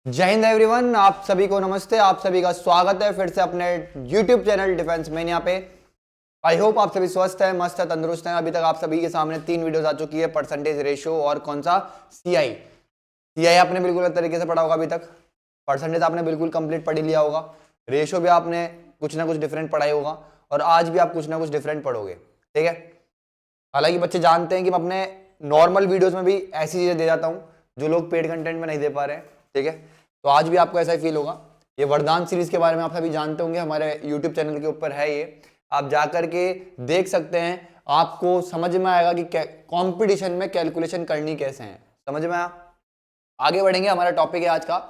जय हिंद एवरीवन, आप सभी को नमस्ते। आप सभी का स्वागत है फिर से अपने YouTube चैनल डिफेंस में। यहाँ पे आई होप आप सभी स्वस्थ हैं, मस्त है, तंदुरुस्त हैं। अभी तक आप सभी के सामने 3 वीडियोस आ चुकी है, परसेंटेज रेशियो और कौन सा सीआई आपने बिल्कुल तरीके से पढ़ा होगा। अभी तक परसेंटेज आपने बिल्कुल कंप्लीट पढ़ लिया होगा, रेशियो भी आपने कुछ ना कुछ डिफरेंट पढ़ाई होगा और आज भी आप कुछ ना कुछ डिफरेंट पढ़ोगे, ठीक है। हालांकि बच्चे जानते हैं कि मैं अपने नॉर्मल वीडियोस में भी ऐसी चीजें दे जाता हूं जो लोग पेड कंटेंट में नहीं दे पा रहे हैं, ठीक है। तो आज भी आपको ऐसा ही फील होगा। ये वरदान सीरीज के बारे में आप सभी जानते होंगे, हमारे यूट्यूब चैनल के ऊपर है ये, आप जाकर के देख सकते हैं। आपको समझ में आएगा कि कंपटीशन में कैलकुलेशन करनी कैसे है, समझ में आया। आगे बढ़ेंगे, हमारा टॉपिक है आज का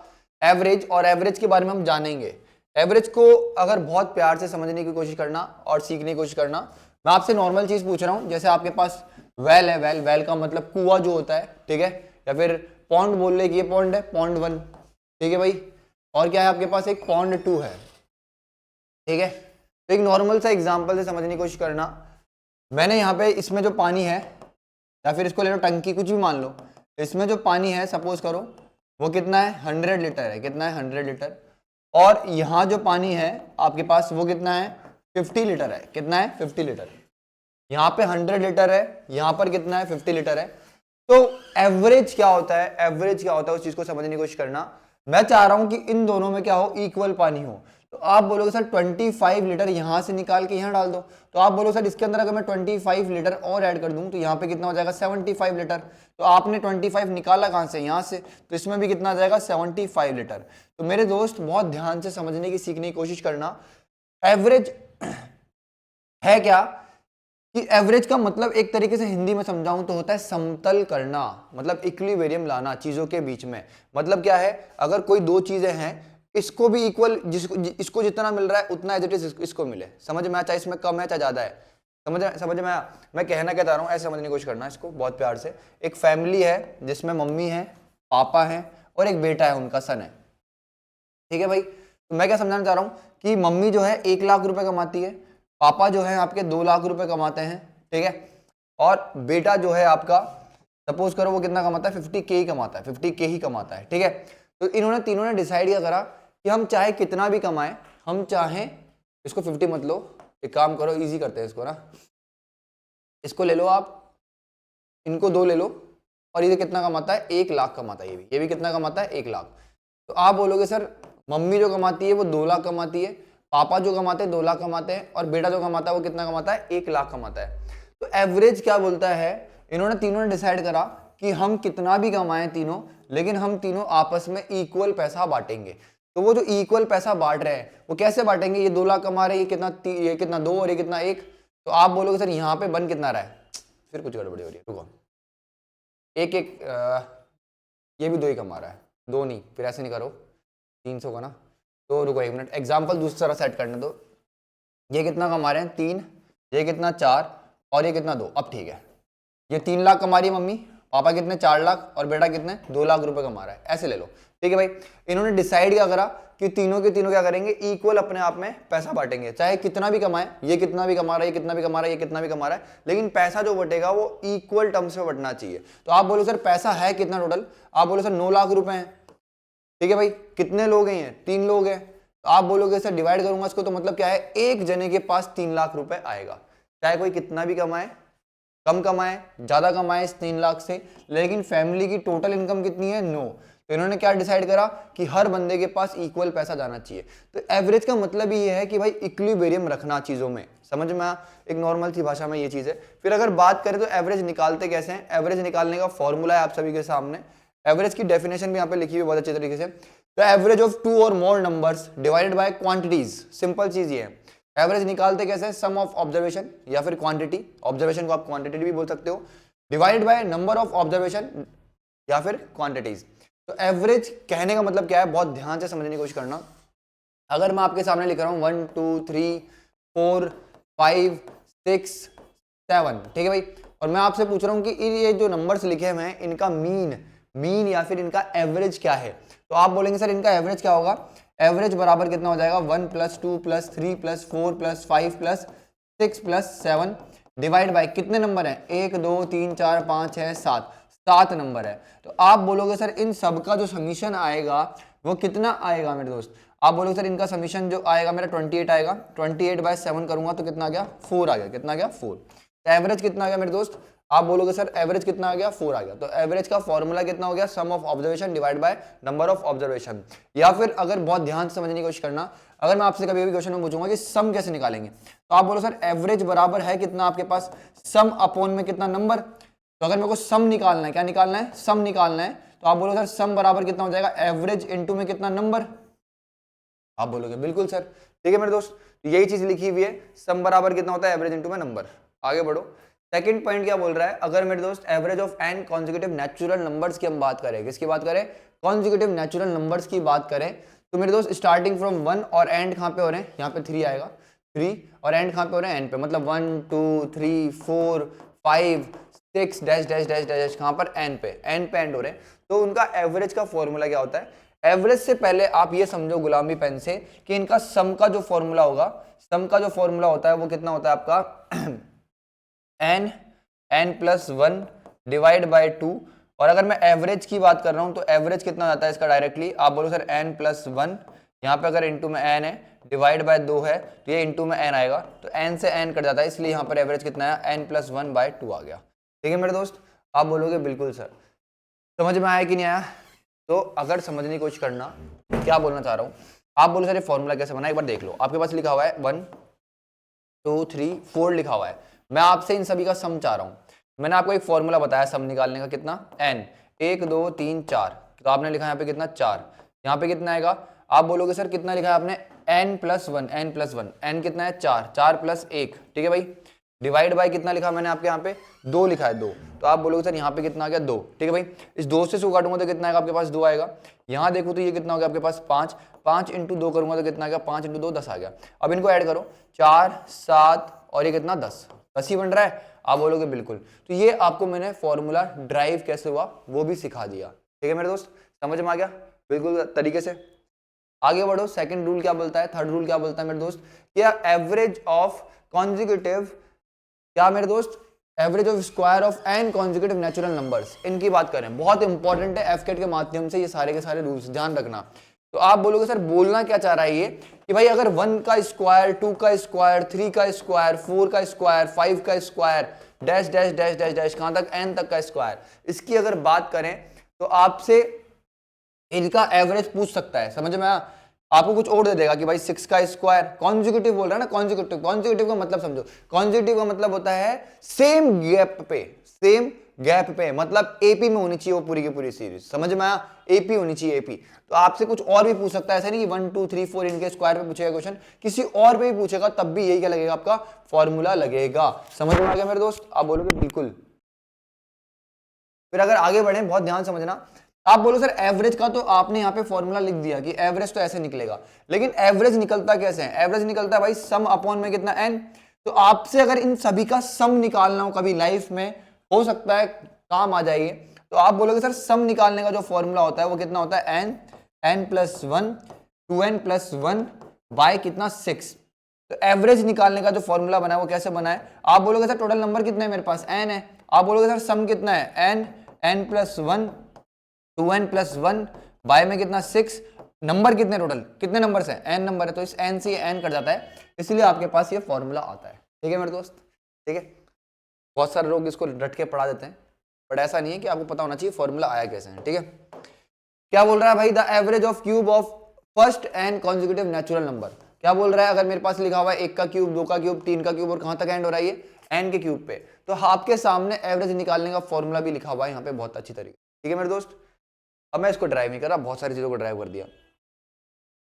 एवरेज, और एवरेज के बारे में हम जानेंगे। एवरेज को अगर बहुत प्यार से समझने की कोशिश करना और सीखने की कोशिश करना, मैं आपसे नॉर्मल चीज पूछ रहा हूं। जैसे आपके पास वेल है, वेल का मतलब कुआं जो होता है, ठीक है, या फिर पॉन्ड बोल ले कि ये पॉन्ड है, पॉन्ड 1, ठीक है भाई। और क्या है आपके पास, एक पॉन्ड 2 है, ठीक है। तो एक नॉर्मल सा एग्जांपल से समझने की कोशिश करना। मैंने यहाँ पे इसमें जो पानी है, या फिर इसको ले लो टंकी, कुछ भी मान लो, इसमें जो पानी है सपोज करो वो कितना है, 100 लीटर है। कितना है, 100 लीटर। और यहाँ जो पानी है आपके पास वो कितना है, 50 लीटर है। कितना है, 50 लीटर। यहाँ पे 100 लीटर है, यहाँ पर कितना है, 50 लीटर है। तो एवरेज क्या होता है, एवरेज क्या होता है, उस चीज को समझने की कोशिश करना। मैं चाह रहा हूं कि इन दोनों में क्या हो, इक्वल पानी हो। तो आप बोलोगे सर 25 लीटर यहां से निकाल के यहां डाल दो। तो आप बोलो सर इसके अंदर अगर मैं 25 लीटर और ऐड कर दूं तो यहाँ पे कितना हो जाएगा, 75 लीटर। तो आपने 25 निकाला कहां से, यहां से, तो इसमें भी कितना आ जाएगा, 75 लीटर। तो मेरे दोस्त बहुत ध्यान से समझने की, सीखने की कोशिश करना। एवरेज है क्या, कि एवरेज का मतलब एक तरीके से हिंदी में समझाऊं तो होता है समतल करना, मतलब इक्विलिब्रियम लाना चीजों के बीच में। मतलब क्या है, अगर कोई दो चीजें हैं, इसको भी इक्वल, इसको जितना मिल रहा है उतना एज इट इज इसको मिले। समझ में आया, चाहे इसमें कम है चाहे ज्यादा है। समझ में आया मैं कहना क्या चाह रहा हूं, ऐसे समझने की कोशिश करना इसको बहुत प्यार से। एक फैमिली है जिसमें मम्मी है, पापा है और एक बेटा है, उनका सन है, ठीक है भाई। तो मैं क्या समझाना चाह रहा हूं कि मम्मी जो है 1 लाख रुपए कमाती है, पापा जो है आपके 2 लाख रुपए कमाते हैं, ठीक है। और बेटा जो है आपका, सपोज करो वो कितना कमाता है, 50K ही कमाता है, 50K ही कमाता है, ठीक है। तो इन्होंने तीनों ने डिसाइड किया करा कि हम चाहे कितना भी कमाएं, हम चाहें, इसको 50 मत लो, एक काम करो, इजी करते हैं इसको ना, इसको ले लो आप, इनको 2 ले लो, और ये कितना कमाता है, 1 लाख कमाता है, ये भी कितना कमाता है, 1 लाख। तो आप बोलोगे सर मम्मी जो कमाती है वो 2 लाख कमाती है, पापा जो कमाते हैं 2 लाख कमाते हैं, और बेटा जो कमाता है वो कितना कमाता है, 1 लाख कमाता है। तो एवरेज क्या बोलता है, इन्होंने तीनों ने डिसाइड करा कि हम कितना भी कमाएं तीनों, लेकिन हम तीनों आपस में इक्वल पैसा बांटेंगे। तो वो जो इक्वल पैसा बांट रहे हैं वो कैसे बांटेंगे, ये 2 लाख कमा रहे हैं, ये कितना 2 और ये कितना 1। तो आप बोलोगे सर यहाँ पे बन कितना रहा है, फिर कुछ गड़बड़ी हो रही है, रुको, ये भी 2 ही कमा रहा है, 2 नहीं, फिर ऐसे नहीं करो, 300 का ना। तो रुको 1 मिनट, एग्जाम्पल दूसरा सेट करने दो। ये कितना कमा रहे हैं, 3, ये कितना 4, और ये कितना 2। अब ठीक है, ये 3 लाख कमा रही है मम्मी, पापा कितने 4 लाख, और बेटा कितने 2 लाख रुपए कमा रहा है, ऐसे ले लो, ठीक है भाई। इन्होंने डिसाइड क्या करा कि तीनों के तीनों क्या करेंगे, इक्वल अपने आप में पैसा बांटेंगे, चाहे कितना भी कमाए, ये कितना भी कमा रहा है, ये कितना भी कमा रहा है, ये कितना भी कमा रहा है, लेकिन पैसा जो बटेगा वो इक्वल टर्म्स में बटना चाहिए। तो आप बोलो सर पैसा है कितना टोटल, आप बोलो सर 9 लाख रुपए हैं, ठीक है भाई। कितने लोग हैं, 3 लोग हैं। तो आप बोलोगे सर डिवाइड करूंगा इसको, तो मतलब क्या है, एक जने के पास 3 लाख रुपए आएगा, चाहे कोई कितना भी कमाए, कम कमाए ज्यादा कमाए इस 3 लाख से, लेकिन फैमिली की टोटल इनकम कितनी है, 9। तो इन्होंने क्या डिसाइड करा कि हर बंदे के पास इक्वल पैसा जाना चाहिए। तो एवरेज का मतलब ही है कि भाई इक्विलिब्रियम रखना चीजों में, समझ में आ, एक नॉर्मल सी भाषा में ये चीज है। फिर अगर बात करें तो एवरेज निकालते कैसे हैं, एवरेज निकालने का फॉर्मूला है आप सभी के सामने, एवरेज की डेफिनेशन भी यहाँ पे लिखी हुई है बहुत अच्छे तरीके से। तो एवरेज ऑफ 2 और मोर numbers divided by quantities, simple चीज ये है। एवरेज निकालते कैसे, सम ऑफ ऑब्जर्वेशन या फिर क्वांटिटी, ऑब्जर्वेशन को आप क्वांटिटी भी बोल सकते हो, divide by number of observation या फिर क्वांटिटीज। तो एवरेज कहने का मतलब क्या है, बहुत ध्यान से समझने की कोशिश करना। अगर मैं आपके सामने लिख रहा हूं 1 2 3 4 5 6 7, ठीक है भाई, और मैं आपसे पूछ रहा हूं कि ये जो नंबर्स लिखे हुए हैं इनका मीन या फिर इनका एवरेज क्या है। तो आप बोलेंगे सर इनका एवरेज क्या होगा, एवरेज बराबर कितना हो जाएगा, 1 + 2 + 3 + 4 + 5 + 6 + 7 डिवाइड बाय कितने नंबर हैं, 1 2 3 4 5 6 7 नंबर है। तो आप बोलोगे सर इन सब का जो समीशन आएगा वो कितना आएगा मेरे दोस्त? आप बोलोगे सर इनका समीशन जो आएगा मेरा 28 आएगा, 28/7 करूंगा तो कितना आ गया? 4 आ गया। कितना गया? 4। तो एवरेज कितना आ गया मेरे दोस्त? आप बोलोगे सर एवरेज कितना आ गया? 4 आ गया। तो एवरेज का फॉर्मूला कितना हो गया? Sum of observation divide by number of observation. या फिर अगर बहुत ध्यान से समझने की कोशिश करना, अगर मैं आपसे कभी भी क्वेश्चन में पूछूंगा कि सम कैसे निकालेंगे, तो आप बोलो सर एवरेज बराबर है कितना आपके पास? सम अपॉन में कितना? नंबर। तो अगर मेरे को सम निकालना है, क्या निकालना है? सम निकालना है, तो आप बोलो सर सम बराबर कितना हो जाएगा? एवरेज इंटू में कितना? नंबर। आप बोलोगे बिल्कुल सर, ठीक है मेरे दोस्त, यही चीज लिखी हुई है, सम बराबर कितना होता है? एवरेज इंटू में नंबर। आगे बढ़ो। सेकंड पॉइंट क्या बोल रहा है? अगर मेरे दोस्त average of n consecutive natural numbers की हम बात करें, किसकी बात करें? कॉन्जिक्यूटिव नेचुरल नंबर्स की बात करें, तो मेरे दोस्त स्टार्टिंग फ्रॉम 1 और एंड कहां पे हो रहे हैं? यहाँ पे 3 आएगा, 3, और एंड कहां पे हो रहे हैं? एन पे। मतलब 1 2 3 4 5 6 डैश डैश डैश डैश, कहां पर? एन पे। एन पे एंड हो रहे हैं, तो उनका एवरेज का फॉर्मूला क्या होता है? एवरेज से पहले आप ये समझो गुलामी पेन से कि इनका सम का जो फॉर्मूला होगा, सम का जो फॉर्मूला होता है वो कितना होता है आपका? n+1 divide by 2। और अगर मैं एवरेज की बात कर रहा हूं तो एवरेज कितना जाता है इसका डायरेक्टली? आप बोलो सर n+1, यहाँ पे अगर इंटू में n है, डिवाइड बाय 2 है, तो ये इंटू में n आएगा, तो n से n कट जाता है, इसलिए यहाँ पर एवरेज कितना है? n+1/2 आ गया। ठीक है मेरे दोस्त, आप बोलोगे बिल्कुल सर। समझ में आया कि नहीं आया? तो अगर समझने की कोशिश करना क्या बोलना चाह रहा हूं, आप बोलो सर ये फॉर्मूला कैसे बना, एक बार देख लो। आपके पास लिखा हुआ है 1 2 3 4 लिखा हुआ है, मैं आपसे इन सभी का सम चाह रहा हूं। मैंने आपको एक फॉर्मूला बताया सम निकालने का, कितना? n, 1 2 3 4, तो आपने लिखा यहाँ पे कितना? 4। यहाँ पे कितना आएगा? आप बोलोगे सर कितना लिखा है आपने? n+1, n+1, n कितना है? 4, 4+1, ठीक है भाई, डिवाइड बाय कितना लिखा मैंने आपके यहाँ पे? 2 लिखा है, 2। तो आप बोलोगे सर यहाँ पे कितना आ गया? 2, ठीक है भाई। इस 2 से 100 काटूंगा तो कितना आएगा आपके पास? 2 आएगा। यहाँ देखो तो ये कितना हो गया आपके पास? 5, 5 इंटू 2 करूंगा तो कितना आ गया? 5 इंटू 2 10 आ गया। अब इनको ऐड करो, 4 7 और ये कितना? 10, 10 ही बन रहा है। आप बोलोगे बिल्कुल। तो ये आपको मैंने फॉर्मूला ड्राइव कैसे हुआ वो भी सिखा दिया, ठीक है मेरे दोस्त, समझ में आ गया बिल्कुल तरीके से। आगे बढ़ो। सेकंड रूल क्या बोलता है? थर्ड रूल क्या बोलता है मेरे दोस्त? क्या एवरेज ऑफ कॉन्जिक्यूटिव, क्या मेरे दोस्त? Average of square of n consecutive natural numbers, इनकी बात करें, बहुत इंपॉर्टेंट है, एफकेट के माध्यम से ये सारे के सारे रूल्स ध्यान रखना। तो आप बोलोगे सर बोलना क्या चाह रहा है ये कि भाई अगर 1 का स्क्वायर, 2 का स्क्वायर, 3 का स्क्वायर, 4 का स्क्वायर, 5 का square, dash dash dash dash dash कहां तक? n तक का स्क्वायर, इसकी अगर बात करें तो आपसे इनका एवरेज पूछ सकता है। समझ में आया? आपको कुछ और दे देगा कि भाई 6 का स्क्वायर, कॉन्जिक्यूटिव बोल रहा है ना, कॉन्जिक्यूटिव। कॉन्जिक्यूटिव का मतलब समझो, कॉन्जिक्यूटिव का मतलब होता है सेम गैप पे, सेम गैप पे, मतलब एपी में होनी चाहिए वो पूरी की पूरी सीरीज। समझ में आया? एपी होनी चाहिए, एपी। तो आपसे कुछ और भी पूछ सकता है, ऐसा नहीं कि 1 2 3 4 इनके स्क्वायर पे पूछेगा क्वेश्चन, किसी और पे भी पूछेगा, तब भी यही क्या लगेगा? आपका फॉर्मूला लगेगा। समझ में आ गया मेरे दोस्त? आप बोलोगे बिल्कुल। फिर अगर आगे बढ़े, बहुत ध्यान समझना, आप बोलो सर एवरेज का तो आपने यहाँ पे फॉर्मूला लिख दिया कि एवरेज तो ऐसे निकलेगा, लेकिन एवरेज निकलता कैसे है? एवरेज निकलता है भाई सम अपॉन में कितना? n। तो आपसे अगर इन सभी का सम निकालना हो कभी लाइफ में, हो सकता है काम आ जाइए, तो आप बोलोगे सर सम निकालने का जो फॉर्मूला होता है वो कितना होता है? n+1 2n+1 बाय कितना? 6। तो एवरेज निकालने का जो फॉर्मूला बना है वो कैसे बना है? आप बोलोगे सर टोटल नंबर कितने हैं मेरे पास? n है। आप बोलोगे सर सम कितना है? n+1 2n+1 बाय में कितना? 6। नंबर कितने टोटल? कितने नंबर है? n नंबर है, तो इस n से n कट जाता है, इसलिए आपके पास ये फॉर्मूला आता है। ठीक है मेरे दोस्त, ठीक है। बहुत सारे लोग इसको रट के पढ़ा देते हैं, बट ऐसा नहीं है कि आपको पता होना चाहिए फॉर्मूला आया कैसे है। ठीक है, क्या बोल रहा है भाई? The average of cube of first n consecutive natural number. क्या बोल रहा है? अगर मेरे पास लिखा हुआ है 1 का क्यूब, 2 का क्यूब, 3 का क्यूब, और कहां तक एंड हो रहा है? ये n के क्यूब पे। तो आपके सामने एवरेज निकालने का फॉर्मूला भी लिखा हुआ है यहाँ पे बहुत अच्छी तरीके। ठीक है मेरे दोस्त, अब मैं इसको ड्राइव नहीं कर रहा, बहुत सारी चीजों को ड्राइव कर दिया।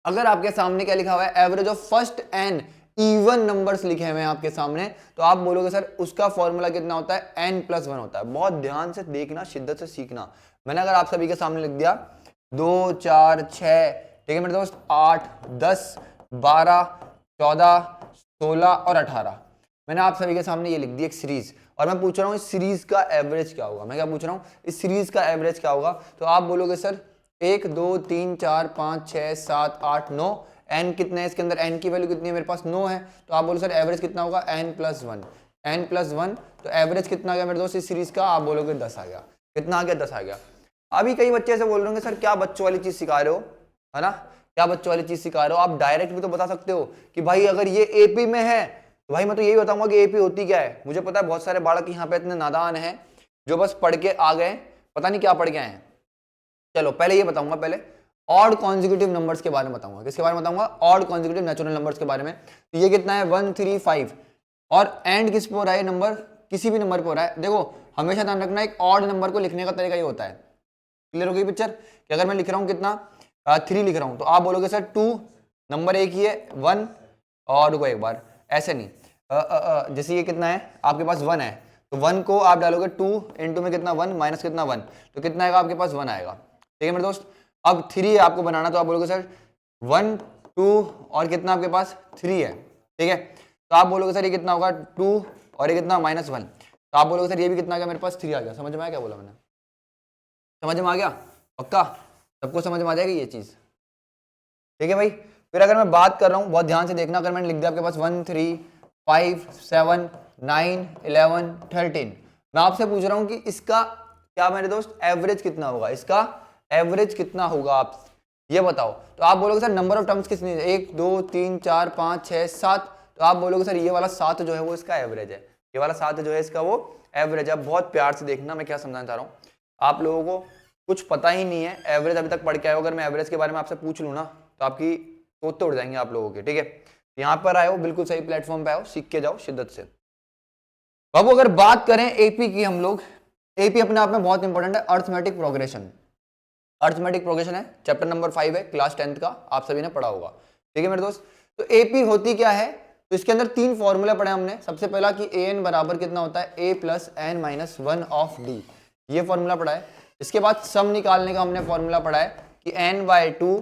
अगर आपके सामने क्या लिखा हुआ है? Average of first n even numbers लिखे हुए हैं आपके सामने, तो आप बोलोगे सर उसका फॉर्मूला कितना होता है? n+1 होता है। बहुत ध्यान से देखना, शिद्दत से सीखना। मैंने अगर आप सभी के सामने लिख दिया 2 4 6, ठीक है मेरे दोस्त, 8 10 12 14 16 और 18, मैंने आप सभी के सामने ये लिख दी एक सीरीज, और मैं पूछ रहा हूँ इस सीरीज का एवरेज क्या होगा? मैं क्या पूछ रहा हूँ? इस सीरीज का एवरेज क्या होगा? तो आप बोलोगे सर 1 2 3 4 5 6 7 8 9, n कितने हैं इसके अंदर? n की वैल्यू कितनी है मेरे पास? 9 है। तो आप बोलो सर एवरेज कितना होगा? n+1, n+1। तो एवरेज कितना आ गया मेरे दोस्त इस सीरीज का? आप बोलोगे 10 आ गया। कितना आ गया? 10 आ गया। अभी कई बच्चे ऐसे बोल रहे होंगे सर क्या बच्चों वाली चीज सिखा रहे हो, है ना, क्या बच्चों वाली चीज सिखा रहे हो। आप डायरेक्ट भी तो बता सकते हो कि भाई अगर ये एपी में है तो भाई मैं तो यही बताऊंगा कि एपी होती क्या है। मुझे पता है बहुत सारे बालक यहाँ पे इतने नादान हैं जो बस पढ़ के आ गए, पता नहीं क्या पढ़ के आए हैं। चलो पहले ये बताऊंगा, पहले ऑड कॉन्जिक्यूटिव नंबर्स के बारे में बताऊंगा। किसके बारे में बताऊंगा? ऑड कॉन्जिक्यूटिव नेचुरल नंबर्स के बारे में। तो ये कितना है 1 3 5 और एंड किस पे हो रहा है? नंबर किसी भी नंबर पे हो रहा है। देखो हमेशा ध्यान रखना एक ऑड नंबर को लिखने का तरीका ये होता है। क्लियर हो गई पिक्चर? कि अगर मैं लिख रहा हूँ कितना 3 लिख रहा हूँ तो आप बोलोगे सर 2 नंबर एक ही है 1 और रुको एक बार, ऐसे नहीं। जैसे ये कितना है आपके पास 1 है तो 1 को आप डालोगे 2 इंटू में कितना 1 माइनस कितना 1 तो कितना आएगा आपके पास 1 आएगा। ठीक है मेरे दोस्त। अब 3 आपको बनाना तो आप बोलोगे सर 1 2 और कितना आपके पास 3 है। ठीक है तो आप बोलोगे सर ये कितना होगा 2 और ये कितना -1 तो आप बोलोगे सर ये भी कितना आ गया मेरे पास 3 आ गया। समझ में आया क्या बोला मैंने? समझ में आ गया? पक्का सबको समझ में आ जाएगी ये चीज? ठीक है भाई। फिर अगर मैं बात कर रहा हूं बहुत ध्यान से देखना, अगर मैंने लिख दिया आपके पास 1 3 5 7 9 11 13 मैं आपसे पूछ रहा हूं कि इसका क्या मेरे दोस्त एवरेज कितना होगा? इसका एवरेज कितना होगा आप ये बताओ। तो आप बोलोगे सर नंबर ऑफ टर्म्स कितनी है? 1 2 3 4 5 6 7 तो आप बोलोगे सर ये वाला 7 जो है वो इसका एवरेज है। ये वाला 7 जो है इसका वो एवरेज है। बहुत प्यार से देखना मैं क्या समझाना चाह रहा हूँ। आप लोगों को कुछ पता ही नहीं है, एवरेज अभी तक पढ़ के आए हो। अगर मैं एवरेज के बारे में आपसे पूछ लूँ ना तो आपकी तोते उड़ जाएंगे आप लोगों के। ठीक है यहाँ पर आए हो, बिल्कुल सही प्लेटफॉर्म पे आओ, सीख के जाओ शिद्दत से। अब अगर बात करें एपी की, हम लोग एपी अपने आप में बहुत इंपॉर्टेंट है। अर्थमेटिक प्रोग्रेशन, अर्थमेटिक प्रोग्रेशन है, चैप्टर नंबर 5 है, क्लास 10th का, आप सभी ने पढ़ा होगा। ठीक है मेरे दोस्त। तो एपी होती क्या है? तो इसके अंदर 3 फॉर्मूला पढ़े हमने। सबसे पहला कि an बराबर कितना होता है? a plus n minus 1 of d, ये फॉर्मूला पढ़ा है। इसके बाद सम निकालने का हमने फॉर्मूला पढ़ा है कि n बाय 2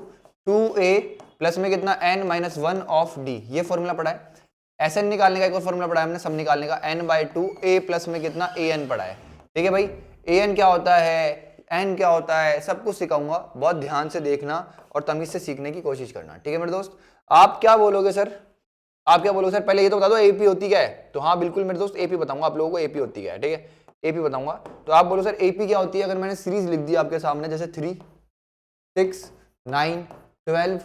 2a प्लस में कितना n माइनस 1 ऑफ d, ये फॉर्मूला पढ़ा है। एस एन निकालने का एक और फॉर्मूला पढ़ा है हमने, सम निकालने का n बाय 2 a प्लस में कितना an पढ़ा है। ठीक है भाई, an क्या होता है, n क्या होता है, सब कुछ सिखाऊंगा। बहुत ध्यान से देखना और तमीज से सीखने की कोशिश करना। ठीक है मेरे दोस्त। आप क्या बोलोगे सर? आप क्या बोलोगे सर? पहले ये तो बता दो एपी होती क्या है। तो हाँ बिल्कुल मेरे दोस्त एपी बताऊंगा आप लोगों को, एपी होती क्या है। ठीक है एपी बताऊंगा। तो आप बोलो सर एपी क्या होती है? अगर मैंने सीरीज लिख दी आपके सामने जैसे 3 6 9 12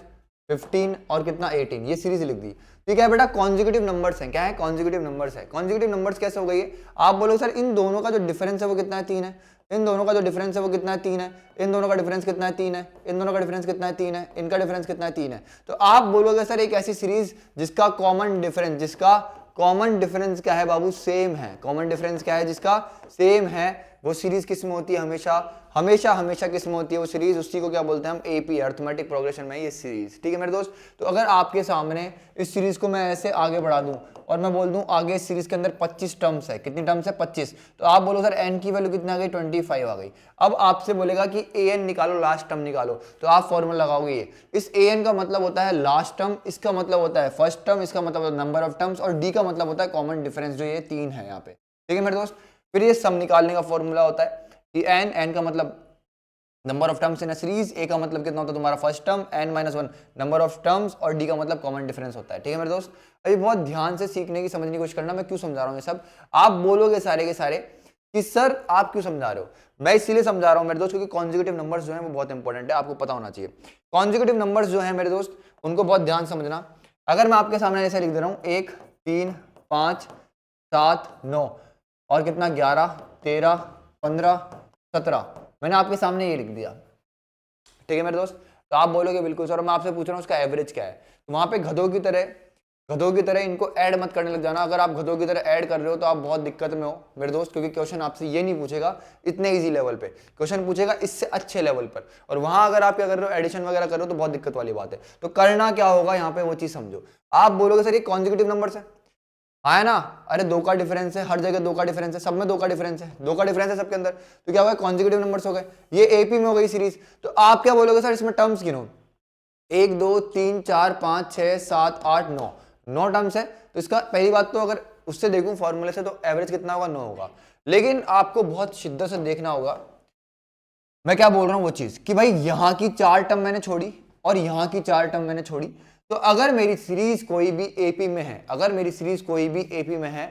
15 और कितना 18, ये सीरीज लिख दी। ठीक है बेटा कॉन्जिक्यूटिव नंबर्स हैं। क्या है? कॉन्जिक्यूटिव नंबर्स है। कॉन्जिक्यूटिव नंबर्स कैसे हो गई है? आप बोलोगे सर इन दोनों का जो डिफरेंस है वो कितना है? 3 है। इन दोनों का जो डिफरेंस है वो कितना है? 3 है। इन दोनों का डिफरेंस कितना है? 3 है। इन दोनों का डिफरेंस कितना है? 3 है। इनका डिफरेंस कितना है? 3 है। तो आप बोलोगे सर एक ऐसी सीरीज जिसका कॉमन डिफरेंस, जिसका कॉमन डिफरेंस क्या है बाबू? सेम है। कॉमन डिफरेंस क्या है? जिसका सेम है, वो सीरीज किस में होती है? हमेशा हमेशा हमेशा किस में होती है वो सीरीज? उसी को क्या बोलते हैं हम? एपी, अर्थमेटिक प्रोग्रेशन में ये सीरीज। ठीक है मेरे दोस्त। तो अगर आपके सामने इस सीरीज को मैं ऐसे आगे बढ़ा दूं और मैं बोल दूं आगे इस सीरीज के अंदर 25 टर्म्स है। कितनी टर्म्स है? 25। तो आप बोलो सर एन की वैल्यू कितनी आ गई? 25 आ गई। अब आपसे बोलेगा कि ए एन निकालो, लास्ट टर्म निकालो। तो आप फॉर्मूला लगाओगे ये, इस ए एन का मतलब होता है लास्ट टर्म, इसका मतलब होता है फर्स्ट टर्म, इसका मतलब होता है नंबर ऑफ टर्म्स, और डी का मतलब होता है कॉमन डिफरेंस, जो ये 3 है यहाँ पे। ठीक है मेरे दोस्त। फिर ये सम निकालने का फॉर्मूला होता है कि एन का मतलब number of terms in a series, A का मतलब कितना होता है तुम्हारा first term, n minus 1 number of terms, और डी का मतलब कॉमन डिफरेंस होता है। ठीक है मेरे दोस्त। अभी बहुत ध्यान से सीखने की, समझने की कोशिश करना। मैं क्यों समझा रहा हूँ ये सब? आप बोलोगे सारे के सारे कि सर आप क्यों समझा रहे हो? मैं इसीलिए समझा रहा हूँ मेरे दोस्त क्योंकि कॉन्जिक्यूटिव नंबर्स जो है वो बहुत इंपॉर्टेंट है, आपको पता होना चाहिए। कॉन्जिक्यूटिव नंबर्स जो है मेरे दोस्त उनको बहुत ध्यान समझना। अगर मैं आपके सामने ऐसे लिख दे रहा हूँ 1 3 5 7 9 और कितना 11 13 15 17, मैंने आपके सामने ये लिख दिया। ठीक है मेरे दोस्त। तो आप बोलोगे बिल्कुल सर, मैं आपसे पूछ रहा हूँ उसका एवरेज क्या है? तो वहां पे गधों की तरह इनको ऐड मत करने लग जाना। अगर आप गधों की तरह ऐड कर रहे हो तो आप बहुत दिक्कत में हो मेरे दोस्त, क्योंकि क्वेश्चन आपसे ये नहीं पूछेगा इतने इजी लेवल पे, क्वेश्चन पूछेगा इससे अच्छे लेवल पर, और वहां अगर आप क्या कर रहे हो एडिशन वगैरह कर रहे हो तो बहुत दिक्कत वाली बात है। तो करना क्या होगा यहाँ पे वो चीज समझो। आप बोलोगे सर ये कॉन्जिक्यूटिव नंबर्स है, है ना? अरे 2 का डिफरेंस है, हर जगह 2 का डिफरेंस है, सब में 2 का डिफरेंस है, 2 का डिफरेंस है सबके अंदर। तो क्या होगा? कॉन्जिक्यूटिव नंबर्स हो गए। ये एपी में हो गई सीरीज। तो आप क्या बोलोगे सर इसमें टर्म्स गिनो? 1 2 3 4 5 6 7 8 9 टर्म्स है। तो इसका पहली बात तो अगर उससे देखूं फॉर्मूले से तो एवरेज कितना होगा? 9 होगा। लेकिन आपको बहुत शिद्दत से देखना होगा मैं क्या बोल रहा हूं वो चीज, कि भाई यहां की 4 टर्म मैंने छोड़ी और यहां की 4 टर्म मैंने छोड़ी। तो अगर मेरी सीरीज कोई भी एपी में है, अगर मेरी सीरीज कोई भी एपी में है,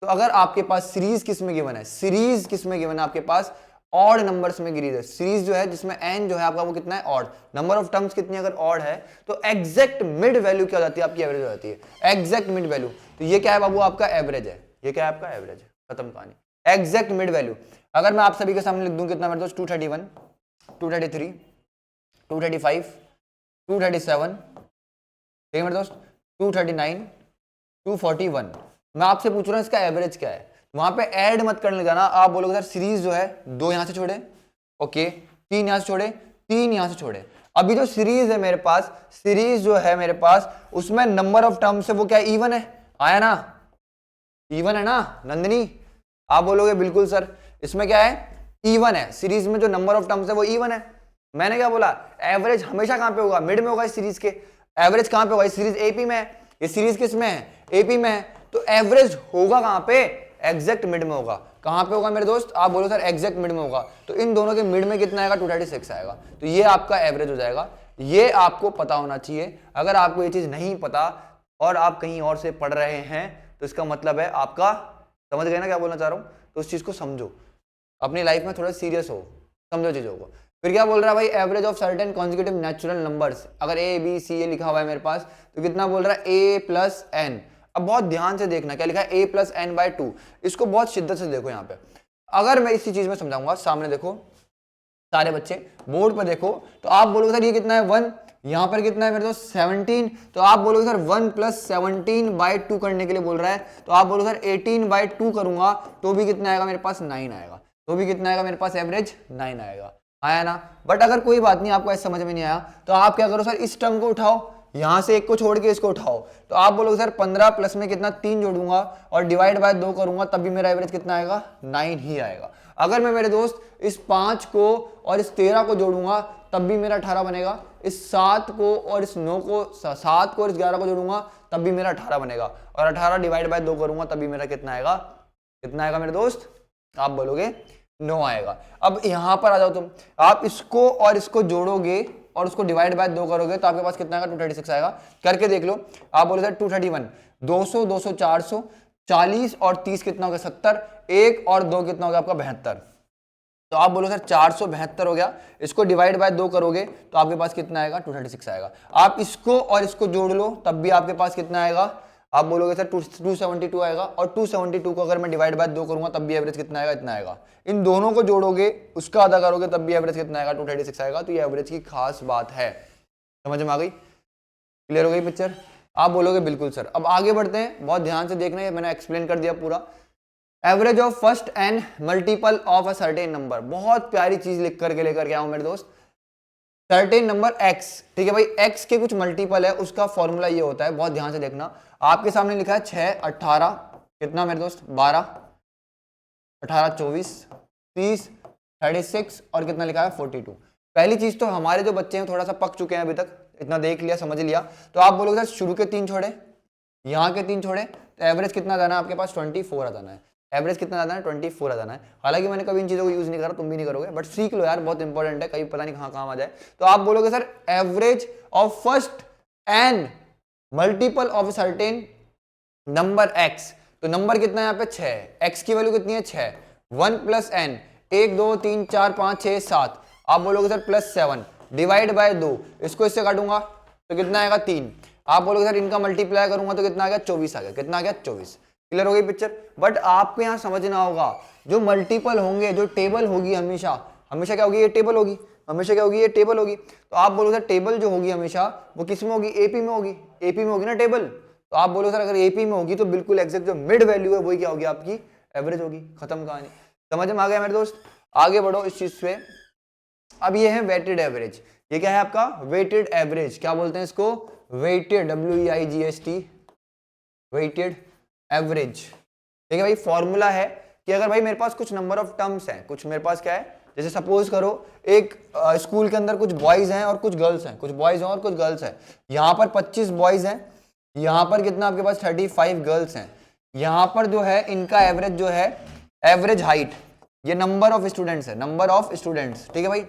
तो अगर आपके पास सीरीज किस में गिवन है? सीरीज किस में गिवन है आपके पास? ऑड नंबर्स में गिरी है। सीरीज जो है जिसमें n जो है आपका वो कितना है, ऑड। नंबर ऑफ टर्म्स कितनी अगर ऑड है तो एग्जैक्ट मिड वैल्यू क्या हो जाती है, आपकी एवरेज हो जाती है, एग्जैक्ट मिड वैल्यू। तो ये क्या है बाबू, आपका एवरेज है। ये क्या है आपका एवरेज है, खत्म कहानी, एग्जैक्ट मिड वैल्यू। अगर मैं आप सभी के सामने लिख दूं कितना मेरे दोस्त, 231, 233, 235, 237, ठीक है मेरे दोस्त, 239, 241, मैं आपसे पूछ रहा हूं इसका एवरेज क्या है। वहां पे ऐड मत करने लगा ना, आप बोलोगे सर सीरीज जो है 2 यहां से छोड़े, ओके, 3 यहां से छोड़े, 3 यहां से छोड़े। अभी जो सीरीज है मेरे पास, सीरीज जो है मेरे पास, उसमें नंबर ऑफ टर्म्स है वो क्या, इवन है, आया ना, इवन है ना नंदिनी, आप बोलोगे बिल्कुल सर, इसमें क्या है, इवन है। सीरीज में जो नंबर ऑफ टर्म्स है वो इवन है। मैंने क्या बोला, एवरेज हमेशा कहां पे होगा, मिड में होगा इस सीरीज के। एवरेज कहां पे होगा, इस सीरीज एपी में है, ये सीरीज किस में है, एपी में है, तो एवरेज होगा कहां पे, एग्जैक्ट मिड में होगा। कहां पे होगा मेरे दोस्त, आप बोलो सर एग्जैक्ट मिड में होगा, तो इन दोनों के मिड में कितना आएगा, 236 आएगा। तो ये आपका एवरेज हो जाएगा। ये आपको पता होना चाहिए। अगर आपको ये चीज नहीं पता और आप कहीं और से पढ़ रहे हैं तो इसका मतलब है आपका, समझ गए ना क्या बोलना चाह रहा हूं, तो उस चीज को समझो, अपनी लाइफ में थोड़ा सीरियस हो, समझो चीजों को। फिर क्या बोल रहा है भाई, average of certain consecutive natural numbers. अगर ए बी सी ए लिखा हुआ है मेरे पास तो कितना बोल रहा है, ए प्लस एन। अब बहुत ध्यान से देखना क्या लिखा है, a प्लस एन बाय 2। इसको बहुत शिद्दत से देखो। यहाँ पे अगर मैं इसी चीज में समझाऊंगा, सामने देखो सारे बच्चे बोर्ड पर देखो, तो आप बोलोगे सर ये कितना है 1, यहाँ पर कितना है मेरे दोस्त 17, तो आप बोलोगे सर 1 प्लस 17 बाय 2 करने के लिए बोल रहा है, तो आप बोलोगे सर 18 बाय 2 करूंगा तो भी कितना आएगा मेरे पास, 9 आएगा। तो भी कितना आएगा मेरे पास, एवरेज 9 आएगा। आया ना। बट अगर कोई बात नहीं, आपको ऐसा समझ में नहीं आया तो आप क्या करो सर, इस टर्म को उठाओ, यहां से एक को छोड़ के इसको उठाओ, तो आप बोलोगे सर 15 प्लस में कितना 3 जोड़ूंगा और डिवाइड बाय 2 करूंगा तब भी मेरा एवरेज कितना आएगा, 9 ही आएगा। अगर मैं मेरे दोस्त इस 5 को और इस 13 को जोड़ूंगा तब भी मेरा 18 बनेगा, इस 7 को और इस 9 को, 7 को और इस 11 को जोड़ूंगा तब भी मेरा 18 बनेगा, और 18 डिवाइड बाय 2 करूंगा तब भी मेरा कितना आएगा, कितना आएगा मेरे दोस्त, आप बोलोगे 9 आएगा। अब यहां पर आ जाओ तुम, आप इसको और इसको जोड़ोगे और उसको डिवाइड बाय 2 करोगे तो आपके पास कितना आएगा, 236 आएगा। करके देख लो, आप बोलोगे 231, 200, 200, 400, 40 और 30 कितना हो गया, 70, 1 और 2 कितना हो गया आपका, 72। तो आप बोलो सर 472 हो गया, इसको डिवाइड बाय 2 करोगे तो आपके पास कितना आएगा, 236 आएगा। आप इसको और इसको जोड़ लो तब भी आपके पास कितना आएगा, आप बोलोगे सर 272 आएगा, और 272 को अगर मैं डिवाइड बाय 2 करूंगा तब भी एवरेज कितना आएगा, इतना आएगा। इन दोनों को जोड़ोगे, उसका आधा करोगे तब भी एवरेज कितना आएगा, 236 आएगा। तो ये एवरेज की खास बात है, समझ में आ गई, क्लियर हो गई पिक्चर। आप बोलोगे बिल्कुल सर। अब आगे बढ़ते हैं, बहुत ध्यान से देखना है, मैंने एक्सप्लेन कर दिया पूरा। Average of first and multiple of a certain number, बहुत प्यारी चीज लिख करके लेकर के आऊं मेरे दोस्त। सर्टेन नंबर x, ठीक है भाई, x के कुछ मल्टीपल है, उसका फॉर्मूला ये होता है, बहुत ध्यान से देखना। आपके सामने लिखा है 6, 18, कितना मेरे दोस्त 12, 18, 24, 30, 36 और कितना लिखा है 42। पहली चीज तो हमारे जो बच्चे हैं थोड़ा सा पक चुके हैं अभी तक, इतना देख लिया समझ लिया, तो आप बोलोगे सर शुरू के 3 छोड़े, यहाँ के 3 छोड़े, तो एवरेज कितना जाना है आपके पास, 24 आ जाना है। एवरेज कितना जाना है, 24 आ जाना है। हालांकि मैंने कभी इन चीजों को यूज नहीं करा, तुम भी नहीं करोगे, बट सीख लो यार, बहुत इंपॉर्टेंट है, कहीं पता नहीं कहाँ काम आ जाए। तो आप बोलोगे sir average of first and multiple of certain number x, तो नंबर कितना है यहाँ पे 6, x की वैल्यू कितनी है 6, 1 प्लस n, 1 2 3 4 5 6 7, आप बोलोगे सर प्लस 7 डिवाइड बाय 2, इसको इससे काटूंगा तो कितना आएगा 3, आप बोलोगे सर इनका मल्टीप्लाई करूंगा तो कितना आ गया 24 आ गया, कितना आ गया 24। क्लियर हो गई पिक्चर। बट आपको यहाँ समझना होगा, जो मल्टीपल होंगे, जो टेबल होगी हमेशा, हमेशा क्या होगी, ये टेबल होगी, हमेशा क्या होगी, ये टेबल होगी। तो आप बोलोगे सर टेबल जो होगी हमेशा वो किस में होगी, एपी में होगी, एपी में होगी ना टेबल। तो आप बोलोगे सर अगर एपी में होगी तो बिल्कुल एग्जैक्ट जो मिड वैल्यू है वही क्या होगी, आपकी एवरेज होगी, खत्म कहानी। समझ में आ गया मेरे दोस्त, आगे बढ़ो इस चीज पे। अब ये है वेटेड एवरेज, ये क्या है आपका वेटेड एवरेज, क्या बोलते हैं इसको, वेटेड, WEIGST, वेटेड एवरेज। ठीक है भाई, फॉर्मूला है कि अगर भाई मेरे पास कुछ नंबर ऑफ टर्म्स हैं, कुछ मेरे पास क्या है, जैसे सपोज करो एक स्कूल के अंदर कुछ बॉयज हैं और कुछ गर्ल्स हैं, कुछ बॉयज हैं और कुछ गर्ल्स हैं, यहाँ पर 25 बॉयज हैं, यहाँ पर कितना आपके पास 35 गर्ल्स हैं, यहाँ पर जो है इनका एवरेज जो है, एवरेज हाइट, ये नंबर ऑफ स्टूडेंट्स है, नंबर ऑफ स्टूडेंट्स, ठीक है भाई,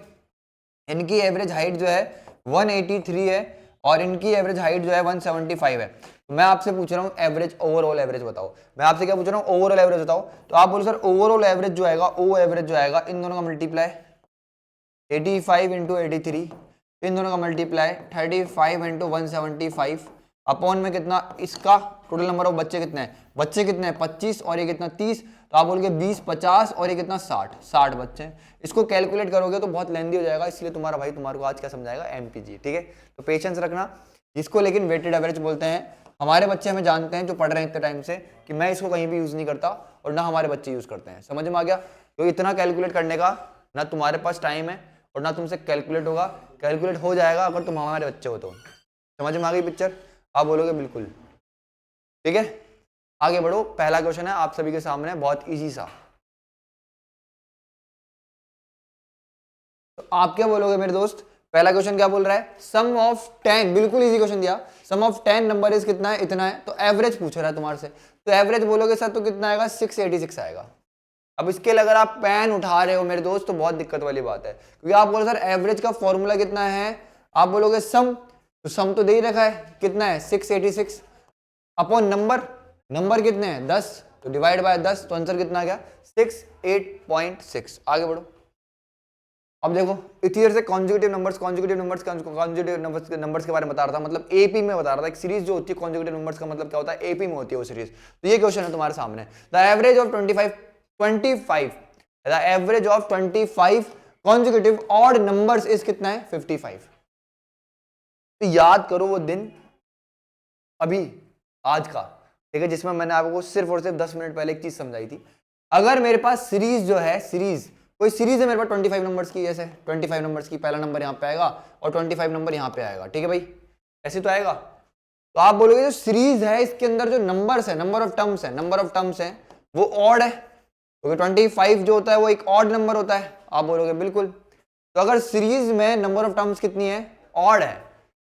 इनकी एवरेज हाइट जो है 183 है और इनकी एवरेज हाइट जो है 175 है। तो मैं आपसे पूछ रहा हूँ एवरेज, ओवरऑल एवरेज बताओ। मैं आपसे क्या पूछ रहा हूँ, ओवरऑल एवरेज बताओ। तो आप बोलो सर ओवरऑल एवरेज जो आएगा, ओ एवरेज जो आएगा, इन दोनों का मल्टीप्लाई 85 इंटू 83, इन दोनों का मल्टीप्लाई 35 इंटू 175 अपॉन में कितना, इसका टोटल नंबर ऑफ बच्चे कितने हैं, बच्चे कितने हैं 25 और ये कितना 30, तो आप बोलोगे 20 50 और ये कितना 60 बच्चे हैं। इसको कैलकुलेट करोगे तो बहुत लेंदी हो जाएगा, इसलिए तुम्हारा भाई तुम्हारे को आज क्या समझाएगा, एमपीजी। ठीक है, तो पेशेंस रखना। इसको लेकिन वेटेड एवरेज बोलते हैं। हमारे बच्चे हमें जानते हैं जो पढ़ रहे हैं इतने टाइम से कि मैं इसको कहीं भी यूज नहीं करता और ना हमारे बच्चे यूज करते हैं। समझ में आ गया? तो इतना कैलकुलेट करने का ना तुम्हारे पास टाइम है और ना तुमसे कैलकुलेट होगा। कैलकुलेट हो जाएगा अगर तुम हमारे बच्चे हो तो। समझ में आ गई पिक्चर? आप बोलोगे बिल्कुल। ठीक है, आगे बढ़ो। पहला क्वेश्चन है आप सभी के सामने, बहुत इजी सा। तो आप क्या बोलोगे मेरे दोस्त? पहला क्वेश्चन क्या बोल रहा है, सम ऑफ 10, बिल्कुल इजी क्वेश्चन दिया, सम ऑफ 10 नंबर इज कितना है, इतना है। तो एवरेज पूछ रहा है तुम्हारे से, तो एवरेज बोलोगे सर तो कितना आएगा, 686 आएगा। अब इसके लिए अगर आप पेन उठा रहे हो मेरे दोस्त तो बहुत दिक्कत वाली बात है, क्योंकि आप बोलो सर एवरेज का फॉर्मूला कितना है, आप बोलोगे सम, तो सम तो दे ही रखा है, कितना है 686 अपॉन नंबर कितने हैं 10, तो डिवाइड बाय 10, तो आंसर कितना आ गया 68.6। आगे बढ़ो। अब देखो इतनी देर से कॉन्जुगेटिव नंबर्स के बारे में बता रहा था, मतलब एपी में बता रहा था। एक सीरीज जो होती है कॉन्जुगेटिव नंबर्स का मतलब क्या होता है, एपी में होती है वो सीरीज। तो ये क्वेश्चन है तुम्हारे सामने, the average of 25 the average of 25 conjugative odd numbers is कितना है 55। तो याद करो वो दिन अभी आज का, ठीक है, जिसमें मैंने आपको सिर्फ और सिर्फ 10 मिनट पहले एक चीज समझाई थी। अगर मेरे पास सीरीज जो है, कोई सीरीज है मेरे पास 25 नंबर्स की, जैसे 25 नंबर्स की, पहला नंबर यहाँ पे आएगा और 25 नंबर यहाँ पे आएगा, ठीक है भाई, ऐसे तो आएगा। तो आप बोलोगे जो सीरीज है इसके अंदर जो नंबर्स है, नंबर ऑफ टर्म्स है वो ऑड है, क्योंकि 25 जो होता है वो एक ऑड नंबर होता है। आप बोलोगे बिल्कुल। तो अगर सीरीज में नंबर ऑफ टर्म्स कितनी है, ऑड है,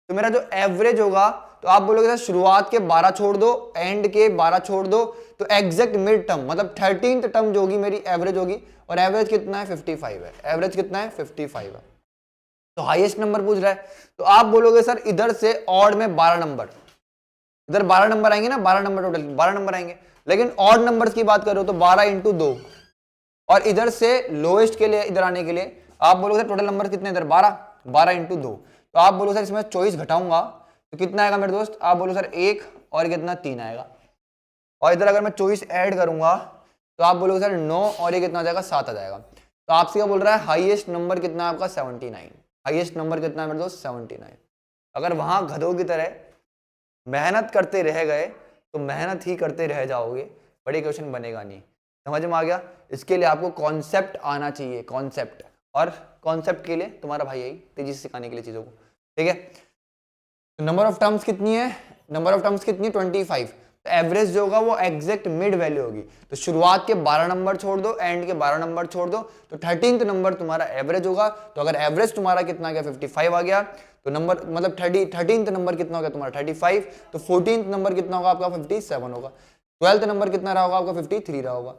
तो मेरा जो एवरेज होगा, तो आप बोलोगे शुरुआत के 12 छोड़ दो, एंड के 12 छोड़ दो, तो एग्जैक्ट मिड टर्म मतलब 13th टर्म जो होगी मेरी एवरेज होगी, और एवरेज कितना है 55 है। एवरेज कितना है 55 है। तो हाईएस्ट नंबर पूछ रहा है, तो आप बोलोगे सर इधर से ऑड में 12 नंबर, इधर 12 नंबर आएंगे ना, 12 नंबर टोटल 12 नंबर आएंगे, लेकिन ऑड नंबर्स की बात करो तो 12 इंटू 2, और इधर से लोएस्ट के लिए इधर आने के लिए आप बोलोगे सर टोटल नंबर कितने, इधर 12 इंटू 2, तो आप बोलो सर इसमें 24 घटाऊंगा तो कितना आएगा मेरे दोस्त, आप बोलो सर 1 और कितना 3 आएगा, और इधर अगर मैं 24 ऐड करूंगा तो आप बोलोगे सर 9 और ये कितना आ जाएगा 7 आ जाएगा। तो आपसे क्या बोल रहा है, हाईएस्ट नंबर कितना है आपका 79। हाईएस्ट नंबर कितना है मेरे दोस्त 79। अगर वहां गधों की तरह मेहनत करते रह गए तो मेहनत ही करते रह जाओगे, बड़ी क्वेश्चन बनेगा नहीं। समझ में आ गया? इसके लिए आपको कॉन्सेप्ट आना चाहिए, कॉन्सेप्ट, और कॉन्सेप्ट के लिए तुम्हारा भाई आई तेजी से सिखाने के लिए चीजों को, ठीक है। तो नंबर ऑफ टर्म्स कितनी है, 25। तो एवरेज जो होगा वो एग्जैक्ट मिड वैल्यू होगी, तो शुरुआत के 12 नंबर छोड़ दो, एंड के 12 नंबर छोड़ दो, तो 13th नंबर तुम्हारा एवरेज होगा। तो अगर एवरेज तुम्हारा कितना आ गया 55 आ गया, तो नंबर मतलब 13th नंबर कितना हो गया तुम्हारा 35, तो 14th नंबर कितना होगा आपका 57 होगा, 12th नंबर कितना रहा होगा आपका 53 रहा होगा।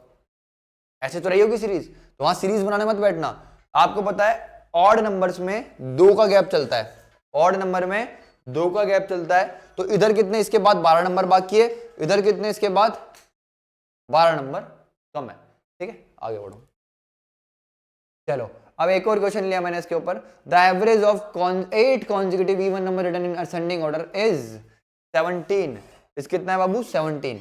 ऐसे तो रही होगी सीरीज। तो वहां सीरीज बनाने मत बैठना। आपको पता है ऑड नंबर्स में 2 का गैप चलता है, ऑड नंबर में 2 का गैप चलता है, तो इधर कितने इसके बाद 12 नंबर बाकी है, इधर कितने इसके बाद 12 नंबर कम है, ठीक है। आगे बढ़ो। चलो अब एक और क्वेश्चन लिया मैंने इसके ऊपर, the average of 8 consecutive even number written in ascending order is 17। इस कितना है बाबू 17।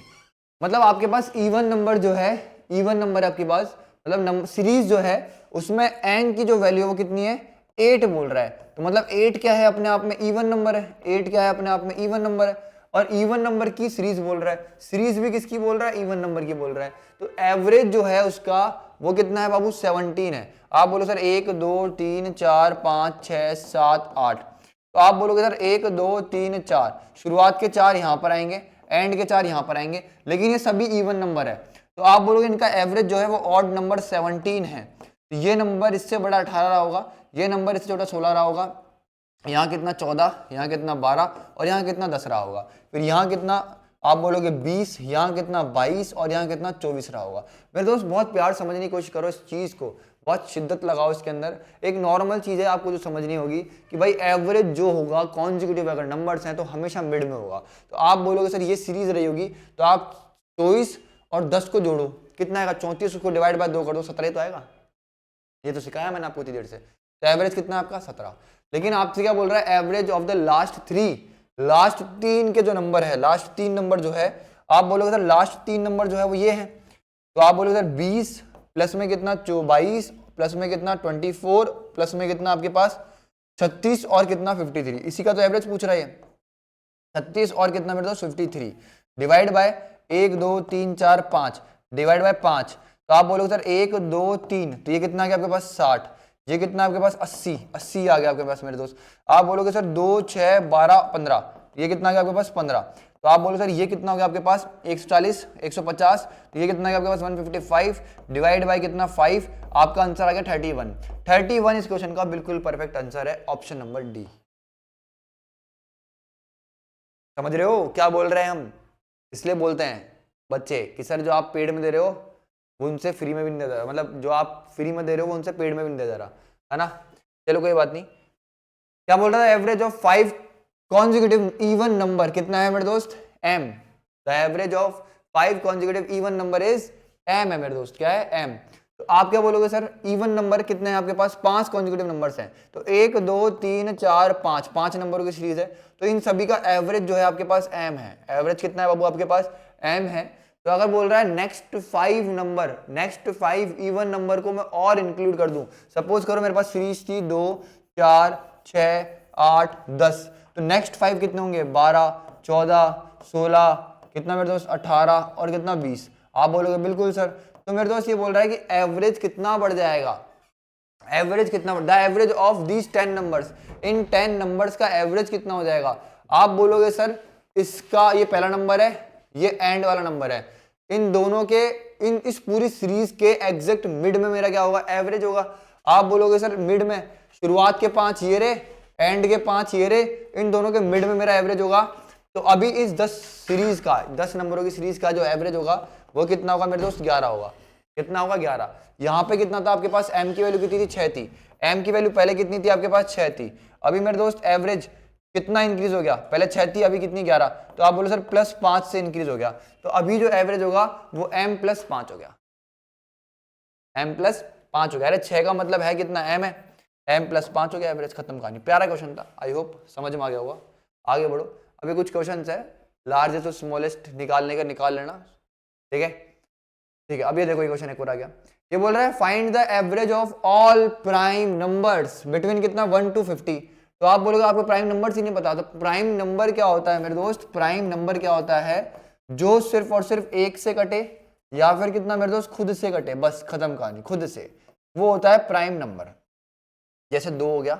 मतलब आपके पास इवन नंबर जो है, इवन नंबर आपके पास मतलब सीरीज जो है उसमें एन की जो वैल्यू वो कितनी है 8 बोल रहा है। तो मतलब 8 क्या है अपने आप में इवन नंबर है, 8 क्या है अपने आप में इवन नंबर है, और इवन नंबर की सीरीज बोल रहा है, सीरीज भी किसकी बोल रहा है, इवन नंबर की बोल रहा है। तो एवरेज जो है उसका वो कितना है बाबू 17 है। आप बोलो सर 1 2 3 4 5 6 7 8, तो आप बोलोगे सर 1 2 3 4, शुरुआत के 4 यहां पर आएंगे, एंड के 4 यहां पर आएंगे, लेकिन ये सभी इवन नंबर है। तो आप बोलोगे इनका एवरेज जो है वो ऑड नंबर 17 है। तो ये नंबर इससे बड़ा 18 रहा होगा, ये नंबर इससे छोटा 16 रहा होगा, यहाँ कितना 14, यहाँ कितना 12 और यहाँ कितना 10 रहा होगा। फिर यहाँ कितना आप बोलोगे 20, यहाँ कितना 22 और यहाँ कितना 24 रहा होगा। मेरे दोस्त बहुत प्यार समझने की कोशिश करो इस चीज को, बहुत शिद्दत लगाओ इसके अंदर। एक नॉर्मल चीज है आपको जो समझनी होगी कि भाई एवरेज जो होगा कॉन्जिक्यूटिव अगर नंबर्स हैं तो हमेशा मिड में होगा। तो आप बोलोगे सर ये सीरीज रही होगी, तो आप 24 और 10 को जोड़ो, कितना आएगा? 34 को डिवाइड बाय 2 कर दो, 17 तो आएगा। ये तो सिखाया मैंने आपको इतनी देर से। तो एवरेज कितना है आपका? 17। लेकिन आपसे क्या बोल रहा है? Average of the last 3, last 3 के जो नंबर है, लास्ट 3 नंबर जो है, आप बोलोगे सर लास्ट 3 नंबर जो है वो ये है, तो आप बोलोगे सर 20 प्लस में कितना 22 प्लस में कितना 24 प्लस में कितना आपके पास 36 और कितना 53। इसी का तो एवरेज पूछ रहा है। 36 और कितना मेरे दोस्त 53 डिवाइड बाय 1 2 3 4 5 डिवाइड बाय 5। तो आप बोलोगे सर 1 2 3, तो ये कितना आ गया आपके पास 60, ये कितना आपके पास 80 आ गया आपके पास मेरे दोस्त। आप बोलोगे सर 2 6 12 15, ये कितना आ गया आपके पास 15। तो आप बोलो सर ये कितना हो गया आपके पास 140 150, तो ये कितना आ गया आपके पास 155 डिवाइड बाय कितना 5। आपका आंसर आ गया 31 इस क्वेश्चन का बिल्कुल परफेक्ट आंसर है, ऑप्शन नंबर डी। समझ रहे हो क्या बोल रहे हैं हम? इसलिए बोलते हैं बच्चे कि सर जो आप पेड में दे रहे हो वो उनसे फ्री में भी नहीं दे रहा, मतलब जो आप फ्री में दे रहे हो वो उनसे पेड में भी नहीं दे रहा है ना। चलो कोई बात नहीं। क्या बोल रहा था? Average of 5 consecutive even number कितना है मेरे दोस्त? m। The average of 5 consecutive even number is m है मेरे दोस्त। क्या है? m। तो आप क्या बोलोगे सर? इवन नंबर कितने हैं आपके पास? 5 कॉन्जिक्यूटिव नंबर्स हैं, तो 1 2 3 4 5 नंबरों की सीरीज है, तो इन सभी का एवरेज जो है आपके पास m है। एवरेज कितना है बाबू आपके पास? m है। तो अगर बोल रहा है next 5 number, next 5 even number को मैं और इंक्लूड कर दूं, सपोज करो मेरे पास सीरीज थी 2 4 6 8 10, तो नेक्स्ट 5 कितने होंगे? 12 14 16 कितना मेरे दोस्त 18 और कितना 20। आप बोलोगे बिल्कुल सर। तो मेरे दोस्त ये बोल रहा है कि एवरेज कितना बढ़ जाएगा? एवरेज कितना? The average of these 10 numbers, in 10 numbers का एवरेज कितना हो जाएगा? आप बोलोगे सर इसका ये पहला नंबर है, ये एंड वाला नंबर है, इन दोनों के इस पूरी सीरीज के एग्जैक्ट मिड में मेरा क्या होगा? एवरेज होगा। आप बोलोगे सर मिड में शुरुआत के 5 ये रे, एंड के 5 ये रे, इन दोनों के मिड में मेरा एवरेज होगा। तो अभी इस 10 सीरीज का, 10 नंबरों की सीरीज का जो एवरेज होगा वो कितना होगा मेरे दोस्त? 11 होगा। कितना होगा? 11। यहाँ पे कितना था आपके पास? m की वैल्यू कितनी थी? 6 थी। m की वैल्यू पहले कितनी थी आपके पास? 6 थी। अभी मेरे दोस्त एवरेज कितना इंक्रीज हो गया? पहले 6 थी, अभी कितनी? 11। तो आप बोलो सर +5 से इंक्रीज हो गया, तो अभी जो एवरेज होगा वो m+5 हो गया, m+5 हो गया। अरे 6 का मतलब है कितना? m है, m+5 हो गया एवरेज। खत्म कहानी। प्यारा क्वेश्चन था, आई होप समझ में आ गया होगा। आगे बढ़ो, अभी कुछ क्वेश्चन है लार्जेस्ट टू स्मॉलेस्ट निकालने का, निकाल लेना, ठीक है? ठीक है, अब ये देखो ये क्वेश्चन एक और आ गया। ये बोल रहा है find the average of all prime numbers between कितना 1 to 50। तो आप बोलोगे आपको प्राइम नंबर्स ही नहीं पता। तो प्राइम नंबर क्या होता है मेरे दोस्त? प्राइम नंबर क्या होता है? जो सिर्फ और सिर्फ 1 से कटे या फिर कितना मेरे दोस्त खुद से कटे, बस खत्म कहानी, खुद से, वो होता है प्राइम नंबर। जैसे 2 हो गया,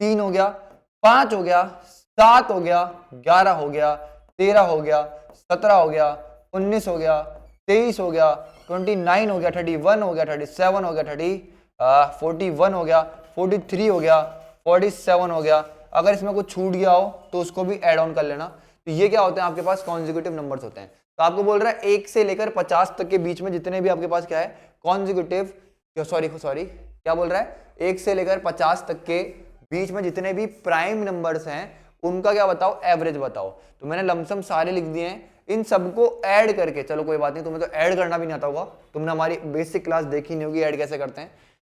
3 हो गया, 5 हो गया, 7 हो गया, 11 हो गया, 13 हो गया, 17 हो गया, 19 हो गया, 23 हो गया, 29 हो गया, 31 हो गया, 37 हो गया, 41 हो गया, 43 हो गया, 47 हो गया। अगर इसमें कुछ छूट गया हो तो उसको भी ऐड ऑन कर लेना। तो ये क्या होते हैं आपके पास? कॉन्जिक्यूटिव नंबर्स होते हैं। तो आपको बोल रहा है 1 से लेकर 50 तक के बीच में जितने भी आपके पास क्या है? कॉन्जिक्यूटिव, सॉरी क्या बोल रहा है? 1 से लेकर 50 तक के बीच में जितने भी प्राइम नंबर्स हैं उनका क्या बताओ? एवरेज बताओ। तो मैंने लमसम सारे लिख दिए हैं, इन सबको ऐड करके, चलो कोई बात नहीं, तुम्हें तो ऐड करना भी नहीं आता होगा, तुमने हमारी बेसिक क्लास देखी नहीं होगी ऐड कैसे करते हैं,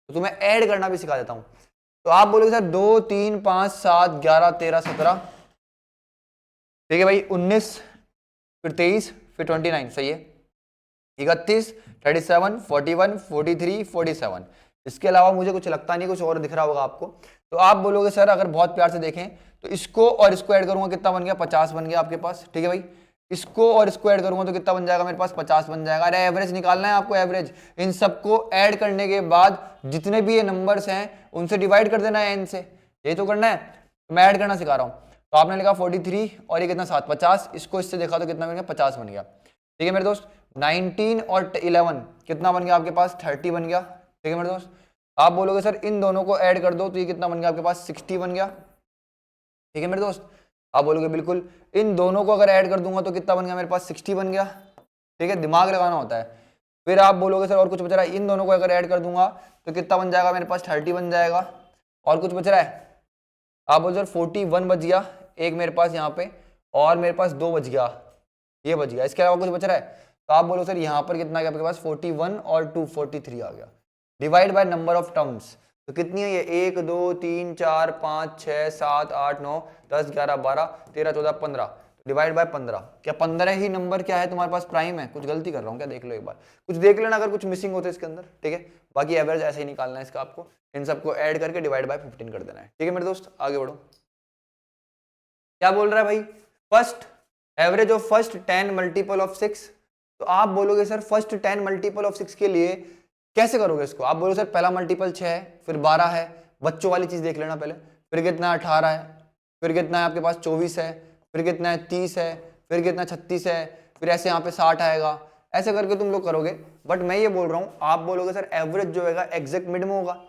तो तुम्हें ऐड करना भी सिखा देता हूं। तो आप बोलोगे सर 2 3 5 7 11 13 17, ठीक है भाई, 19 फिर 23 फिर 29, सही है, 31 37 41 43 47। इसके अलावा मुझे कुछ लगता नहीं कुछ और दिख रहा होगा आपको। तो आप बोलोगे सर अगर बहुत प्यार से देखें तो इसको और इसको ऐड करूंगा कितना बन गया? 50 बन गया आपके पास, ठीक है भाई। इसको और इसको ऐड करूंगा तो कितना बन जाएगा मेरे पास? 50 बन जाएगा। अरे एवरेज निकालना है आपको, एवरेज। इन सबको ऐड करने के बाद जितने भी ये नंबर्स हैं उनसे डिवाइड कर देना है n से, यही तो करना है। तो मैं ऐड करना सिखा रहा हूँ। तो आपने लिखा 43 और ये कितना 7 50, इसको इससे देखा तो कितना बन गया? 50 बन गया, ठीक है मेरे दोस्त। 19 और 11 कितना बन गया आपके पास? 30 बन गया, ठीक है मेरे दोस्त। आप बोलोगे सर इन दोनों को ऐड कर दो तो ये कितना बन गया आपके पास? 60 बन गया, ठीक है मेरे दोस्त। आप बोलोगे बिल्कुल, इन दोनों को अगर ऐड कर दूंगा तो कितना बन गया मेरे पास? 60 बन गया, ठीक है। दिमाग लगाना होता है, फिर आप बोलोगे सर और कुछ बच रहा है, इन दोनों को अगर ऐड कर दूंगा तो कितना बन जाएगा मेरे पास 30 बन जाएगा। और कुछ बच रहा है, आप बोलो सर 41 बच गया एक मेरे पास यहाँ पे, और मेरे पास 2 बच गया, ये बच गया, इसके अलावा कुछ बच रहा है। तो आप बोलो सर यहाँ पर कितना आ गया आपके पास 41 और 2 43 आ गया। Divide by number of terms, तो कितनी है ये 1 2 3 4 5 6 7 8 9 10 11 12 13 14 15, डिवाइड बाय 15। क्या 15 ही नंबर क्या है तुम्हारे पास प्राइम है? कुछ गलती कर रहा हूँ क्या? देख लो एक बार, कुछ देख लेना अगर कुछ मिसिंग होते इसके अंदर, ठीक है। बाकी एवरेज ऐसे ही निकालना है इसका, आपको इन सबको ऐड करके डिवाइड बाय 15 कर देना है, ठीक है मेरे दोस्त। आगे बढ़ो, क्या बोल रहा है भाई, first average of first 10 multiple of 6। तो आप बोलोगे सर फर्स्ट 10 मल्टीपल ऑफ 6 के लिए कैसे करोगे इसको? आप बोलो सर पहला मल्टीपल 6 है, फिर 12 है, बच्चों वाली चीज देख लेना पहले, फिर कितना 18 है, फिर कितना है आपके पास 24 है, फिर कितना है 30 है, फिर कितना 36 है, फिर ऐसे यहाँ पे 60 आएगा, ऐसे करके तुम लोग करोगे। बट मैं ये बोल रहा हूँ, आप बोलोगे सर एवरेज जो है एग्जैक्ट मिड में होगा,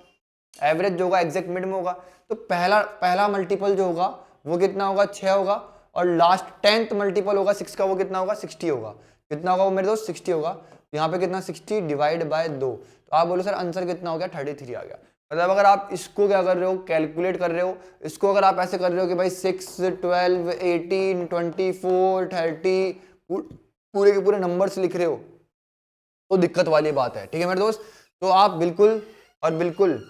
एवरेज जो होगा एग्जैक्ट मिड में होगा, तो पहला मल्टीपल जो होगा वो कितना होगा 6 होगा, और लास्ट 10th मल्टीपल होगा 6 का, वो कितना होगा 60 होगा। कितना होगा वो मेरे दोस्त 60 होगा। यहाँ पे कितना 60 डिवाइड बाय 2, तो आप बोलो सर आंसर कितना हो गया 33 आ गया। मतलब अगर आप इसको क्या कर रहे हो, कैलकुलेट कर रहे हो, इसको अगर आप ऐसे कर रहे हो कि भाई 6 12 18 24 30 पूरे के पूरे नंबर्स लिख रहे हो, तो दिक्कत वाली बात है, ठीक है मेरे दोस्त। तो आप बिल्कुल और बिल्कुल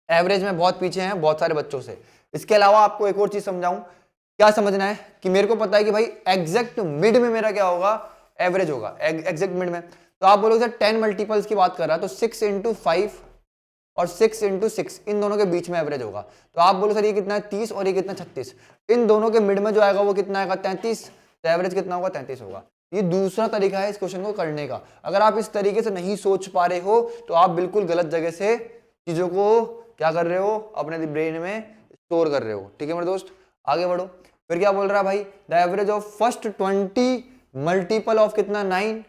एवरेज में बहुत पीछे हैं बहुत सारे बच्चों से। इसके अलावा आपको एक और चीज समझाऊं, क्या समझना है कि मेरे को पता है कि भाई एग्जैक्ट मिड में मेरा क्या होगा, एवरेज होगा एग्जैक्ट मिड में। तो आप बोलोगे सर 10 मल्टीपल्स की बात कर रहा है, तो 6 इंटू 5 और 6 इंटू 6 इन दोनों के बीच में एवरेज होगा। तो आप बोलो सर ये कितना है 30 और ये कितना 36, इन दोनों के मिड में जो आएगा वो कितना आएगा 33, तो एवरेज कितना होगा 33 होगा। ये दूसरा तरीका है इस क्वेश्चन को करने का। अगर आप इस तरीके से नहीं सोच पा रहे हो तो आप बिल्कुल गलत जगह से चीजों को क्या कर रहे हो, अपने ब्रेन में स्टोर कर रहे हो, ठीक है मेरे दोस्त। आगे बढ़ो, फिर क्या बोल रहा है भाई, the average of first 20 multiple of कितना 9।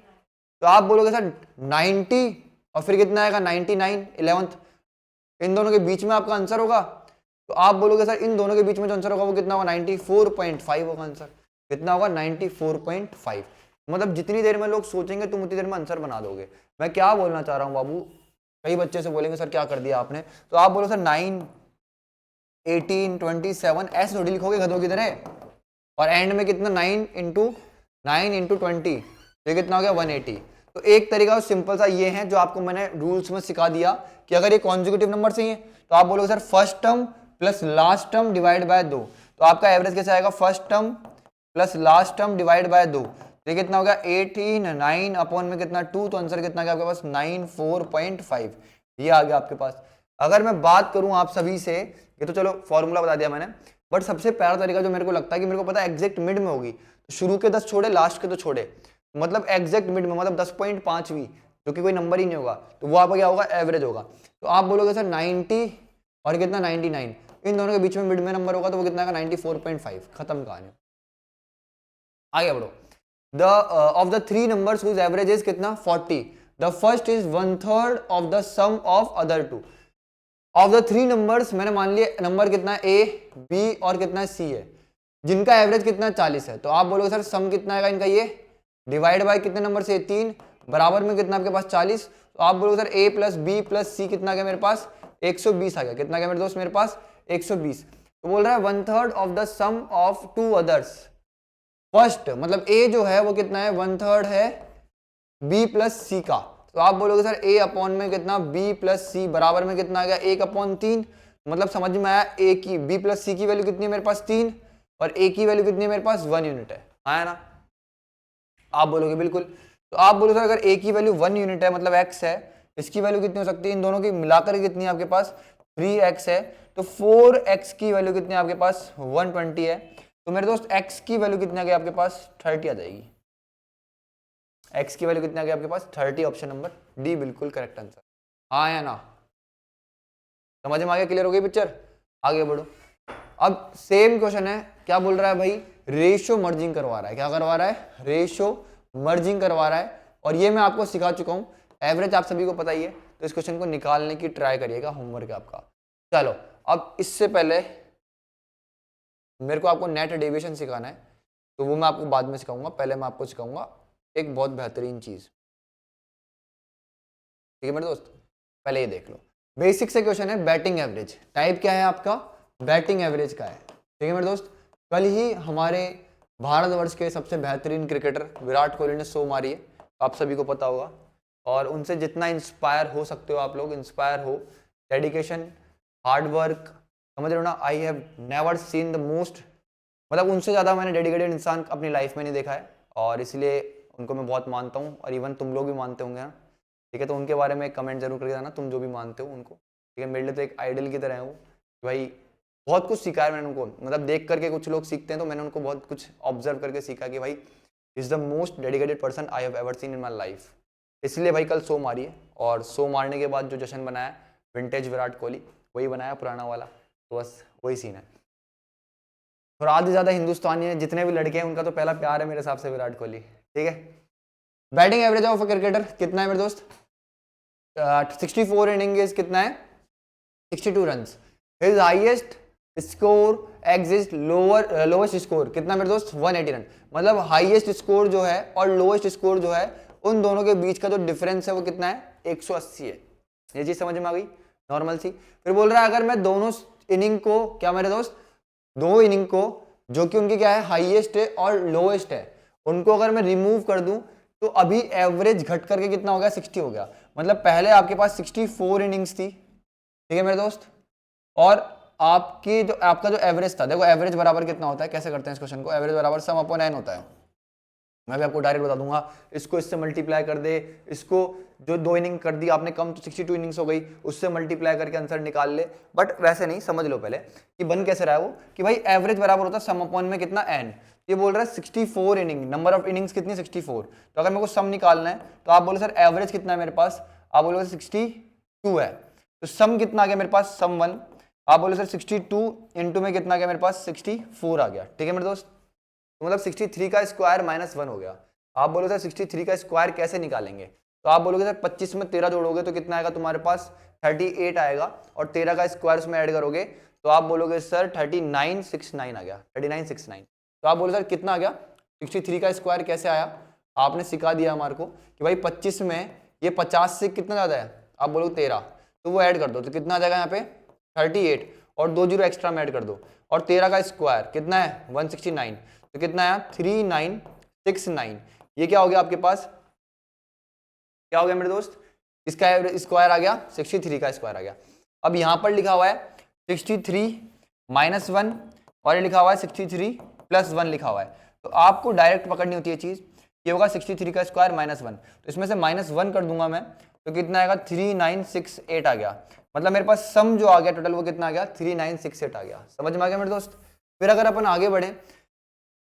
तो आप बोलोगे सर 90 और फिर कितना आएगा 99 11th, इन दोनों के बीच में आपका आंसर होगा। तो आप बोलोगे सर इन दोनों के बीच में जो आंसर होगा वो कितना होगा 94.5 होगा आंसर। कितना होगा 94.5। मतलब जितनी देर में लोग सोचेंगे तुम उतनी देर में आंसर बना दोगे। मैं क्या बोलना चाह रहा हूँ बाबू, कई बच्चे से बोलेंगे सर क्या कर दिया आपने, तो आप बोलो सर 9 18 27 ऐसे थोड़ी लिखोगे गधों की तरह, और एंड में कितना 9 इंटू 20, तो ये कितना हो गया 180। तो एक तरीका सिंपल सा ये है जो आपको मैंने रूल्स में सिखा दिया कि अगर ये कॉन्जिक्यूटिव नंबर चाहिए तो आप बोलोगे sir first term plus last term divide by 2, तो आपका एवरेज कैसे आएगा, first term plus last term divide by 2, तो ये कितना हो गया 18 9 अपॉन में कितना 2, तो आंसर कितना गया आपके पास 94.5, ये आ गया आपके पास। अगर मैं बात करूं आप सभी से, ये तो चलो फॉर्मूला बता दिया मैंने, बट सबसे प्यारा तरीका जो मेरे को लगता है कि मेरे को पता है एग्जैक्ट मिड में होगी, तो शुरू के 10 छोड़े लास्ट के तो छोड़े, मतलब एग्जैक्ट मिड में मतलब 10.5वीं, जो कि कोई नंबर ही नहीं होगा, तो वो आपका क्या होगा एवरेज होगा। तो आप बोलोगे सर 90 और कितना 99, इन दोनों के बीच में मिड में नंबर होगा, तो वो कितना आएगा 94.5, खत्म कहानी। आगे बढ़ो, the of the 3 numbers whose average is कितना 40, the first is 1/3 of the sum of other 2। Of the 3 numbers मैंने मान लिया नंबर कितना ए बी और कितना सी है, जिनका एवरेज कितना 40 है। तो आप बोलोगे सर सम कितना आएगा इनका, ये डिवाइड बाय कितने नंबर से 3, बराबर में कितना आपके पास 40। तो आप बोलोगे सर ए प्लस बी प्लस सी कितना गया मेरे पास 120 आ गया। कितना गया मेरे दोस्त मेरे पास 120। तो बोल रहा है 1/3 of the sum of 2 others. First मतलब ए जो है वो कितना है 1/3 है बी प्लस सी का। तो आप बोलोगे सर ए अपॉन में कितना बी प्लस सी बराबर में कितना आ गया 1/3। मतलब समझ में आया, ए की बी प्लस सी की वैल्यू कितनी है मेरे पास 3 और ए की वैल्यू कितनी है मेरे पास 1 यूनिट है, आया ना? आप बोलोगे बिल्कुल। तो आप बोलोगे सर अगर ए की वैल्यू 1 यूनिट है मतलब x है, इसकी वैल्यू कितनी हो सकती है, इन दोनों की मिलाकर कितनी है आपके पास 3x है, तो 4x की वैल्यू कितनी है आपके पास 120 है। तो मेरे दोस्त x की वैल्यू कितनी आ गई आपके पास 30 आ जाएगी। x की वैल्यू कितनी आ गई आपके पास 30, ऑप्शन नंबर डी बिल्कुल करेक्ट आंसर। हाँ या ना, समझ में आ गया, क्लियर हो गई पिक्चर? आगे बढ़ो। अब सेम क्वेश्चन है, क्या बोल रहा है भाई, रेशो मर्जिंग करवा रहा है। क्या करवा रहा है, रेशो मर्जिंग करवा रहा है। और ये मैं आपको सिखा चुका हूं, एवरेज आप सभी को पता ही है, तो इस क्वेश्चन को निकालने की ट्राई करिएगा, होमवर्क है आपका। चलो अब इससे पहले मेरे को आपको नेट डेविएशन सिखाना है, तो वो मैं आपको बाद में सिखाऊंगा। पहले मैं आपको सिखाऊंगा एक बहुत बेहतरीन चीज। ठीक है मेरे दोस्त, पहले ये देख लो। बेसिक से क्वेश्चन है, बैटिंग एवरेज टाइप क्या है आपका, बैटिंग एवरेज का है। ठीक है मेरे दोस्त, कल ही हमारे भारतवर्ष के सबसे बेहतरीन क्रिकेटर विराट कोहली ने 100 मारी है, आप सभी को पता होगा। और उनसे जितना इंस्पायर हो सकते हो आप लोग, इंस्पायर हो। डेडिकेशन, हार्ड वर्क, समझ रहे हो ना। I have never seen the most, मतलब उनसे ज़्यादा मैंने डेडिकेटेड इंसान अपनी लाइफ में नहीं देखा है, और इसलिए उनको मैं बहुत मानता हूँ। और इवन तुम लोग भी मानते होंगे ना, ठीक है। तो उनके बारे में कमेंट जरूर करके जाना, तुम जो भी मानते हो उनको, ठीक है। मेरे लिए तो एक आइडल की तरह है वो, भाई बहुत कुछ सीखा है मैंने उनको, मतलब देख करके कुछ लोग सीखते हैं तो मैंने उनको बहुत कुछ ऑब्जर्व करके सीखा कि भाई is the most dedicated person I have ever seen in my life. इसलिए भाई कल 100 मारी है, और 100 मारने के बाद जो जश्न बनाया विंटेज विराट कोहली, वही बनाया पुराना वाला, तो बस वही सीन है। और आधे ज़्यादा हिंदुस्तानी है, जितने भी लड़के हैं उनका तो पहला प्यार है मेरे हिसाब से विराट कोहली, ठीक है। Batting average of a cricketer कितना है मेरे दोस्त, 64 इनिंग्स कितना है, 62 run. His highest score exist lowest score कितना मेरे दोस्त, 180 रन। मतलब हाईएस्ट स्कोर जो है और लोवेस्ट स्कोर जो है, उन दोनों के बीच का जो डिफरेंस है वो कितना है, 180 है। ये चीज समझ में आ गई, नॉर्मल सी। फिर बोल रहा है अगर मैं दोनों इनिंग को, क्या मेरे दोस्त, दो इनिंग को जो कि उनकी क्या है, हाईएस्ट है और लोवेस्ट है, उनको अगर मैं रिमूव कर दूं तो अभी एवरेज घट करके कितना हो गया, 60 हो गया। मतलब पहले आपके पास 64 इनिंग्स थी, ठीक है मेरे दोस्त, और आपका जो एवरेज था, देखो एवरेज बराबर कितना होता है, कैसे करते हैं इस क्वेश्चन को, एवरेज बराबर सम अपॉन n होता है। मैं भी आपको डायरेक्ट बता दूंगा, इसको इससे मल्टीप्लाई कर दे, इसको जो 2 इनिंग कर दी आपने कम, तो 62 इनिंग्स हो गई, उससे मल्टीप्लाई करके आंसर निकाल ले। बट वैसे नहीं, समझ लो पहले कि बन कैसे रहा है वो, कि भाई एवरेज बराबर होता है सम अपॉन में कितना, n। ये बोल रहा है 64 इनिंग, नंबर ऑफ इनिंग्स कितनी, 64। तो अगर मेरे को सम निकालना है तो आप बोलो सर एवरेज कितना है मेरे पास, आप बोलोगे 62 है, तो सम कितना आ गया मेरे पास, सम 1। आप बोले सर 62 इंटू में कितना आ गया मेरे पास, 64 आ गया, ठीक है मेरे दोस्त। तो मतलब 63 का स्क्वायर माइनस 1 हो गया। आप बोलो सर 63 का स्क्वायर कैसे निकालेंगे, तो आप बोलोगे सर 25 में 13 जोड़ोगे तो कितना आएगा तुम्हारे पास, 38 आएगा, और 13 का स्क्वायर उसमें ऐड करोगे तो आप बोलोगे सर 3969 आ गया, 3969। तो आप बोलो सर कितना आ गया, 63 का स्क्वायर कैसे आया, आपने सिखा दिया हमारे को कि भाई 25 में ये 50 से कितना ज्यादा है, आप बोलोगे 13, तो वो ऐड कर दो तो कितना आ जाएगा यहाँ पे 38, और 2 जीरो एक्स्ट्रा में ऐड कर दो, और 13 का स्क्वायर कितना है 169, तो कितना आया 3969। ये क्या हो गया आपके पास, क्या हो गया मेरे दोस्त, इसका स्क्वायर आ गया 63 का स्क्वायर आ गया। अब यहां पर लिखा हुआ है 63 माइनस 1, और ये लिखा हुआ है 63 प्लस 1 लिखा हुआ है। तो आपको डायरेक्ट पकड़नी होती है चीज, ये होगा 63 का स्क्वायर माइनस 1, तो इसमें से माइनस 1 कर दूंगा मैं, तो कितना आएगा 3968 आ गया। मतलब मेरे पास सम जो आ गया टोटल वो कितना आ गया, 3968 आ गया। समझ में आ गया मेरे दोस्त। फिर अगर अपन आगे बढ़े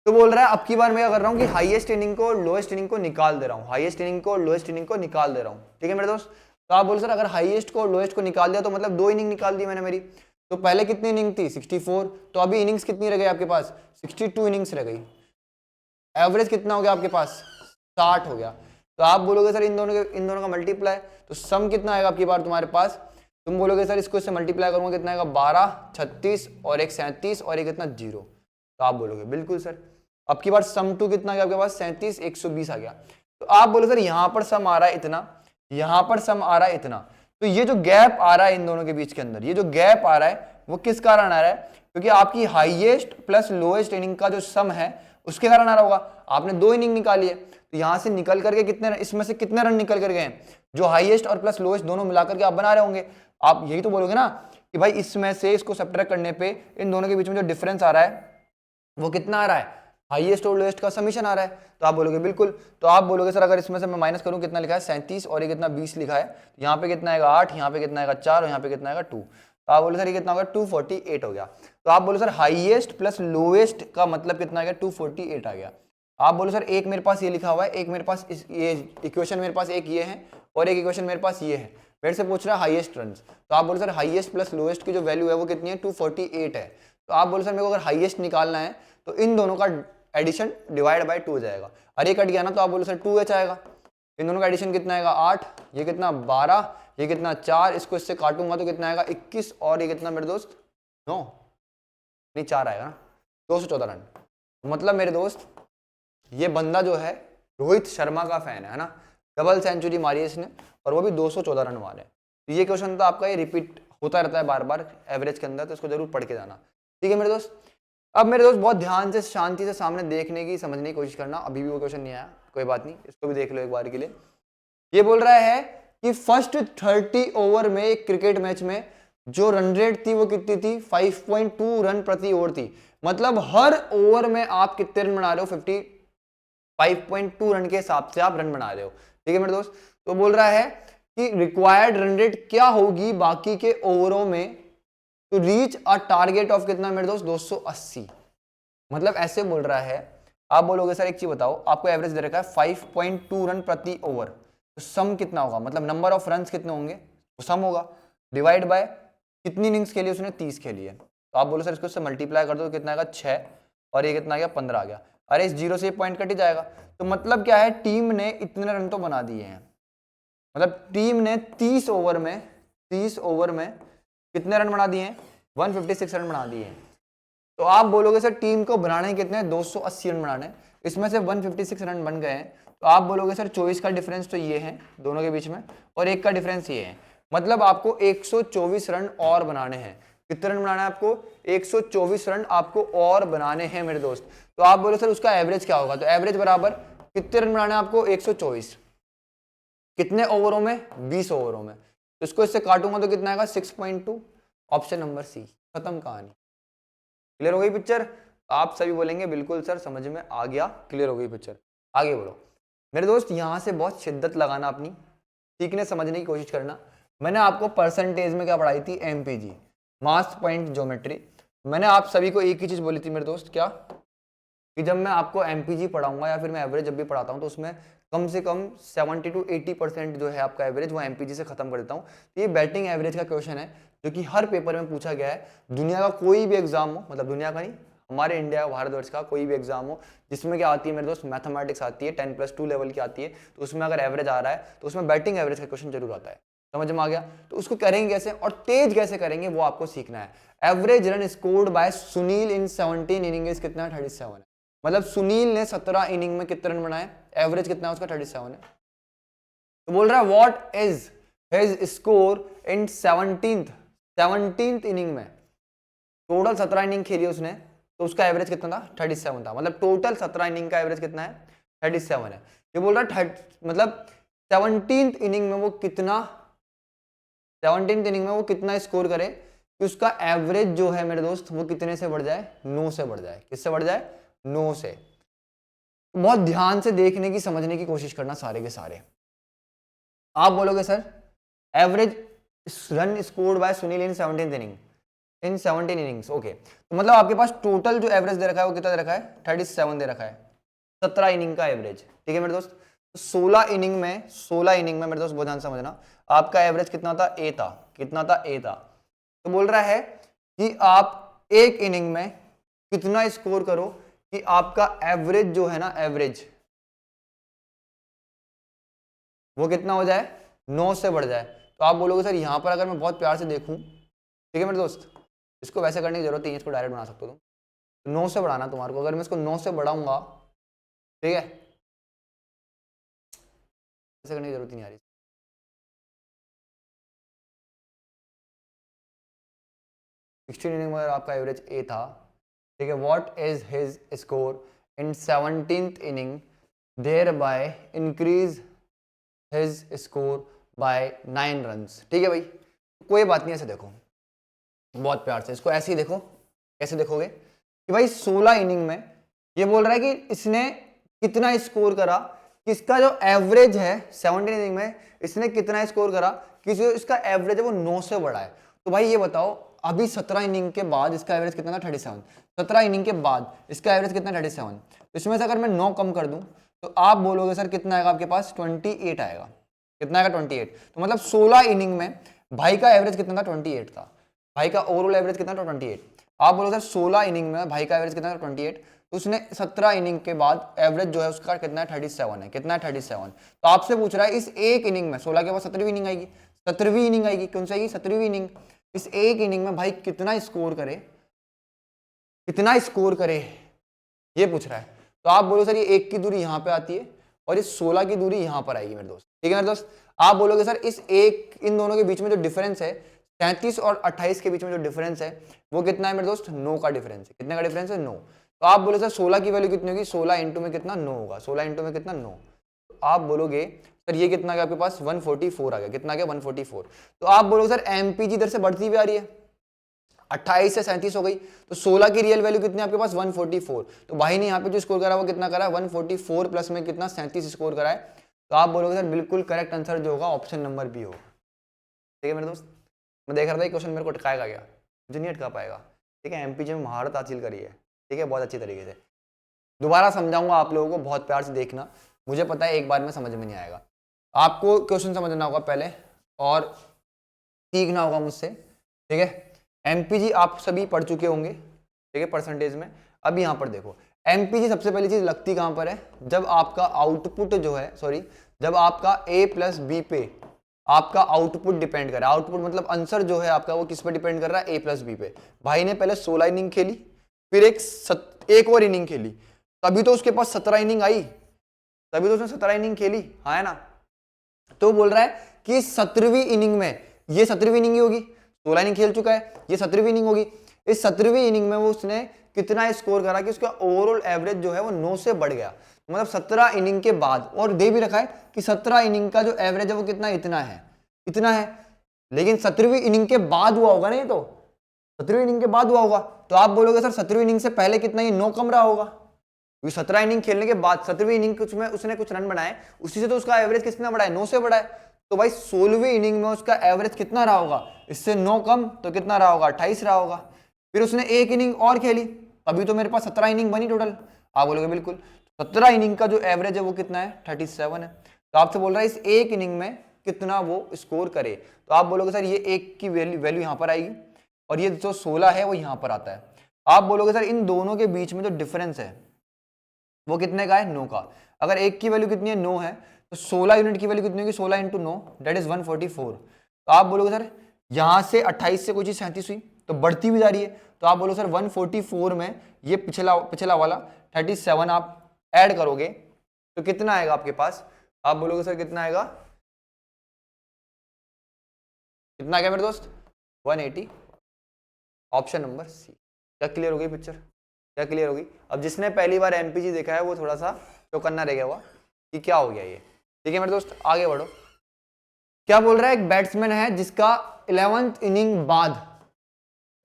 तो बोल रहा है अब की बार मैं क्या कर रहा हूँ कि हाईएस्ट इनिंग को लोएस्ट इनिंग को निकाल दे रहा हूँ, हाईएस्ट इनिंग को लोएस्ट इनिंग को निकाल दे रहा हूँ, ठीक है मेरे दोस्त। तो आप बोल सर अगर हाईएस्ट को लोएस्ट को निकाल दिया तो मतलब 2 इनिंग निकाल दी मैंने मेरी। तो पहले कितनी इनिंग थी 64, तो अभी इनिंग्स कितनी रह गई आपके पास, 62 इनिंग्स रह गई। एवरेज कितना हो गया आपके पास, 60 हो गया। तो आप बोलोगे सर इन दोनों का मल्टीप्लाई, तो सम कितना आएगा आपकी बार तुम्हारे पास, तुम बोलोगे सर इसको इससे मल्टीप्लाई करूंगा कितना आएगा 12, 36 और एक 37 और एक कितना 0। तो आप बोलोगे बिल्कुल सर। अब की बार सम 2 कितना आ गया आपके पास 37 120 आ गया। तो आप बोलो सर यहां पर सम आ रहा है इतना, यहां पर सम आ रहा है इतना, तो ये जो गैप आ रहा है इन दोनों के बीच के अंदर, ये जो गैप आ रहा है वो किस कारण आ रहा है, क्योंकि आपकी हाईएस्ट प्लस लोएस्ट इनिंग का जो सम है उसके कारण आ रहा होगा। आपने 2 इनिंग निकाली है, तो यहां से निकल करके कितने, इसमें से कितने रन निकल कर गए हैं, जो हाईएस्ट और प्लस लोएस्ट दोनों मिलाकर के आप बना रहे होंगे। आप यही तो बोलोगे ना कि भाई इसमें से इसको सब्ट्रैक्ट करने पे इन दोनों के बीच में जो डिफरेंस आ रहा है वो कितना आ रहा है, हाईएस्ट और लोएस्ट का समीशन आ रहा है। तो आप बोलोगे बिल्कुल। तो आप बोलोगे सर अगर इसमें से मैं माइनस करूं कितना लिखा है 37 और ये कितना 20 लिखा है, तो यहाँ पे कितना आएगा 8, यहाँ पे कितना आएगा 4 और यहाँ पे कितना आएगा 2। तो आप बोलो सर ये कितना होगा 248 हो गया। तो आप बोलो सर हाईएस्ट प्लस लोएस्ट का मतलब कितना आ गया 248 आ गया। आप बोलो सर एक मेरे पास ये लिखा हुआ है, एक मेरे पास ये इक्वेशन मेरे पास एक ये है और एक इक्वेशन मेरे पास ये है, मेरे से पूछ रहा है हाईएस्ट रन। तो आप बोलो सर हाईएस्ट प्लस लोएस्ट की जो वैल्यू है वो कितनी है 248 है। तो आप बोलो सर मेरे को अगर हाईएस्ट निकालना है तो इन दोनों का एडिशन डिवाइड बाय 2 हो जाएगा। अरे कट गया ना, तो आप बोलो सर 2h आएगा। इन दोनों का एडिशन कितना आएगा 8, ये कितना 12, ये कितना 4, इसको इससे काटूंगा तो कितना आएगा 21 और ये कितना मेरे दोस्त 9, नहीं 4 आएगा ना, 214 रन। मतलब मेरे दोस्त ये बंदा जो है रोहित शर्मा का फैन है ना, डबल सेंचुरी मारी है इसने और वो भी 214 रन मारे। तो ये क्वेश्चन तो आपका ये रिपीट होता रहता है बार बार एवरेज के अंदर, तो इसको जरूर पढ़ के जाना। ठीक है मेरे दोस्त। अब मेरे दोस्त बहुत ध्यान से शांति से सामने देखने की समझने की कोशिश करना। अभी भी वो क्वेश्चन नहीं आया, कोई बात नहीं, इसको भी देख लो एक बार के लिए। ये बोल रहा है कि फर्स्ट 30 ओवर में एक क्रिकेट मैच में जो रन रेट थी वो कितनी थी, 5.2 रन प्रति ओवर थी। मतलब हर ओवर में आप कितने रन बना रहे हो, 55.2 रन के हिसाब से आप रन बना रहे हो। ठीक है मेरे दोस्त। तो बोल रहा है कि रिक्वायर्ड रन रेट क्या होगी बाकी के ओवरों में to reach a target of कितना मेरे दोस्त, 280। मतलब ऐसे बोल रहा है, आप बोलोगे सर एक चीज बताओ, आपको एवरेज दे रखा है 5.2 रन प्रति ओवर, तो सम कितना होगा, मतलब नंबर ऑफ रन कितने होंगे, तो सम होगा डिवाइड बाय कितनी इनिंग्स खेली उसने, 30 खेली है। तो आप बोलो सर इसको इससे मल्टीप्लाई कर दो तो कितना आएगा, 6, और ये कितना आ गया, 15 आ गया। अरे इस 0 से पॉइंट कट ही जाएगा। तो मतलब क्या है, टीम ने इतने रन तो बना दिए हैं, मतलब टीम ने 30 ओवर में कितने रन बना दिए हैं, 156 रन बना दिए हैं। तो आप बोलोगे सर टीम को बनाने कितने, 280 रन बनाने, इसमें से 156 रन बन गए हैं। तो आप बोलोगे सर 24 का डिफरेंस तो ये है दोनों के बीच में, और 1 का डिफरेंस ये है, मतलब आपको 124 रन और बनाने हैं। कितने रन बनाना है आपको, 124 रन आपको और बनाने हैं मेरे दोस्त। तो आप बोलो सर उसका एवरेज क्या होगा, तो एवरेज बराबर कितने रन बनाने हैं आपको, 124, कितने ओवरों में, 20 ओवरों में। तो इसको इससे काटूंगा तो कितना आएगा, 6.2। ऑप्शन नंबर सी, खत्म कहानी। क्लियर हो गई पिक्चर। आप सभी बोलेंगे बिल्कुल सर समझ में आ गया, क्लियर हो गई पिक्चर। आगे बढ़ो मेरे दोस्त, यहां से बहुत शिद्दत लगाना अपनी, सीखने समझने की कोशिश करना। मैंने आपको परसेंटेज में क्या पढ़ाई थी, एमपीजी, मास पॉइंट ज्योमेट्री। मैंने आप सभी को एक ही चीज बोली थी मेरे दोस्त, क्या, कि जब मैं आपको एमपीजी पढ़ाऊंगा या फिर मैं एवरेज जब भी पढ़ाता हूं तो उसमें कम से कम 70 to 80% जो है आपका एवरेज वो एमपीजी से खत्म कर देता हूं। तो ये बैटिंग एवरेज का क्वेश्चन है जो कि हर पेपर में पूछा गया है। दुनिया का कोई भी एग्जाम हो, मतलब दुनिया का नहीं, हमारे इंडिया भारतवर्ष का कोई भी एग्जाम हो जिसमें क्या आती है मेरे दोस्त, मैथमेटिक्स आती है, 10+2 लेवल की आती है, तो उसमें अगर एवरेज आ रहा है तो उसमें बैटिंग एवरेज का क्वेश्चन जरूर आता है। समझ में आ गया। तो उसको करेंगे कैसे और तेज कैसे करेंगे वो आपको सीखना है। Average run scored by Sunil in 17 innings कितना है, 37 है। मतलब सुनील ने 17 इनिंग में कितने रन बनाए, एवरेज कितना है उसका, 37 है। तो बोल रहा है what is his score in 17th inning में, टोटल 17 इनिंग खेली उसने, तो उसका एवरेज कितना था, 37 था। मतलब टोटल 17 इनिंग का एवरेज कितना है, 37 है। ये बोल रहा है मतलब 17th इनिंग में वो कितना, 17th इनिंग में वो कितना स्कोर करे कि उसका एवरेज जो है मेरे दोस्त वो कितने से बढ़ जाए, 9 से बढ़ जाए। किससे बढ़ जाए, 9 से। बहुत ध्यान से देखने की समझने की कोशिश करना सारे के सारे। आप बोलोगे sir average run scored by Sunil in 17th inning, in 17 innings, okay. तो मतलब आपके पास टोटल जो एवरेज दे रखा है वो कितना दे रखा है, 37 दे रखा है, 17 इनिंग का एवरेज। ठीक है मेरे दोस्त। 16 इनिंग में मेरे दोस्त बहुत ध्यान समझना, आपका एवरेज कितना था, ए था। कितना था, ए था। तो बोल रहा है कि आप एक इनिंग में कितना स्कोर करो कि आपका एवरेज जो है ना, एवरेज वो कितना हो जाए, 9 से बढ़ जाए। तो आप बोलोगे सर यहां पर अगर मैं बहुत प्यार से देखूं, ठीक है मेरे दोस्त, इसको वैसे करने की जरूरत नहीं है, इसको डायरेक्ट बना सकते हो तुम। 9 से बढ़ाना तुम्हारे को, अगर मैं इसको 9 से बढ़ाऊंगा, ठीक है, ऐसे करने की जरूरत नहीं आ रही। इनिंग में आपका एवरेज ए था, ठीक है। What is his score in 17th inning, there by increase his score by 9 runs. ठीक है भाई, कोई बात नहीं, ऐसे देखो बहुत प्यार से, इसको ऐसे ही देखो। कैसे देखोगे कि भाई 16 इनिंग में ये बोल रहा है कि इसने कितना स्कोर करा, कि इसका जो एवरेज है 17 इनिंग में इसने कितना स्कोर करा कि जो इसका एवरेज है वो 9 से बढ़ा है। तो भाई ये बताओ अभी 17 इनिंग के बाद इसका एवरेज कितना था, 37। 17 इनिंग के बाद इसका एवरेज कितना, 37। तो इसमें से अगर मैं 9 कम कर दूं तो आप बोलोगे सर कितना आएगा आपके पास, 28 आएगा। कितना आएगा, 28। तो मतलब 16 इनिंग में भाई का एवरेज कितना था, 28 था। भाई का ओवरऑल एवरेज कितना था, 28। आप बोलो सर 16 इनिंग में भाई का एवरेज कितना था, 28। तो उसने 17 इनिंग के बाद एवरेज जो है उसका कितना है, 37 है। कितना है, 37। तो आपसे पूछ रहा है इस एक इनिंग में, 16 के बाद 17वीं इनिंग आएगी, 17वीं इनिंग आएगी, कौन सी आएगी, 17वीं इनिंग। इस एक इनिंग में भाई कितना स्कोर करे, कितना स्कोर करे ये पूछ रहा है। तो आप बोलो सर ये एक की दूरी यहां पे आती है और इस 16 की दूरी यहां पर आएगी मेरे दोस्त। ठीक है मेरे दोस्त, आप बोलोगे सर इस एक इन दोनों के बीच में जो डिफरेंस है 37 और 28 के बीच में जो डिफरेंस है वो कितना है मेरे दोस्त, 9 का डिफरेंस है। कितने का डिफरेंस है, 9। तो आप बोलोगे सर 16 की वैल्यू कितनी होगी, 16 इंटू में कितना, 9 होगा। 16 इंटू में कितना, 9। तो आप बोलोगे सर ये कितना गया आपके पास, 144 आ गया। कितना गया, 144। तो आप बोलोगे सर एमपीजी इधर से बढ़ती हुई आ रही है, 28 से 37 हो गई, तो 16 की रियल वैल्यू कितनी है आपके पास, 144। तो भाई ने यहाँ पे जो स्कोर करा वो कितना करा है, 144 प्लस में कितना, 37 स्कोर करा है। तो आप बोलोगे सर बिल्कुल करेक्ट आंसर जो होगा ऑप्शन नंबर बी होगा। ठीक है मेरे दोस्त, मैं देख रहा था क्वेश्चन मेरे को अटकाएगा क्या, मुझे नहीं अटका पाएगा। ठीक है, एमपीजी में महारत हासिल करी है। ठीक है, बहुत अच्छी तरीके से दोबारा समझाऊंगा आप लोगों को, बहुत प्यार से देखना। मुझे पता है एक बार में समझ में नहीं आएगा, आपको क्वेश्चन समझना होगा पहले और सीखना होगा मुझसे। ठीक है, एमपीजी आप सभी पढ़ चुके होंगे, ठीक है, परसेंटेज में। अब यहाँ पर देखो एमपीजी सबसे पहली चीज लगती कहाँ पर है, जब आपका आउटपुट जो है, सॉरी, जब आपका ए प्लस बी पे आपका आउटपुट डिपेंड कर रहा है। आउटपुट मतलब आंसर जो है आपका वो किस पे डिपेंड कर रहा है, ए प्लस बी पे। भाई ने पहले 16 इनिंग खेली, फिर एक और इनिंग खेली, तभी तो उसके पास 17 इनिंग आई, तभी तो उसने 17 इनिंग खेली, हाँ है ना। तो बोल रहा है कि 17वीं इनिंग में, ये 17वीं इनिंग ही होगी, 16 इनिंग खेल चुका है, ये 17वीं इनिंग होगी। इस 17वीं इनिंग में वो उसने कितना स्कोर करा कि उसका ओवरऑल एवरेज जो है वो 9 से बढ़ गया। मतलब 17 इनिंग के बाद, और दे भी रखा है कि 17 इनिंग का जो एवरेज है वो कितना, इतना है, इतना है। लेकिन 17वीं इनिंग के बाद हुआ होगा ना, ये तो 17वीं इनिंग के बाद हुआ होगा। तो आप बोलोगे सर 17वीं इनिंग से पहले कितना, ये 9 कम रहा होगा, क्योंकि 17 इनिंग खेलने के बाद 17वीं इनिंग में उसने कुछ रन बनाए, उसी से तो उसका एवरेज कितना बढ़ा है, 9 से बढ़ा है। तो भाई 16वीं इनिंग में उसका एवरेज कितना रहा होगा, इससे 9 कम तो कितना रहा होगा, 28 रहा होगा। फिर उसने एक इनिंग और खेली, अभी तो मेरे पास 17 इनिंग बनी टोटल। आप बोलोगे बिल्कुल, 17 इनिंग का जो एवरेज है वो कितना है, 37 है। तो आपसे बोल रहा है इस एक इनिंग में कितना वो स्कोर करे। तो आप बोलोगे सर ये एक की वैल्यू यहां पर आएगी, और ये जो 16 है वो यहां पर आता है। आप बोलोगे सर इन दोनों के बीच में जो डिफरेंस है वो कितने का है, 9 का। अगर एक की वैल्यू कितनी है, 9 है, तो 16 यूनिट की वैल्यू कितनी होगी, 16 इंटू 9 दैट इज 144। तो आप बोलोगे सर यहां से 28 से कोई चीज 37 हुई तो बढ़ती हुई जा रही है। तो आप बोलो सर 144 में ये पिछला वाला 37 आप ऐड करोगे तो कितना आएगा आपके पास। आप बोलोगे सर कितना आएगा, कितना आ गया मेरे दोस्त, 180। Option number C. क्या क्लियर हो गई पिक्चर, क्या क्लियर होगी। अब जिसने पहली बार एमपीजी देखा है वो थोड़ा सा चौकन्ना रह गया हुआ कि क्या हो गया ये। ठीक है मेरे दोस्त, आगे बढ़ो। क्या बोल रहा है, एक बैट्समैन है जिसका 11th इनिंग बाद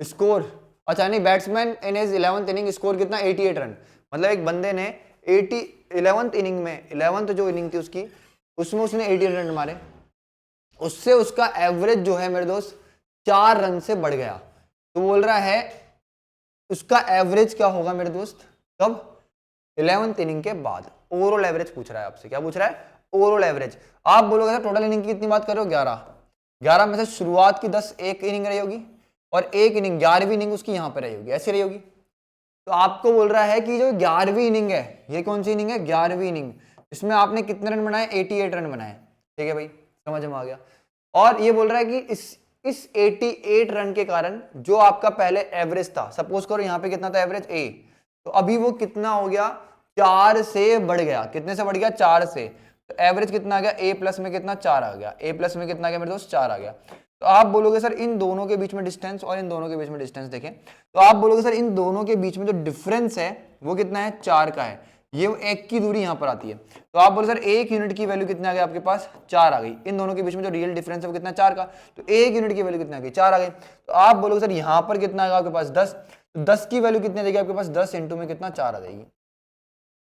स्कोर, अच्छा नहीं, batsman in his 11th inning score कितना, 88 रन। मतलब एक बंदे ने 11th इनिंग में, 11th जो इनिंग थी उसकी, उसमें उसने 88 रन मारे, उससे उसका एवरेज जो है मेरे दोस्त 4 रन से बढ़ गया। तो बोल रहा है उसका एवरेज क्या होगा मेरे दोस्त, कब, 11th इनिंग के बाद। ओवरऑल एवरेज पूछ रहा है आपसे, क्या पूछ रहा है, ओवरऑल एवरेज। आप बोलोगे टोटल इनिंग की कितनी बात कर रहे हो, 11 में से शुरुआत की 10 एक इनिंग रही होगी और एक इनिंग 11वीं इनिंग उसकी यहां पर रही होगी, ऐसी रही होगी। तो आपको बोल रहा है कि जो 11वीं इनिंग है, ये कौन सी इनिंग है, 11वीं इनिंग, इसमें आपने कितने रन बनाए, 88 रन बनाए। ठीक है भाई, समझ में आ गया। और ये बोल रहा है कि इस 88 रन के कारण जो आपका पहले एवरेज था, सपोज करो यहाँ पे कितना था एवरेज ए, तो अभी वो कितना हो गया, 4 से बढ़ गया। कितने से बढ़ गया, 4 से। तो एवरेज कितना आ गया, ए प्लस में कितना, 4 आ गया। ए प्लस में कितना आ गया मेरे दोस्त, 4 आ गया। तो आप बोलोगे सर इन दोनों के बीच में डिस्टेंस और इन दोनों के बीच में डिस्टेंस देखें, तो आप बोलोगे सर इन दोनों के बीच में जो डिफरेंस है वो कितना है, 4 का है। ये एक की दूरी यहां पर आती है। तो आप बोलो सर एक यूनिट की वैल्यू कितना आ गया आपके पास, 4 आ गई। इन दोनों के बीच में जो रियल डिफरेंस है वो कितना, 4 का। तो एक यूनिट की वैल्यू कितना आ गई, 4 आ गई। तो आप बोलोगे सर यहां पर कितना आएगा आपके पास, 10। तो 10 की वैल्यू कितनी देगी आपके पास, 10 इंटू में कितना, 4 आ जाएगी।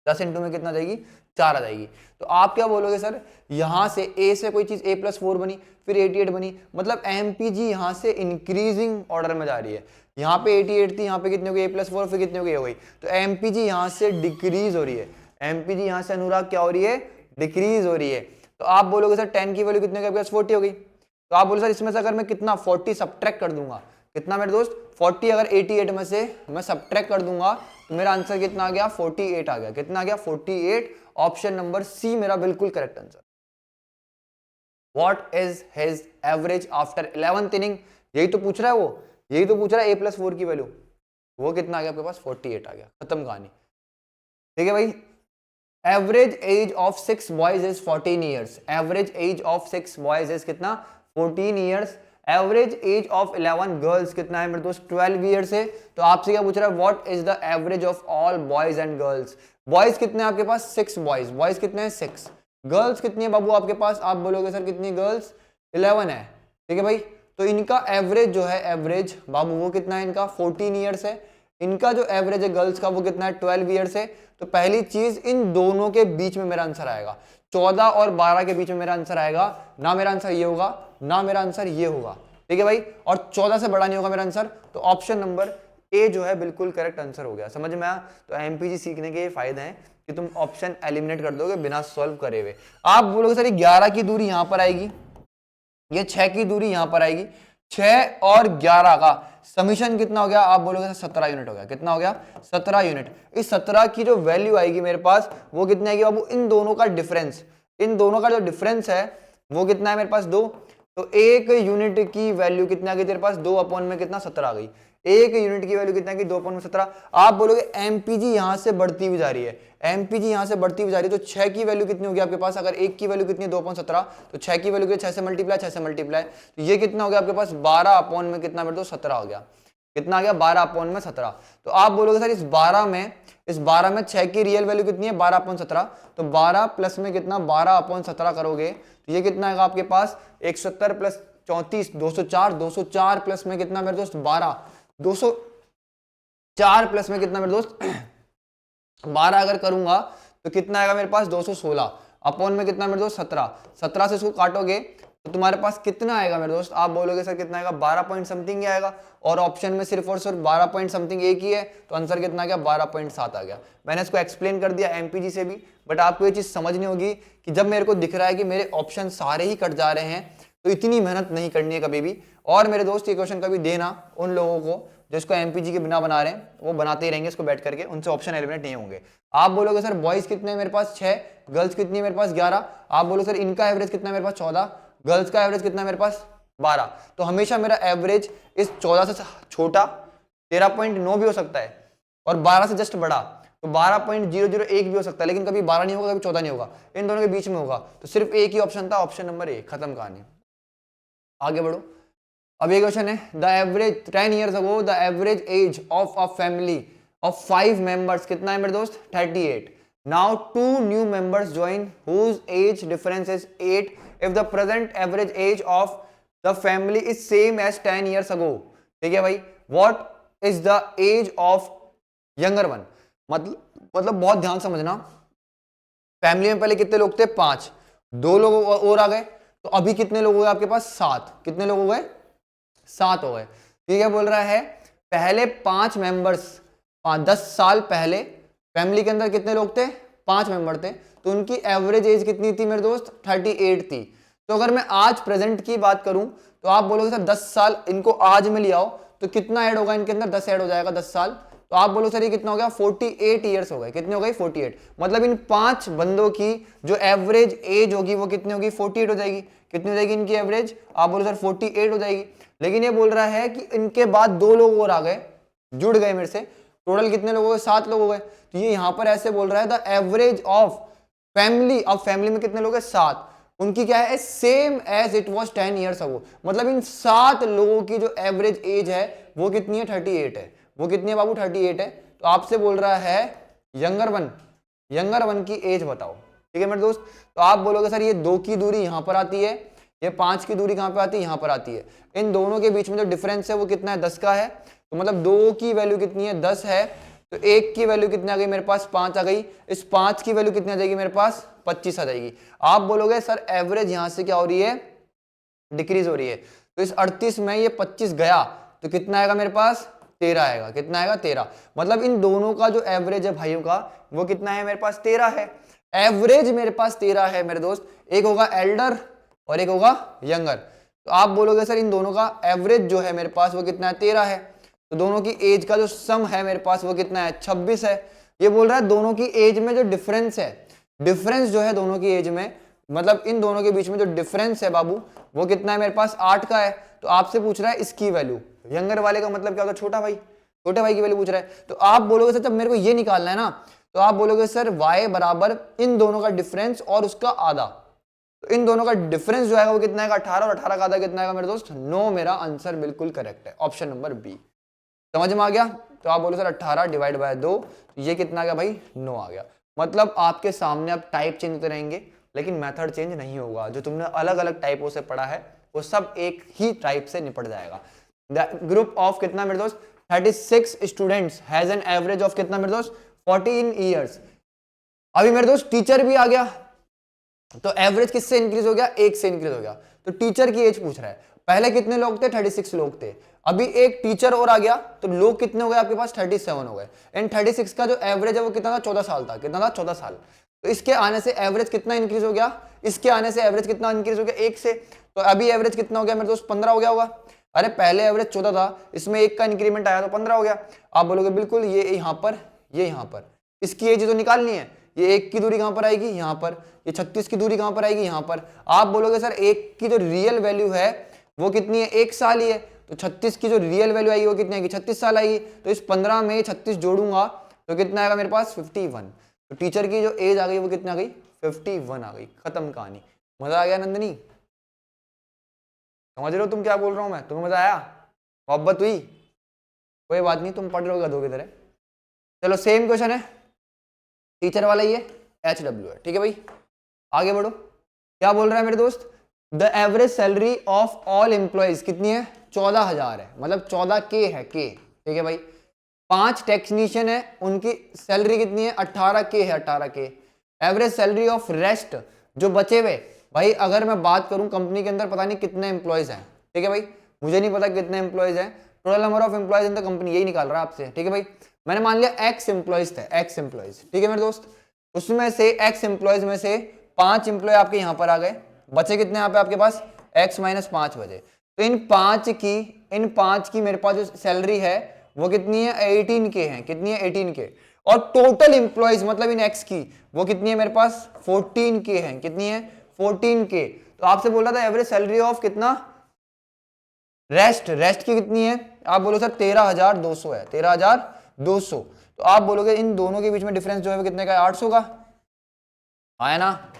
10 इंटू में कितना जाएगी, 4 आ जाएगी। तो आप क्या बोलोगे सर, यहां से ए से कोई चीज a प्लस 4 बनी, फिर 88 बनी, मतलब एमपीजी यहां से इंक्रीजिंग ऑर्डर में जा रही है। यहाँ पे 88 थी, यहाँ पे कितने हो गई, a प्लस 4, फिर कितने हो गई, हो गई। तो एमपीजी यहां से डिक्रीज हो रही है। एमपीजी यहां से अनुराग क्या हो रही है, डिक्रीज हो रही है। तो आप बोलोगे सर 10 की वैल्यू कितने हो गई, 40 हो गई। तो आप बोलो सर इसमें से अगर मैं कितना 40 सब्ट्रैक्ट कर दूंगा, कितना मेरे दोस्त, 40 अगर 88 में से मैं सब्ट्रैक्ट कर दूंगा तो मेरा आंसर कितना आ गया, 48 आ गया। कितना आ गया, 48। ऑप्शन नंबर सी मेरा बिल्कुल correct answer. What is his average after 11th inning, यही तो पूछ रहा है वो, यही तो पूछ रहा है a प्लस 4 की वैल्यू। वो कितना आ गया आपके पास, 48 आ गया, खत्म कहानी। ठीक है भाई, average age of 6 boys is 14 years. Average age of 6 boys is कितना? 14 years. Average age of 11 girls कितना है मेरे दोस्त? 12 ईयर्स है। तो आपसे क्या पूछ रहा है? What is the average of all boys and girls? Boys कितने हैं आपके पास? 6 बॉयज। बॉयज कितने हैं? 6। गर्ल्स कितनी है बाबू आपके पास? आप बोलोगे सर कितनी गर्ल्स? 11 है। ठीक है भाई, तो इनका एवरेज जो है, एवरेज बाबू वो कितना है इनका? 14 ईयर्स है। इनका जो एवरेज है गर्ल्स का वो कितना है? 12 ईयर्स है। तो पहली चीज इन दोनों के बीच में मेरा आंसर आएगा। 14 और 12 के बीच में मेरा आंसर आएगा। ना मेरा आंसर ये होगा, ना मेरा आंसर ये होगा। ठीक है भाई, और 14 से बड़ा नहीं होगा मेरा आंसर। तो ऑप्शन नंबर ए जो है बिल्कुल करेक्ट आंसर हो गया। समझ में आया? तो एमपीजी सीखने के ये फायदे हैं कि तुम ऑप्शन एलिमिनेट कर दोगे बिना सॉल्व करे हुए। आप बोलोगे सर 11 की दूरी यहां पर आएगी, ये 6 की दूरी यहां पर आएगी, 6 और 11 का समीशन कितना हो गया? आप बोलोगे 17 यूनिट हो गया। कितना हो गया? 17 यूनिट। इस 17 की जो वैल्यू आएगी मेरे पास वो कितनी आएगी बाबू? इन दोनों का डिफरेंस, इन दोनों का जो डिफरेंस है वो कितना है मेरे पास? 2। तो एक यूनिट की वैल्यू कितना आ गई तेरे पास? 2 अपॉन में कितना? 17 आ गई। एक यूनिट की वैल्यू कितना है? 2 अपॉन में 17। आप बोलोगे एमपीजी यहां से बढ़ती हुई जा रही है, एमपीजी यहां से बढ़ती हुई जा रही है। तो 6 की वैल्यू कितनी होगी आपके पास? अगर एक की वैल्यू कितनी है? 2 अपॉन 17, तो 6 की वैल्यू 6 से मल्टीप्लाई, 6 से मल्टीप्लाई, तो ये कितना हो गया आपके पास? 12 अपॉन में कितना मेरे दोस्त? 17 हो गया। कितना आ गया? 12 अपॉन में 17। तो आप बोलोगे सर इस 12 में 6 की रियल वैल्यू कितनी है? 12 अपॉन 17। तो 12 प्लस में कितना? 12 अपॉन 17 करोगे तो ये कितना आएगा आपके पास? 170 प्लस 34, 204। 204 प्लस में कितना मेरे दोस्त? 12। 204 प्लस में कितना मेरे दोस्त? 12 अगर करूंगा तो कितना आएगा मेरे पास? 216 अपॉन में कितना मेरे दोस्त? 17। 17 से इसको काटोगे तो तुम्हारे पास कितना आएगा मेरे दोस्त? आप बोलोगे सर कितना आएगा? 12 पॉइंट समथिंग आएगा, और ऑप्शन में सिर्फ और सिर्फ 12 पॉइंट समथिंग एक ही है, तो आंसर कितना आ गया? 12.7 आ गया। मैंने इसको एक्सप्लेन कर दिया एमपीजी से भी, बट आपको ये चीज समझनी होगी कि जब मेरे को दिख रहा है कि मेरे ऑप्शन सारे ही कट जा रहे हैं तो इतनी मेहनत नहीं करनी है कभी भी। और मेरे दोस्त ये क्वेश्चन कभी देना उन लोगों को जिसको एमपीजी के बिना बना रहे हैं, वो बनाते ही रहेंगे इसको बैठ करके, उनसे ऑप्शन एलिमिनेट नहीं होंगे। आप बोलोगे सर बॉयज कितने हैं मेरे पास? 6, गर्ल्स कितनी है मेरे पास? 11। आप बोलो सर इनका एवरेज कितना है मेरे पास? 14, गर्ल्स का एवरेज कितना है मेरे पास? 12। तो हमेशा मेरा एवरेज इस 14 से छोटा 13.9 भी हो सकता है, और 12 से जस्ट बड़ा तो 12.001 भी हो सकता है, लेकिन कभी 12 नहीं होगा, कभी 14 नहीं होगा, इन दोनों के बीच में होगा। तो सिर्फ एक ही ऑप्शन था, ऑप्शन नंबर ए। खत्म कहानी। आगे बढ़ो। अब ये क्वेश्चन है, the average 10 years ago the average age of a family of 5 members कितना है मेरे दोस्त? 38। Now 2 new members join whose age difference is 8 if the present average age of the family is same as 10 years ago। ठीक है भाई, what is the age of younger one? मतलब बहुत ध्यान समझना, फैमिली में पहले कितने लोग थे? 5, 2 लोग और आ गए, तो अभी कितने लोग हो गए आपके पास? 7। कितने लोग हो गए? 7 हो गए। ठीक है, बोल रहा है पहले 5 मेंबर्स, 10 साल पहले फैमिली के अंदर कितने लोग थे? 5 मेंबर थे, तो उनकी एवरेज एज कितनी थी मेरे दोस्त? 38 थी। तो अगर मैं आज प्रेजेंट की बात करूं तो आप बोलोगे सर 10 साल इनको आज में ले आओ तो कितना ऐड होगा इनके अंदर? 10 ऐड हो जाएगा, 10 साल। तो आप बोलो सर ये कितना हो गया? 48 ईयर्स हो गए। कितने हो गए? 48। मतलब इन 5 बंदों की जो एवरेज एज होगी वो कितनी होगी? 48 हो जाएगी। कितनी हो जाएगी इनकी एवरेज? आप बोलो सर 48 हो जाएगी। लेकिन ये बोल रहा है कि इनके बाद 2 लोग और आ गए, जुड़ गए मेरे से, टोटल कितने लोग हो गए? 7 लोग हो गए। तो ये यहां पर ऐसे बोल रहा है द एवरेज ऑफ फैमिली, अब फैमिली में कितने लोग हैं? 7, उनकी क्या है? Same as it was 10 years ago। मतलब इन 7 लोगों की जो एवरेज एज है वो कितनी है? 38 है। वो कितनी है बाबू? 38 है। तो आपसे बोल रहा है यंगर वन की एज बताओ। ठीक है मेरे दोस्त, तो आप बोलोगे सर ये 2 की दूरी यहां पर आती है, ये 5 की दूरी कहां पे आती है? यहां पर आती है। इन दोनों के बीच में जो डिफरेंस है वो कितना है? 10 का है। तो मतलब 2 की वैल्यू कितनी है? 10 है। तो 1 की वैल्यू कितनी आ गई मेरे पास? 5 आ गई। इस 5 की वैल्यू कितनी आ जाएगी मेरे पास? 25 आ जाएगी। आप बोलोगे सर एवरेज यहां से क्या हो रही है? डिक्रीज हो रही है। तो इस 38 में ये 25 गया तो कितना आएगा मेरे पास? 13 आएगा। कितना आएगा? 13। मतलब इन दोनों का जो एवरेज है भाइयों का वो कितना है मेरे पास? 13 है। एवरेज मेरे पास 13 है मेरे दोस्त। एक होगा एल्डर और एक होगा यंगर। तो आप बोलोगे सर इन दोनों का एवरेज जो है मेरे पास वो कितना है? 13 है। तो दोनों की एज का जो सम है मेरे पास वो कितना है? 26 है। ये बोल रहा है दोनों की एज में जो डिफरेंस है, डिफरेंस जो है दोनों की एज में, मतलब इन दोनों के बीच में जो डिफरेंस है बाबू वो कितना है मेरे पास? 8 का है। तो आपसे पूछ रहा है इसकी वैल्यू। यंगर वाले का मतलब क्या होता है? छोटा भाई, छोटे भाई की वैल्यू पूछ रहा है। तो आप बोलोगे सर जब मेरे को ये निकालना है ना, तो आप बोलोगे सर y बराबर इन दोनों का डिफरेंस और उसका आधा, तो इन दोनों का डिफरेंस जो है वो कितना है 18 और 18 का आधा कितना है मेरे दोस्त 9। मेरा आंसर बिल्कुल करेक्ट है, ऑप्शन नंबर बी। समझ में आ गया? तो आप बोलो सर 18 डिवाइड बाय 2, ये कितना आ गया भाई 9 आ गया। मतलब आपके सामने अब टाइप चेंज होते रहेंगे लेकिन मेथड चेंज नहीं होगा। जो तुमने अलग अलग टाइपों से पढ़ा है वो सब एक ही टाइप से निपट जाएगा। द ग्रुप ऑफ कितना मेरे दोस्त 36 students has an average of कितना मेरे दोस्त 14 ईयर्स। अभी मेरे दोस्त टीचर भी आ गया तो एवरेज किससे इंक्रीज हो गया 1 से इंक्रीज हो गया। तो टीचर की एज पूछ रहा है, पहले कितने लोग थे 36 लोग थे, अभी एक टीचर और आ गया तो लोग कितने हो गए आपके पास 37 हो गए। एंड 36 का जो एवरेज है वो कितना था 14 साल था, कितना था 14 साल। तो इसके आने से एवरेज कितना इंक्रीज हो गया, इसके आने से एवरेज कितना इंक्रीज हो गया 1 से। तो अभी एवरेज कितना हो गया मेरे दोस्त 15 हो गया होगा। अरे पहले एवरेज 14 था, इसमें 1 का इंक्रीमेंट आया तो 15 हो गया। आप बोलोगे बिल्कुल ये यहाँ पर, ये यहाँ पर, इसकी एज तो निकालनी है। ये 1 की दूरी कहां पर आएगी यहाँ पर, ये 36 की दूरी कहां पर आएगी यहाँ पर। आप बोलोगे सर 1 की जो रियल वैल्यू है वो कितनी है 1 साल ही है, तो 36 की जो रियल वैल्यू आएगी वो कितनी आएगी 36 साल आएगी। तो इस 15 में 36 जोड़ूंगा तो कितना आएगा मेरे पास 51। तो टीचर की जो एज आ गई वो कितनी आ गई 51 आ गई। खत्म कहानी। मजा आ गया नंदनी? समझ रहे हो तुम क्या बोल रहा हूं मैं? तुम्हें मजा आया, मोहब्बत हुई? कोई बात नहीं, तुम पढ़ रहे हो गधों की तरह। चलो सेम क्वेश्चन है, टीचर वाला ही है, HW है, ठीक है भाई। आगे बढ़ो, क्या बोल रहा है मेरे दोस्त, the average salary of all employees कितनी है 14,000 है, मतलब 14K है, के, ठीक है भाई। 5 टेक्नीशियन है, उनकी सैलरी कितनी है 18K है, 18K। Average salary of rest जो बचे हुए, भाई अगर मैं बात करूं कंपनी के अंदर पता नहीं कितने एम्प्लॉइज हैं, ठीक है भाई, मुझे नहीं पता कितने एम्प्लॉइज हैं, total number of employees in the company यही निकाल रहा है आपसे, ठीक है भाई। मैंने मान लिया एक्स एम्प्लॉइज थे, एक्स एम्प्लॉइज, ठीक है मेरे दोस्त। उसमें से एक्स एम्प्लॉइज में से 5 एम्प्लॉय आपके यहां पर आ गए, बचे कितने यहाँ पे आपके पास x - 5 बचे। तो इन 5 की मेरे पास जो सैलरी है वो कितनी है 18K है, कितनी है 18K। और टोटल एम्प्लॉइज मतलब इन x की वो कितनी है मेरे पास 14K है, कितनी है 14K। तो आपसे बोल रहा था एवरेज सैलरी ऑफ कितना रेस्ट की कितनी है, आप बोलो सर 13,200 है, 13,200। तो आप बोलोगे इन दोनों के बीच में डिफरेंस जो है वो कितने का है 800 का, आया ना।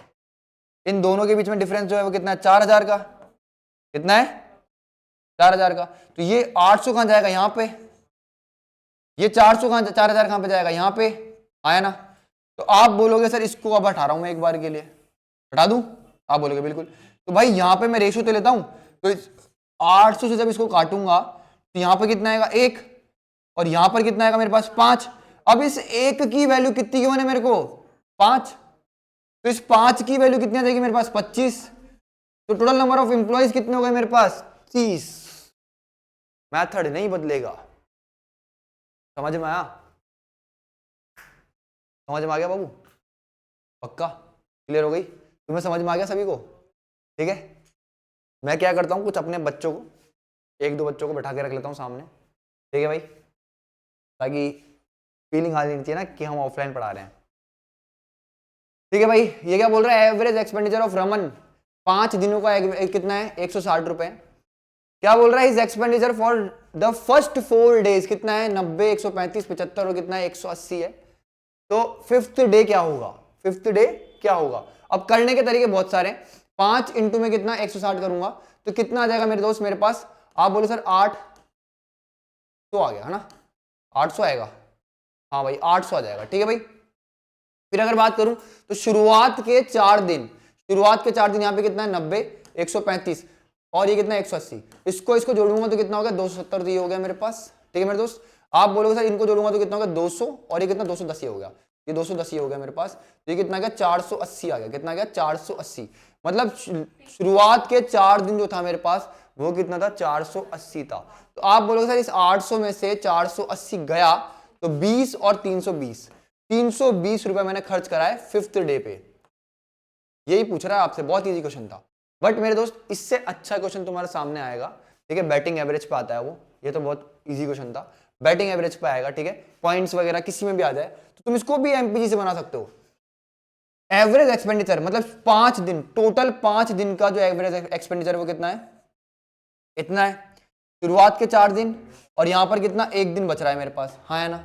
इन दोनों के बीच में डिफरेंस जो है वो कितना है 4,000 का, कितना है 4,000 का। तो ये 800 कहां जाएगा यहाँ पे, ये 400 कहां 4,000 कहां पे जाएगा यहाँ पे, आया ना। तो आप बोलोगे सर इसको अब हटा रहा हूं मैं एक बार के लिए, हटा दूं, आप बोलोगे बिल्कुल। तो भाई यहाँ पे मैं रेशियो तो लेता हूं, तो 800 से जब इसको काटूंगा तो यहाँ पे कितना आएगा 1 और यहाँ पर कितना आएगा मेरे पास 5। अब इस 1 की वैल्यू कितनी की बने मेरे को 5, तो इस 5 की वैल्यू कितनी आ जाएगी मेरे पास 25। तो टोटल नंबर ऑफ एम्प्लॉइज कितने हो गए मेरे पास 30। मेथड नहीं बदलेगा। समझ में आया, समझ में आ गया बाबू, पक्का क्लियर हो गई, तुम्हें समझ में आ गया सभी को, ठीक है। मैं क्या करता हूं कुछ अपने बच्चों को, 1-2 बच्चों को बैठा के रख लेता हूं सामने, ठीक है भाई, ताकि फीलिंग आ जानी चाहिए ना कि हम ऑफलाइन पढ़ा रहे हैं, ठीक है भाई। ये क्या बोल रहा है एवरेज एक्सपेंडिचर ऑफ रमन 5 दिनों का कितना है 160 रुपए। क्या बोल रहा है is expenditure for the first 4 days कितना है 90, 135, 75 और कितना है 180 है। तो 5th डे क्या होगा, 5th डे क्या होगा। अब करने के तरीके बहुत सारे, 5 इंटू में कितना 160 करूंगा तो कितना आ जाएगा मेरे दोस्त मेरे पास, आप बोलो सर 800 आ गया है ना, 800 आएगा, हाँ भाई 800 आ जाएगा, ठीक है भाई। फिर अगर बात करूं तो शुरुआत के 4 दिन यहाँ पे कितना है 90, 135 और ये कितना है 180, इसको जोड़ूंगा तो कितना हो गया 270 तो ये हो गया मेरे पास, ठीक है मेरे दोस्त। आप बोलोगे सर इनको जोड़ूंगा तो कितना होगा 200 और ये कितना 210 ही हो गया, ये 210 ही हो गया मेरे पास, तो ये कितना गया 480 आ गया, कितना गया 480। मतलब शुरुआत के 4 दिन जो था मेरे पास वो कितना था 480 था। तो आप बोलोगे सर इस 800 में से 480 गया तो 20 और 320 रुपए मैंने खर्च करा है 5th डे पे। यही पूछ रहा है आपसे, बहुत इजी क्वेश्चन था। बट मेरे दोस्त इससे अच्छा क्वेश्चन तुम्हारे सामने आएगा, ठीक है, बैटिंग एवरेज पे आता है वो, ये तो बहुत इजी क्वेश्चन था, बैटिंग एवरेज पे आएगा, ठीक है, पॉइंट्स वगैरह किसी में भी आ जाए तो तुम इसको भी एमपीजी से बना सकते हो। एवरेज एक्सपेंडिचर मतलब 5 दिन, टोटल 5 दिन का जो एवरेज एक्सपेंडिचर वो कितना है, इतना है। शुरुआत के 4 दिन और यहां पर कितना 1 दिन बच रहा है मेरे पास, हाँ है ना।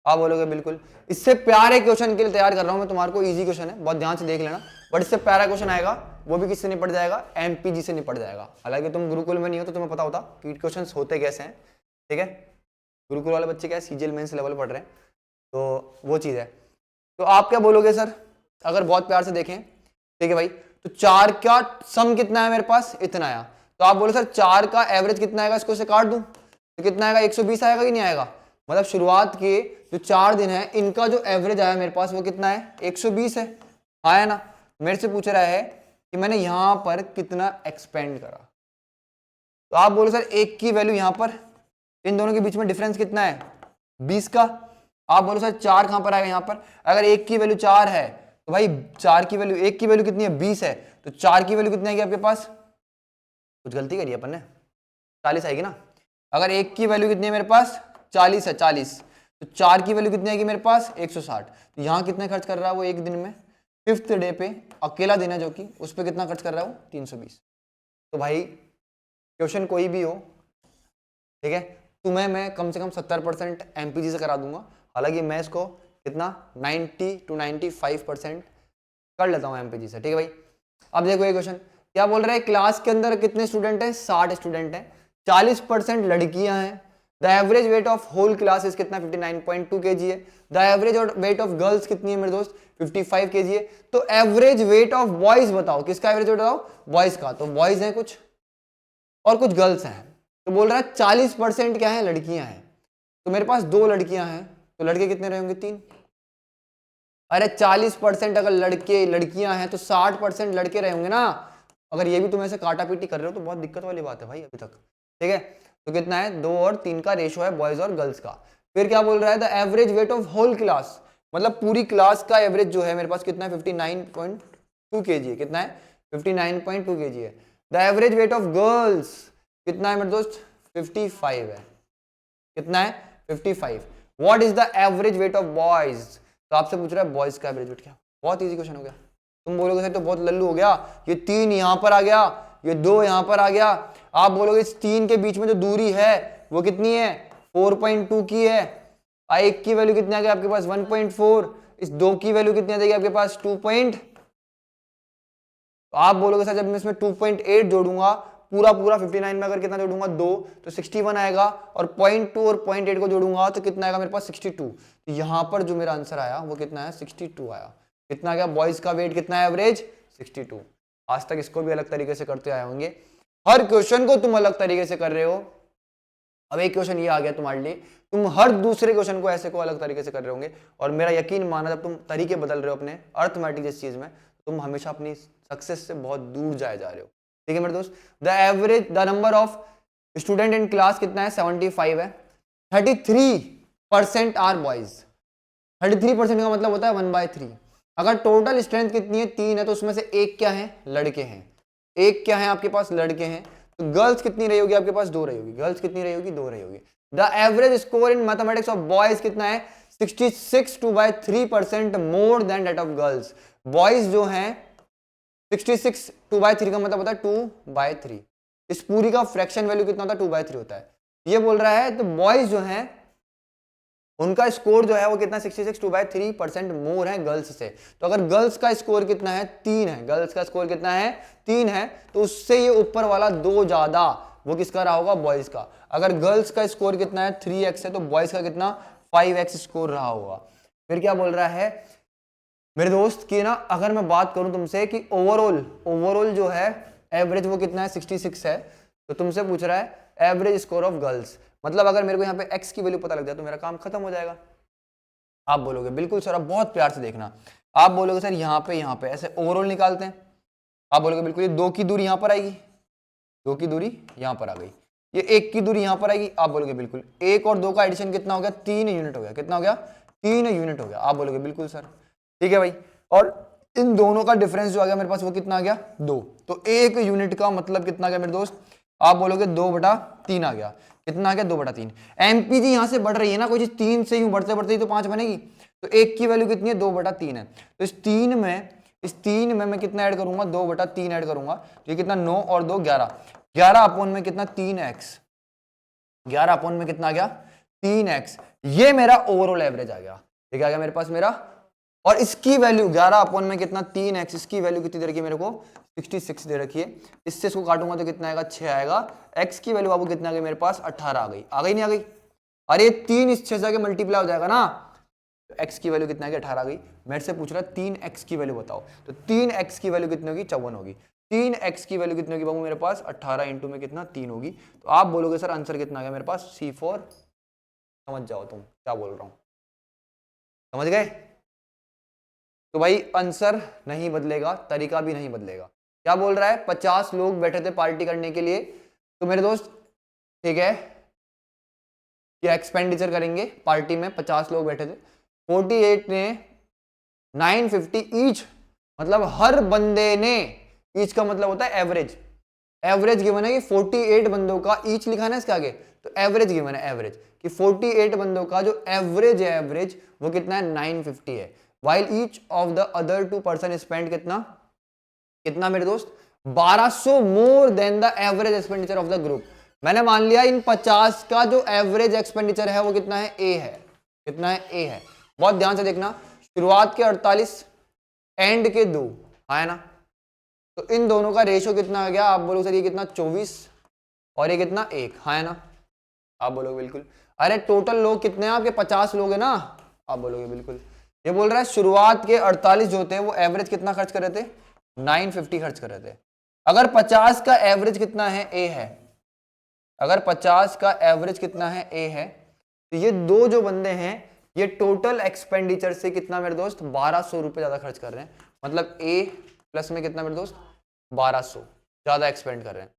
आप बोलोगे बिल्कुल। इससे प्यारे क्वेश्चन के लिए तैयार कर रहा हूं मैं तुम्हारे को, इजी क्वेश्चन है, बहुत ध्यान से देख लेना। बट इससे प्यारा क्वेश्चन आएगा, वो भी किससे निपट जाएगा, एमपीजी से निपट जाएगा। हालांकि तुम गुरुकुल में नहीं हो तो तुम्हें पता होता कि क्वेश्चन होते कैसे हैं, ठीक है। गुरुकुल वाले बच्चे क्या है, सीजीएल मेंस लेवल पढ़ रहे हैं, तो वो चीज है। तो आप क्या बोलोगे सर, अगर बहुत प्यार से देखें, ठीक है भाई, तो 4 का सम कितना है मेरे पास, इतना आया। तो आप बोलो सर 4 का एवरेज कितना आएगा, इसको से काट दूं तो कितना आएगा, 120 आएगा कि नहीं आएगा। मतलब शुरुआत के जो 4 दिन है इनका जो एवरेज आया मेरे पास वो कितना है, 120 है, आया ना। मेरे से पूछ रहा है कि मैंने यहां पर कितना एक्सपेंड करा। तो आप बोलो सर एक की वैल्यू यहां पर, इन दोनों के बीच में डिफरेंस कितना है, 20 का। आप बोलो सर 4 कहां पर आएगा यहां पर, अगर एक की वैल्यू 4 है तो भाई 4 की वैल्यू, एक की वैल्यू कितनी है, 20 है, तो 4 की वैल्यू कितनी आएगी आपके पास, कुछ गलती करी अपन ने, 40 आएगी ना। अगर एक की वैल्यू कितनी है मेरे पास, 40 है, 40, तो 4 की वैल्यू कितनी आएगी मेरे पास, 160। तो यहाँ कितने खर्च कर रहा है वो एक दिन में, 5th डे पे, अकेला दिन है जो कि, उस पर कितना खर्च कर रहा है वो, 320। तो भाई क्वेश्चन कोई भी हो, ठीक है, तुम्हें मैं कम से कम 70% एमपीजी से करा दूंगा। हालांकि मैं इसको कितना 90 to 95% कर लेता हूँ एमपीजी से, ठीक है भाई। अब देखो ये क्वेश्चन क्या बोल रहा है, क्लास के अंदर कितने स्टूडेंट हैं, 60 स्टूडेंट हैं, 40% लड़कियां हैं। The average weight of whole class is कितना, 59.2 kg है। The average weight of girls कितनी है मेरे दोस्त, 55 kg है। तो एवरेज वेट ऑफ बॉयज बताओ, किसका एवरेज वेट बताओ, बॉयज का। तो बॉयज है कुछ और कुछ गर्ल्स हैं। तो बोल रहा है 40% क्या है, लड़कियां हैं। तो मेरे पास 2 लड़कियां हैं, तो लड़के कितने रहे होंगे, 3। अरे 40% अगर लड़के लड़कियां हैं तो 60% लड़के रहे होंगे ना। अगर ये भी तुम ऐसे काटा पीटी कर रहे हो तो बहुत दिक्कत वाली बात है भाई अभी तक, ठीक है। तो कितना है, 2 और 3 का रेशो है बॉयज और गर्ल्स का। फिर क्या बोल रहा है, the average weight of whole class, मतलब पूरी क्लास का एवरेज जो है मेरे पास कितना है, 59.2 kg है। कितना है, 59.2 kg है। The average weight of girls कितना है मेरे दोस्त, 55 है। कितना है, 55। What is the average weight of boys. तो आपसे पूछ रहा है बॉयज का एवरेज वेट क्या। बहुत इजी क्वेश्चन हो गया। तुम बोलोगे सर तो बहुत लल्लू हो गया, ये 3 यहां पर आ गया, ये 2 यहां पर आ गया। आप बोलोगे इस 3 के बीच में जो दूरी है वो कितनी है, 4.2 की है। एक की वैल्यू कितनी आ गई आपके पास, 1.4। इस 2 की वैल्यू कितनी आ जाएगी आपके पास, 2 तो आप बोलोगे सर जब मैं इसमें 2.8 जोड़ूंगा, पूरा 59 में अगर कितना जोड़ूंगा 2, तो 61 आएगा। और 0.2 और 0.8 को जोड़ूंगा तो कितना आएगा मेरे पास, 62। तो यहां पर जो मेरा आंसर आया वो कितना है, 62 आया। कितना गया, बॉयज का वेट कितना है एवरेज, 62। आज तक इसको भी अलग तरीके से करते आए होंगे, हर क्वेश्चन को तुम अलग तरीके से कर रहे हो। अब एक क्वेश्चन ये आ गया तुम्हारे लिए, तुम हर दूसरे क्वेश्चन को ऐसे को अलग तरीके से कर रहे होंगे। और मेरा यकीन माना जब तुम तरीके बदल रहे हो अपने अर्थमेटिक इस चीज में, तुम हमेशा अपनी सक्सेस से बहुत दूर जाए जा रहे हो, ठीक है मेरे दोस्त। The average, the number of student in class कितना है, 75 है। 33% आर बॉयज। 33% का मतलब होता है 1/3। अगर टोटल स्ट्रेंथ कितनी है, 3 है, तो उसमें से एक क्या है, लड़के हैं। एक क्या है आपके पास, लड़के हैं। तो गर्ल्स कितनी रही होगी आपके पास, 2 रही होगी। गर्ल्स कितनी रही होगी, 2 रही होगी। The average score in mathematics of boys कितना है, 66 2/3% more than that of girls. Boys जो हैं 66 2/3 का मतलब होता है 2/3। इस पूरी का फ्रैक्शन वैल्यू कितना होता है, 2/3 होता है। ये बोल रहा है तो बॉयज जो हैं उनका स्कोर जो है वो कितना, 66 2/3% मोर है गर्ल्स से। तो अगर गर्ल्स का स्कोर कितना है, 3 है, गर्ल्स का स्कोर कितना है, 3 है, तो उससे ये ऊपर वाला 2 ज्यादा वो किसका रहा होगा, बॉयज का। अगर गर्ल्स का स्कोर कितना है, 3x है, तो बॉयज का कितना, 5x स्कोर रहा होगा। फिर क्या बोल रहा है मेरे दोस्त कि ना, अगर मैं बात करूं तुमसे कि ओवरऑल जो है एवरेज वो कितना है, 66 है। तो तुमसे पूछ रहा है एवरेज स्कोर ऑफ गर्ल्स, मतलब अगर मेरे को यहाँ पे x की वैल्यू पता लग जाए तो मेरा काम खत्म हो जाएगा। आप बोलोगे बिल्कुल सर, आप बहुत प्यार से देखना। आप बोलोगे सर यहाँ पे ऐसे ओवरऑल निकालते हैं। आप बोलोगे बिल्कुल, ये 2 की दूरी यहाँ पर आएगी, 2 की दूरी यहाँ पर आ गई, ये 1 की दूरी यहाँ पर आएगी। आप बोलोगे बिल्कुल, 1 और 2 का एडिशन कितना हो गया, 3 यूनिट हो गया। कितना हो गया, 3 यूनिट हो गया। आप बोलोगे बिल्कुल सर, ठीक है भाई। और इन दोनों का डिफरेंस जो आ गया मेरे पास वो कितना आ गया, 2। तो 1 यूनिट का मतलब कितना आ गया मेरे दोस्त, आप बोलोगे 2/3 आ गया। कितना आ गया, 2/3। एमपीजी यहां से बढ़ रही है ना, कोई चीज 3 से यूं बढ़ते बढ़ते ही तो 5 बनेगी। तो 1 की वैल्यू कितनी है, 2/3 है। तो इस 3 में मैं कितना ऐड करूंगा, 2/3 ऐड करूंगा। तो ये कितना, 9 और 2 11, 11 अपॉन में कितना, 3x। 11 अपॉन में कितना आ गया, 3x, ये मेरा ओवरऑल एवरेज आ गया। ये क्या आ गया मेरे पास मेरा, और इसकी वैल्यू 11 अपॉन में कितना 3x, इसकी वैल्यू कितनी दे रखी है मेरे को 66 दे रखी है। इससे इसको काटूंगा तो कितना आएगा 6 आएगा। x की वैल्यू बाबू कितना आ गई मेरे पास 18 आ गई। आ गई नहीं आ गई? अरे 3 इस 6 से आगे मल्टीप्लाई हो जाएगा ना, तो x की वैल्यू कितना आ गई 18 आ गई। मेरे से पूछ रहा है 3x की वैल्यू बताओ, तो 3x की वैल्यू कितनी होगी 54 होगी। 3x की वैल्यू कितनी होगी बाबू मेरे पास 18 इंटू में कितना 3 होगी। तो आप बोलोगे सर आंसर कितना आ गया मेरे पास C4। समझ जाओ तुम क्या बोल रहा हूं, समझ गए? तो भाई आंसर नहीं बदलेगा, तरीका भी नहीं बदलेगा। क्या बोल रहा है 50 लोग बैठे थे पार्टी करने के लिए, तो मेरे दोस्त ठीक है क्या एक्सपेंडिचर करेंगे पार्टी में, 50 लोग बैठे थे, 48 ने 950 ईच, मतलब हर बंदे ने, ईच का मतलब होता है एवरेज, एवरेज गिवन है कि 48 बंदों का, ईच लिखा है ना इसके आगे, तो एवरेज गिवन है एवरेज कि 48 बंदों का जो एवरेज है एवरेज वो कितना है 950 है। While each of the other 2 person spend कितना, कितना मेरे दोस्त 1200 more than the average expenditure of the group. मैंने मान लिया इन 50 का जो एवरेज एक्सपेंडिचर है वो कितना है ए है, कितना है ए है। बहुत ध्यान से देखना, शुरुआत के 48 एंड के 2 है ना, तो इन दोनों का रेशियो कितना आ गया, आप बोलो सर ये कितना 24 और ये कितना 1 है ना, आप बोलोगे बिल्कुल। अरे टोटल लोग कितने हैं आपके 50 लोग हैं ना, आप बोलोगे बिल्कुल। ये बोल रहा है शुरुआत के 48 जो होते हैं वो एवरेज कितना खर्च कर रहे थे 950 खर्च कर रहे थे। अगर 50 का एवरेज कितना है ए है, अगर 50 का एवरेज कितना है ए है, तो ये दो जो बंदे हैं ये टोटल एक्सपेंडिचर से कितना मेरे दोस्त 1200 रुपए ज्यादा खर्च कर रहे हैं। मतलब ए प्लस में कितना मेरे दोस्त 1200 ज्यादा एक्सपेंड कर रहे हैं।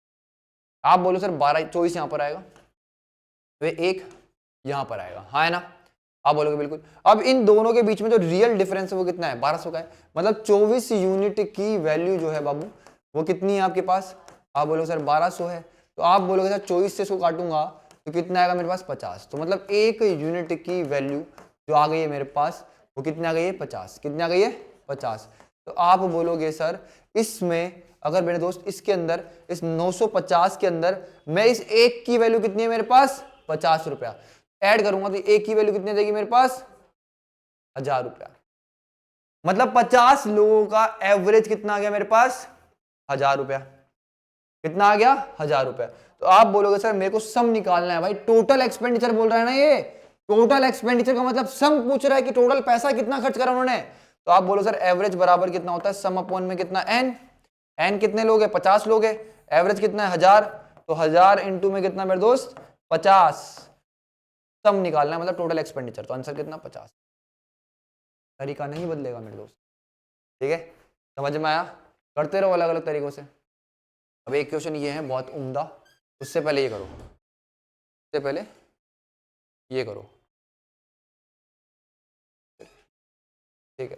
आप बोलो सर 24 यहां पर आएगा, तो एक यहां पर आएगा, हाँ है ना, आप बोलोगे बिल्कुल। अब इन दोनों के बीच में जो रियल डिफरेंस है वो कितना है 1200 का है, मतलब 24 यूनिट की वैल्यू जो है बाबू वो कितनी है आपके पास, आप बोलोगे सर 1200 है, तो आप बोलोगे सर 24 से इसको काटूंगा तो कितना आएगा मेरे पास 50। तो मतलब एक यूनिट की वैल्यू जो आ गई है मेरे पास वो कितनी आ गई है 50, कितनी आ गई है 50। तो आप बोलोगे सर इसमें अगर मेरे दोस्त इसके अंदर इस 950 के अंदर मैं इस एक की वैल्यू कितनी है मेरे पास 50 रुपया ऐड करूंगा तो एक की वैल्यू कितनी देगी मेरे पास 1000 रुपया। मतलब 50 लोगों का एवरेज कितना आ गया मेरे पास 1000 रुपया, कितना आ गया 1000 रुपया। तो आप बोलोगे सर मेरे को सम निकालना है, भाई टोटल एक्सपेंडिचर बोल रहा है ना, ये टोटल एक्सपेंडिचर का मतलब सम पूछ रहा है कि टोटल पैसा कितना खर्च करा उन्होंने। तो आप बोलो सर एवरेज बराबर कितना होता है सम अपॉन में कितना एन, एन कितने लोग है 50 लोग है, एवरेज कितना है 1000, तो 1000 इंटू में कितना मेरे दोस्त 50, सम निकालना है मतलब टोटल एक्सपेंडिचर, तो आंसर कितना 50। तरीका नहीं बदलेगा मेरे दोस्त, ठीक है, समझ में आया? करते रहो अलग अलग तरीकों से। अब एक क्वेश्चन ये है बहुत उम्दा, उससे पहले ये करो, उससे पहले ये करो, ठीक है,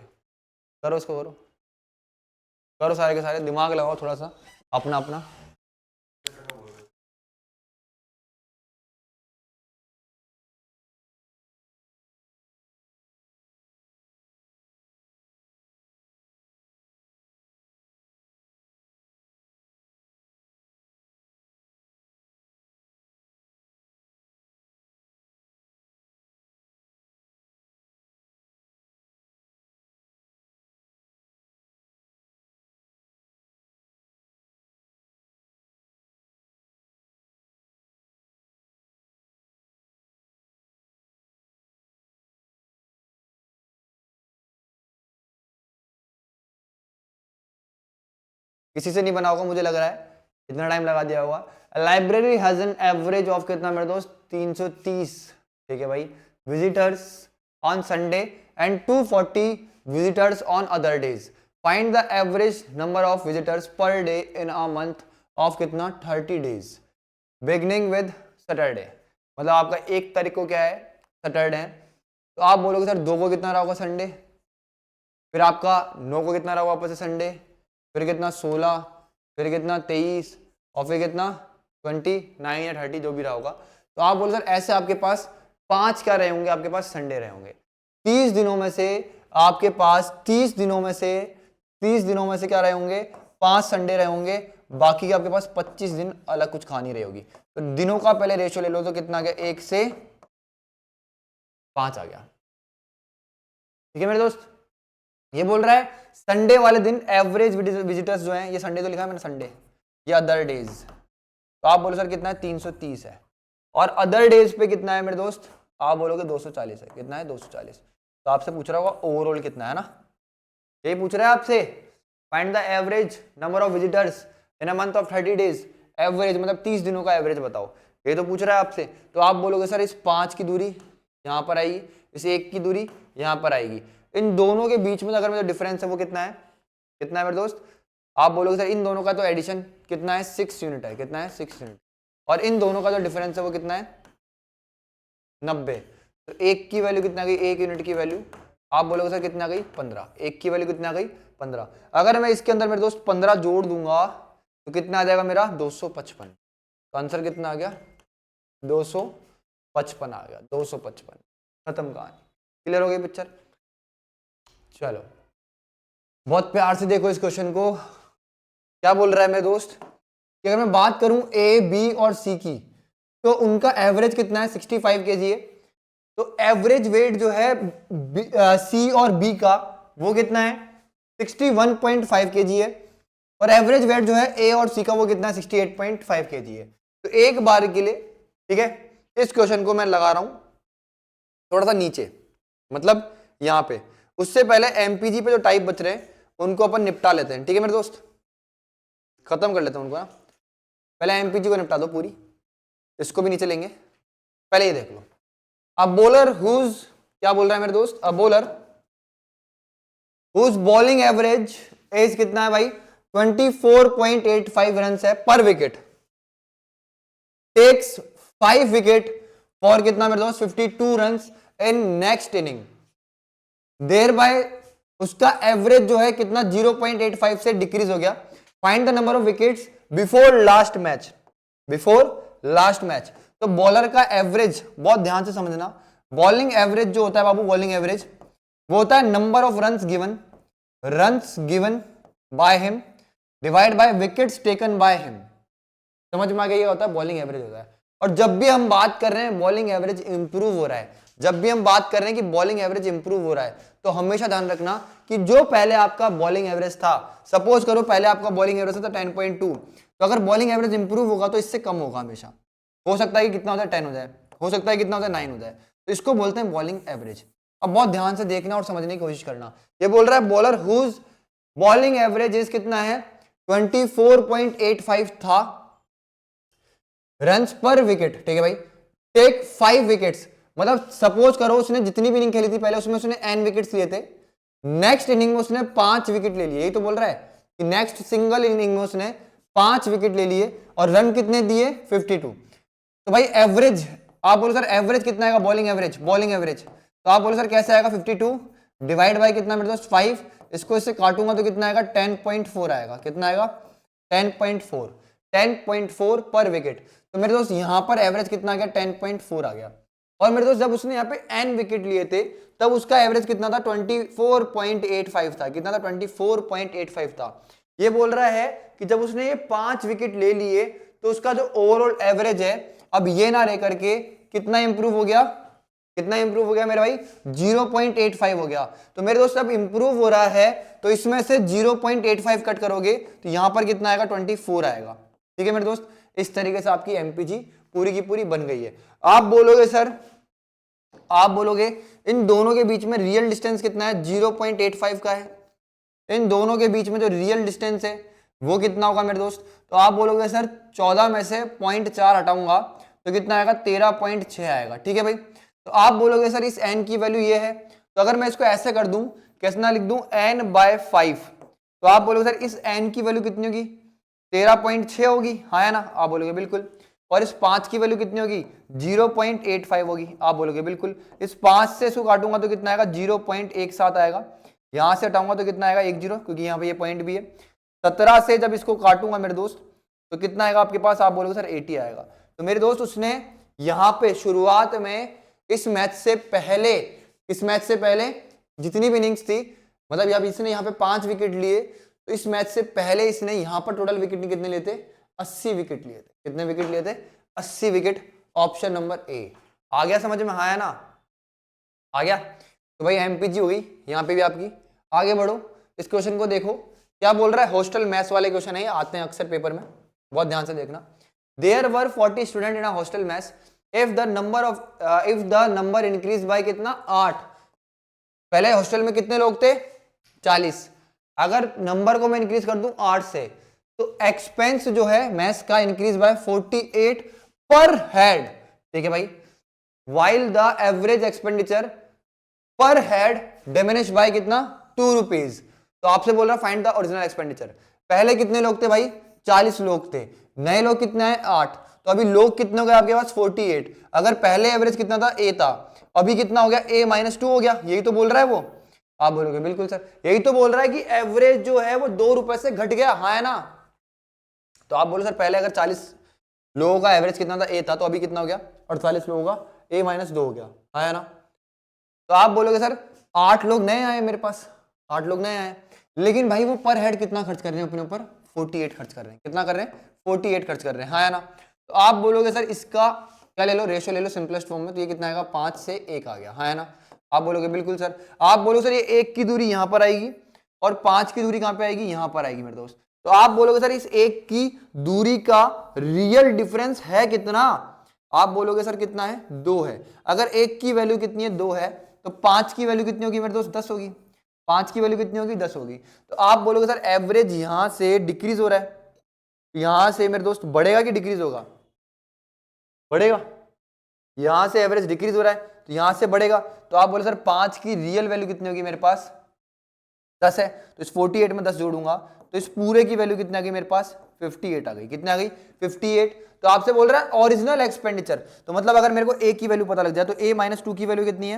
करो इसको, करो करो सारे के सारे, दिमाग लगाओ थोड़ा सा अपना अपना। किसी से नहीं बना होगा मुझे लग रहा है, इतना टाइम लगा दिया होगा। Library has an average of कितना मेरे दोस्त 330, ठीक है भाई, visitors on Sunday and 240 visitors on other days. Find the average number of visitors per day in a month of कितना 30 डेज बिगनिंग विद सैटरडे। मतलब आपका एक तारीख को क्या है सैटरडे है, तो आप बोलोगे सर 2 को कितना रहा होगा संडे, फिर आपका 9 को कितना रहा होगा वापस से संडे, फिर कितना 16, फिर कितना 23 और फिर कितना 29 या 30 जो भी रहा होगा। तो आप बोलो सर ऐसे आपके पास 5 क्या रहे होंगे, आपके पास संडे रहे होंगे। 30 दिनों में से आपके पास 30 दिनों में से क्या रहे होंगे 5 संडे रहे होंगे, बाकी के आपके पास 25 दिन अलग कुछ खा नहीं रही होगी। तो दिनों का पहले रेशियो ले लो तो कितना आ गया 1 से 5 आ गया। ठीक है मेरे दोस्त, ये बोल रहा है संडे वाले दिन एवरेज विजिटर्स जो हैं, ये संडे तो लिखा है मैंने संडे, ये अदर डेज, तो आप बोलो सर कितना है 330 है, और अदर डेज पे कितना है मेरे दोस्त, आप बोलोगे 240 है। कितना है 240। तो आपसे पूछ रहा होगा ओवरऑल कितना है ना, यही पूछ रहा है आपसे, find the average number of visitors in a month of 30 days, average मतलब 30 दिनों का एवरेज बताओ, ये तो पूछ रहा है आपसे। तो आप बोलोगे सर इस 5 की दूरी यहाँ पर आएगी, इस 1 की दूरी यहाँ पर आएगी, इन दोनों के बीच में अगर मेरा डिफरेंस है वो कितना है, कितना है मेरे दोस्त, आप बोलोगे सर इन दोनों का तो एडिशन कितना है 6 यूनिट है, कितना है 6 यूनिट, और इन दोनों का जो डिफरेंस है वो कितना है 90। तो 1 की वैल्यू कितना गई, 1 यूनिट की वैल्यू आप बोलोगे सर कितना गई 15, 1 की वैल्यू कितना गई 15। अगर मैं इसके अंदर मेरे दोस्त 15 जोड़ दूंगा तो कितना आ जाएगा मेरा 255। तो आंसर कितना आ गया 255 आ गया, 255। खत्म कहानी, क्लियर हो गई पिक्चर। चलो बहुत प्यार से देखो इस क्वेश्चन को, क्या बोल रहा है मेरे दोस्त कि अगर मैं बात करूं ए बी और सी की, तो उनका एवरेज कितना है 65 kg है, तो एवरेज वेट जो है सी और बी का वो कितना है 61.5 kg है, और एवरेज वेट जो है ए और सी का वो कितना है 68.5 kg है। तो एक बार के लिए, ठीक है, इस क्वेश्चन को मैं लगा रहा हूं थोड़ा सा नीचे, मतलब यहां पे, उससे पहले एमपीजी पे जो टाइप बच रहे हैं उनको अपन निपटा लेते हैं। ठीक है मेरे दोस्त, खत्म कर लेते हैं उनको ना, पहले एमपीजी को निपटा दो पूरी, इसको भी नीचे लेंगे, पहले ये देख लो। अ बॉलर हुज, क्या बोल रहा है मेरे दोस्त, a bowler whose bowling average as कितना है भाई 24.85 रन है पर विकेट, टेक्स 5 विकेट फॉर कितना मेरे दोस्त 52 run in next inning, there by उसका एवरेज जो है कितना 0.85 से डिक्रीज हो गया। Find the number of wickets before last match, before last match. तो बॉलर का एवरेज, बहुत ध्यान से समझना, बॉलिंग एवरेज जो होता है बाबू, बॉलिंग एवरेज वो होता है number of runs given by him divide by wickets taken by him. समझ में आ गया, ये होता है बॉलिंग एवरेज होता है। और जब भी हम बात कर रहे हैं बॉलिंग एवरेज इंप्रूव हो रहा है, जब भी हम बात कर रहे हैं कि बॉलिंग एवरेज इंप्रूव हो रहा है, तो हमेशा ध्यान रखना कि जो पहले आपका बॉलिंग एवरेज था, सपोज करो पहले आपका बॉलिंग एवरेज था 10.2, तो अगर बॉलिंग एवरेज इंप्रूव होगा तो इससे कम होगा हमेशा, हो सकता है कि कितना हो जाए 10 हो जाए, हो सकता है कितना हो जाए 9 हो जाए, तो इसको बोलते हैं बॉलिंग एवरेज। अब बहुत ध्यान से देखना और समझने की कोशिश करना, ये बोल रहा है bowler whose bowling average is कितना है 24.85 था रन्स पर विकेट, ठीक है भाई, टेक 5 विकेट्स, मतलब सपोज करो उसने जितनी भी इनिंग खेली थी पहले उसमें उसने n विकेट्स लिए थे, नेक्स्ट इनिंग में उसने 5 विकेट ले लिए, यही तो बोल रहा है कि नेक्स्ट सिंगल इनिंग में उसने 5 विकेट ले लिए और रन कितने दिए 52। तो भाई एवरेज, आप बोलो सर एवरेज कितना आएगा, बॉलिंग एवरेज, बॉलिंग एवरेज, तो आप बोलो सर कैसे आएगा 52 डिवाइड बाय कितना मेरे दोस्त 5, इसको इससे काटूंगा तो कितना आएगा 10.4 आएगा, कितना आएगा 10.4, 10.4 पर विकेट। तो मेरे दोस्त यहां पर एवरेज कितना आ गया 10.4 आ गया, और मेरे दोस्त जब उसने यहाँ पे n विकेट लिए थे तब उसका एवरेज कितना था 24.85 था, कितना था 24.85 था। ये बोल रहा है कि जब उसने ये 5 विकेट ले लिए तो उसका जो ओवरऑल एवरेज है अब ये ना रह करके कितना इंप्रूव हो गया, कितना इंप्रूव हो गया मेरे भाई 0.85 हो गया। तो मेरे दोस्त अब इंप्रूव हो रहा है तो इसमें से 0.85 कट करोगे तो यहां पर कितना आएगा 24 आएगा। ठीक है मेरे दोस्त, इस तरीके से आपकी एमपीजी पूरी की पूरी बन गई है। आप बोलोगे सर, आप बोलोगे इन दोनों के बीच में रियल डिस्टेंस कितना है 0.85 का है, इन दोनों के बीच में जो रियल डिस्टेंस है वो कितना होगा मेरे दोस्त, तो आप बोलोगे सर 14 में से 0.4 हटाऊंगा तो कितना आएगा 13.6 आएगा। ठीक है भाई, तो आप बोलोगे सर इस n की वैल्यू ये है, तो अगर मैं इसको ऐसे कर दूं, कैसे ना लिख दूं n/5, तो आप बोलोगे सर इस n की वैल्यू कितनी होगी 13.6 होगी, हाँ है ना, आप बोलोगे बिल्कुल। और इस 5 की वैल्यू कितनी होगी 0.85 होगी, आप बोलोगे बिल्कुल। इस 5 से इसको काटूंगा तो कितना आएगा 0.17 आएगा, यहां से हटाऊंगा तो कितना आएगा 10, क्योंकि यहाँ पे ये पॉइंट भी है। 17 से जब इसको काटूंगा मेरे दोस्त तो कितना आएगा आपके पास, आप बोलोगे सर 80 आएगा। तो मेरे दोस्त उसने यहाँ पे शुरुआत में इस मैच से पहले, इस मैच से पहले जितनी भी इनिंग्स थी, मतलब यहाँ इसने यहाँ पे 5 विकेट लिए, तो इस मैच से पहले इसने यहाँ पर टोटल विकेट कितने लिए थे 80 विकेट लिए थे। कितने विकेट लिए थे 80 विकेट, ऑप्शन नंबर ए। आ गया समझ में, हाँ है ना। आ गया। तो भाई एमपीजी हो गई, यहाँ पे भी आपकी। आगे बढ़ो, इस क्वेश्चन को देखो क्या बोल रहा है। हॉस्टल मैथ्स वाले क्वेश्चन है ये, आते हैं अक्सर पेपर में, बहुत ध्यान से देखना। There were 40 student in a hostel maths if the number increase by कितना 8। पहले हॉस्टल में कितने लोग थे 40, अगर नंबर को मैं इंक्रीज कर दूं 8 से तो एक्सपेंस जो है मैथ्स का इंक्रीज बाय 48 पर हेड। ठीक है भाई, while the average expenditure per head diminish by कितना 2 रुपीज। तो आपसे बोल रहा फाइंड द ओरिजिनल एक्सपेंडिचर। पहले कितने लोग थे भाई 40 लोग थे, नए लोग कितने हैं 8, तो अभी लोग कितने हो गए आपके पास 48। अगर पहले एवरेज कितना था a था, अभी कितना हो गया a-2 हो गया, यही तो बोल रहा है वो। आप बोलोगे बिल्कुल सर, यही तो बोल रहा है कि एवरेज जो है वो 2 रुपए से घट गया, हाँ है ना। तो आप बोलो सर पहले अगर 40 लोगों का एवरेज कितना था a था, तो अभी कितना हो गया 48 लोगों का a-2 हो गया, हाँ है ना। तो आप बोलोगे सर 8 लोग नए आए मेरे पास, 8 लोग नए आए, लेकिन भाई वो पर हेड कितना खर्च कर रहे हैं अपने ऊपर 48 खर्च कर रहे हैं। कितना कर रहे हैं 48 खर्च कर रहे हैं, हाँ है ना। तो आप बोलोगे सर इसका क्या ले लो, रेशियो ले लो सिंपलेस्ट फॉर्म में, तो ये कितना आएगा 5 से 1 आ गया, हाँ है ना। आप बोलोगे बिल्कुल सर। आप बोलोगे सर ये 1 की दूरी यहां पर आएगी और 5 की दूरी कहां पे आएगी, यहां पर आएगी मेरे दोस्त। तो आप बोलोगे सर इस 1 की दूरी का रियल डिफरेंस है कितना, आप बोलोगे सर कितना है 2 है। अगर 1 की वैल्यू कितनी है 2 है, तो 5 की वैल्यू कितनी होगी मेरे दोस्त 10 होगी। 5 की वैल्यू कितनी होगी 10 होगी। तो आप बोलोगे सर एवरेज यहां से डिक्रीज हो रहा है, यहां से मेरे दोस्त बढ़ेगा कि डिक्रीज होगा, बढ़ेगा। यहां से एवरेज डिक्रीज हो रहा है तो यहां से बढ़ेगा। तो आप बोले सर 5 की रियल वैल्यू कितनी होगी मेरे पास 10 है, तो इस 48 में 10 जोड़ूंगा तो इस पूरे की वैल्यू कितनी आ गई मेरे पास 58 आ गई। कितनी आ गई 58। तो आपसे बोल रहा है ओरिजिनल एक्सपेंडिचर, तो मतलब अगर मेरे को ए की वैल्यू पता लग जाए तो a-2 की वैल्यू कितनी है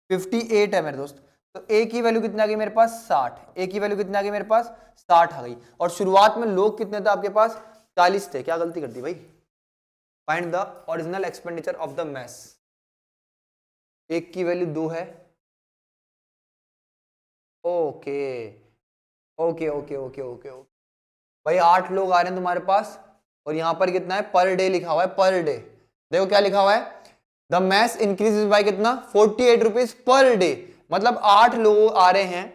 58 है मेरे दोस्त। तो ए की वैल्यू कितनी आ गई मेरे पास 60, ए की वैल्यू कितनी आ गई मेरे पास 60 आ गई। और शुरुआत में लोग कितने थे आपके पास 40 थे, क्या गलती कर दी भाई। Find the original expenditure of the mess. एक की वैल्यू 2 है, okay okay okay okay okay okay भाई 8 लोग आ रहे हैं तुम्हारे पास और यहां पर कितना है पर डे लिखा हुआ है, पर डे। देखो क्या लिखा हुआ है, द मैस इंक्रीजेस बाय कितना 48 रुपीज पर डे। मतलब 8 लोग आ रहे हैं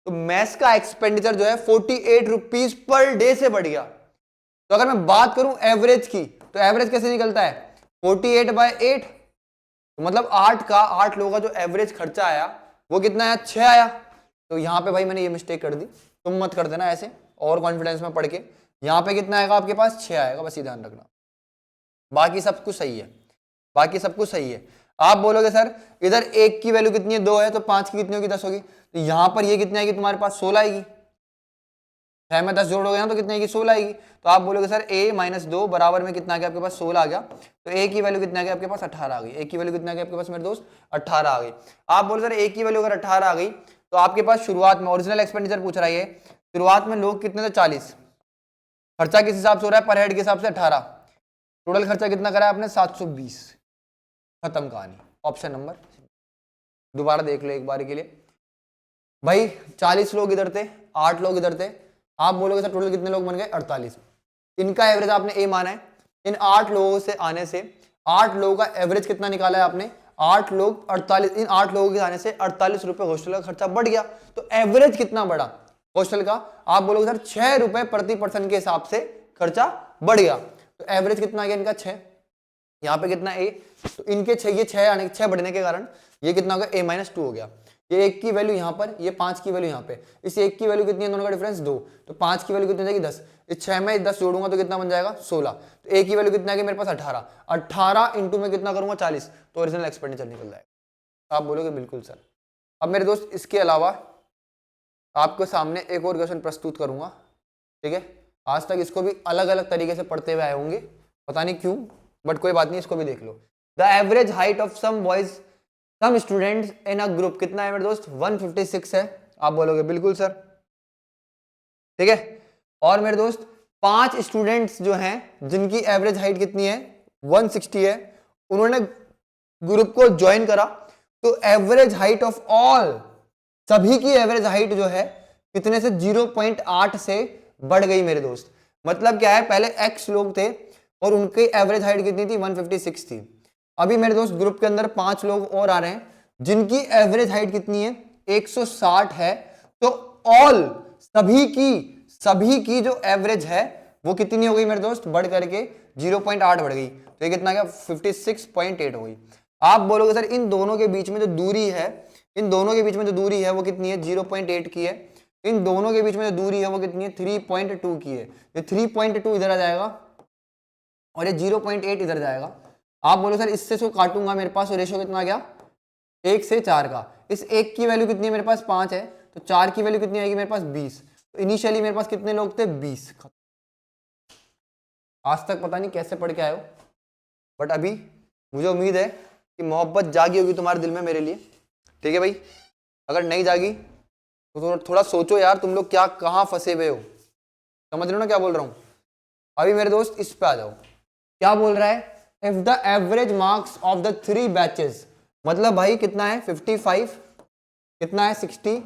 तो मैस का एक्सपेंडिचर जो है 48 रुपीज पर डे से बढ़ गया। तो अगर मैं बात करूं एवरेज की, तो एवरेज कैसे निकलता है 48/8, तो मतलब 8 लोगों का जो एवरेज खर्चा आया वो कितना आया 6 आया। तो यहां पे भाई मैंने ये मिस्टेक कर दी, तुम मत कर देना ऐसे और कॉन्फिडेंस में पढ़ के। यहां पे कितना आएगा आपके पास 6 आएगा, बस ये ध्यान रखना, बाकी सब कुछ सही है, बाकी सब कुछ सही है। आप बोलोगे सर इधर 1 की वैल्यू कितनी है 2 है, तो 5 की कितनी होगी 10 होगी। तो यहां पर ये कितनी आएगी तुम्हारे पास 16 आएगी, 6 में 10 जोड़ोगे ना तो कितनी आएगी 16 आएगी। तो आप बोलोगे सर a-2 बराबर में कितना आ गया आपके पास 16 आ गया। तो a की वैल्यू कितनी आ गई आपके पास 18 आ गई। a की वैल्यू कितनी आ गई आपके पास मेरे दोस्त 18 आ गई। आप बोलो सर a की वैल्यू अगर 18 आ गई तो आपके पास शुरुआत में ओरिजिनल एक्सपेंडिचर पूछ रहा है, शुरुआत में लोग कितने थे 40, खर्चा किस हिसाब से हो रहा है पर हेड के हिसाब से 18, टोटल खर्चा कितना करा है आपने 720। खत्म कहानी। ऑप्शन नंबर, दोबारा देख लो एक बार के लिए भाई, 40 लोग इधर थे 8 लोग इधर थे। आप बोलोगे सर टोटल कितने लोग बन गए 48, इनका एवरेज आपने ए माना है। इन 8 लोगों से आने से 8 लोगों का एवरेज कितना निकाला है आपने 8 लोग 48, इन 8 लोगों के आने से 48 रुपए हॉस्टल का खर्चा बढ़ गया। तो एवरेज कितना बढ़ा हॉस्टल का, आप बोलोगे सर 6 रुपए प्रति पर्सन के हिसाब से खर्चा बढ़ गया। तो एवरेज कितना आ गया इनका 6, यहाँ पे कितना ए, तो इनके 6 ये 6 बढ़ने के कारण ये कितना हो गया a-2 हो गया। ये 1 की वैल्यू यहाँ पर, ये 5 की वैल्यू यहाँ पे, इस 1 की वैल्यू कितनी है दोनों का डिफरेंस 2, तो 5 की वैल्यू कितनी हो जाएगी 10, इस 6 में 10 जोड़ूंगा तो कितना बन जाएगा 16। तो a की वैल्यू कितना है मेरे पास 18 इंटू में कितना करूंगा 40, तो ओरिजिनल एक्सपेंडिचर निकल जाएगा। आप बोलोगे बिल्कुल सर। अब मेरे दोस्त इसके अलावा आपके सामने एक और क्वेश्चन प्रस्तुत करूंगा, ठीक है। आज तक इसको भी अलग अलग तरीके से पढ़ते हुए आए होंगे, पता नहीं क्यों, बट कोई बात नहीं, इसको भी देख लो। The average height of some boys some students in a group कितना है मेरे दोस्त 156 है। आप बोलोगे बिल्कुल सर, ठीक है। और मेरे दोस्त 5 स्टूडेंट्स जो हैं जिनकी एवरेज हाइट कितनी है 160 है, उन्होंने ग्रुप को ज्वाइन करा, तो एवरेज हाइट ऑफ ऑल, सभी की एवरेज हाइट जो है कितने से 0.8 से बढ़ गई मेरे दोस्त। मतलब क्या है, पहले x लोग थे और उनकी एवरेज हाइट कितनी थी 156 थी। अभी मेरे दोस्त ग्रुप के अंदर 5 लोग और आ रहे हैं जिनकी एवरेज हाइट कितनी है 160 है, तो ऑल सभी की जो एवरेज है वो कितनी हो गई मेरे दोस्त, बढ़ करके 0.8 बढ़ गई, तो ये कितना गया 56.8 हो गई। आप बोलोगे सर इन दोनों के बीच में जो दूरी है, इन दोनों के बीच में जो दूरी है वो कितनी है 0.8 की है, इन दोनों के बीच में जो दूरी है वो कितनी है 3.2 की है। ये 3.2 इधर आ जाएगा और ये 0.8 इधर जाएगा। आप बोलो सर इससे इसको काटूंगा, मेरे पास रेशियो कितना आ गया 1 से 4 का। इस 1 की वैल्यू कितनी है मेरे पास 5 है, तो 4 की वैल्यू कितनी आएगी मेरे पास 20। तो इनिशियली मेरे पास कितने लोग थे 20। आज तक पता नहीं कैसे पढ़ के आए हो, बट अभी मुझे उम्मीद है कि मोहब्बत जागी होगी तुम्हारे दिल में मेरे लिए। ठीक है भाई, अगर नहीं जागी तो थोड़ा सोचो यार, तुम लोग क्या कहाँ फंसे हुए हो, समझ रहे हो ना क्या बोल रहा हूँ। अभी मेरे दोस्त इस पे आ जाओ, क्या बोल रहा है, if the average marks of the 3 batches, मतलब भाई कितना है 55, कितना है 60,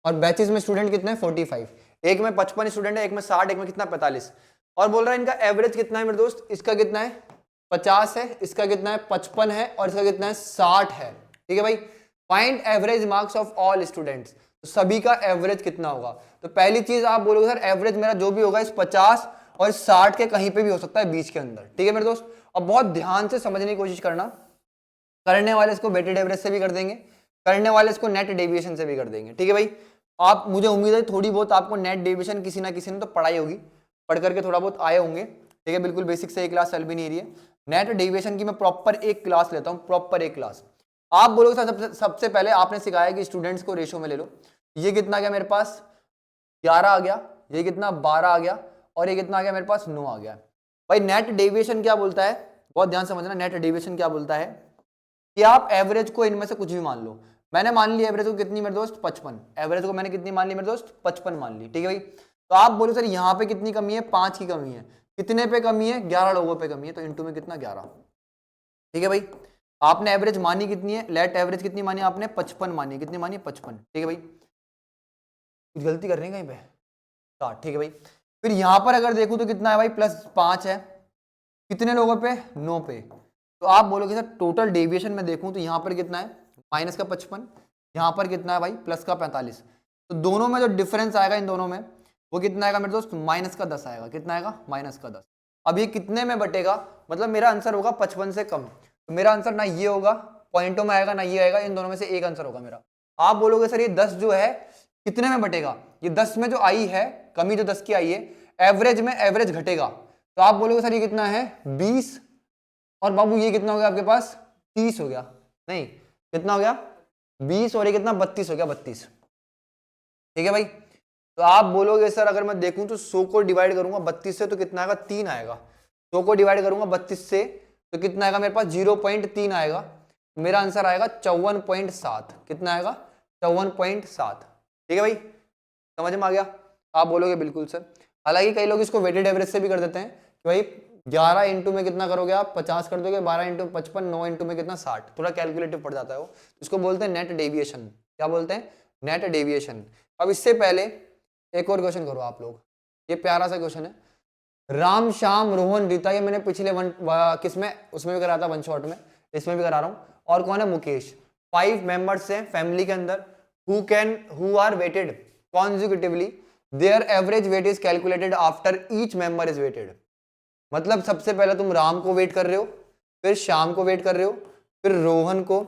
और बैचेस में स्टूडेंट कितने हैं 45, एक में 55 स्टूडेंट है, एक में 60, एक में कितना 45, और बोल रहा है इनका एवरेज कितना है मेरे दोस्त, इसका कितना है 50 है, इसका कितना है 55 है, और इसका कितना है 60 है। ठीक है भाई, find average marks of all students, तो सभी का एवरेज कितना होगा। तो पहली चीज आप बोलोगे सर एवरेज मेरा जो भी होगा इस 50 और 60 के कहीं पे भी हो सकता है बीच के अंदर। ठीक है मेरे दोस्त, अब बहुत ध्यान से समझने की कोशिश करना, करने वाले इसको वेटेड एवरेज से भी कर देंगे, करने वाले इसको नेट डेविएशन से भी कर देंगे। ठीक है भाई, आप मुझे उम्मीद है थोड़ी बहुत आपको नेट डेविएशन किसी ना किसी ने तो पढ़ाई होगी, पढ़ करके थोड़ा बहुत आए होंगे। ठीक है, बिल्कुल बेसिक से एक क्लास चल भी नहीं रही है, नेट डेविएशन की मैं प्रॉपर एक क्लास लेता हूँ, प्रॉपर एक क्लास। आप बोलोगे सर सबसे पहले आपने सिखाया कि स्टूडेंट्स को रेशो में ले लो, ये कितना आ गया मेरे पास 11 आ गया, ये कितना 12 आ गया, और ये कितना आ गया मेरे पास 9 आ गया। भाई नेट डेविएशन क्या बोलता है, बहुत ध्यान समझना, नेट डेविएशन क्या बोलता है कि आप एवरेज को इनमें से कुछ भी मान लो। मैंने मान ली एवरेज को कितनी मेरे दोस्त 55, एवरेज को मैंने कितनी मान ली मेरे दोस्त 55 मान ली। ठीक है भाई, तो आप बोलो सर यहाँ पे कितनी कमी है 5 की कमी है, कितने पे कमी है 11 लोगों पे कमी है, तो इंटू में कितना 11। ठीक है भाई, आपने एवरेज मानी कितनी है, लेट एवरेज कितनी मानी आपने 55 मानी, कितनी मानी 55। ठीक है भाई, कुछ गलती कर रहे हैं कहीं पे 60। ठीक है भाई, फिर यहां पर अगर देखूं तो कितना है भाई +5 है, कितने लोगों पे 9 पे। तो आप बोलोगे सर टोटल डेविएशन में देखूं तो यहां पर कितना है माइनस का 55, यहां पर कितना है भाई प्लस का 45, तो दोनों में जो डिफरेंस आएगा इन दोनों में वो कितना आएगा मेरे दोस्त माइनस का 10 आएगा, कितना आएगा माइनस का 10। अब ये कितने में बटेगा, मतलब मेरा आंसर होगा 55 से कम, तो मेरा आंसर ना ये होगा पॉइंटों में आएगा ना ये आएगा, इन दोनों में से एक आंसर होगा मेरा। आप बोलोगे सर ये 10 जो है कितने में बटेगा, ये 10 में जो आई है कमी, जो 10 की आई है एवरेज में एवरेज घटेगा, तो आप बोलोगे सर ये कितना है 20, और बाबू ये कितना हो गया आपके पास 30 हो गया, नहीं कितना हो गया 20, और ये कितना 32 हो गया 32। ठीक है भाई, तो आप बोलोगे सर अगर मैं देखूं तो 100 को डिवाइड करूंगा 32 से तो कितना आएगा 3 आएगा, 100 को डिवाइड करूंगा 32 से तो कितना आएगा मेरे पास 0.3 आएगा, मेरा आंसर आएगा 54.7, कितना आएगा 54.7। ठीक है भाई, समझ में आ गया। आप बोलोगे बिल्कुल सर, हालांकि कई लोग इसको वेटेड एवरेज से भी कर देते हैं कि भाई 11 इंटू में कितना करोगे आप 50 कर दोगे, 12 इंटू 55, 9 इंटू में कितना 60, थोड़ा कैलकुलेटिव पड़ जाता है वो, इसको बोलते हैं नेट डेविएशन। क्या बोलते हैं नेट डेविएशन। अब इससे पहले एक और क्वेश्चन करो आप लोग, ये प्यारा सा क्वेश्चन है, राम श्याम रोहन रीता, ये मैंने पिछले किसमें उसमें भी करा था वन शॉट में, इसमें भी करा रहा हूं, और कौन है मुकेश, 5 मेंबर्स हैं फैमिली के अंदर who are weighted consecutively, their average weight is calculated after each member is weighted। मतलब सबसे पहले तुम राम को वेट कर रहे हो, फिर श्याम को वेट कर रहे हो, फिर रोहन को,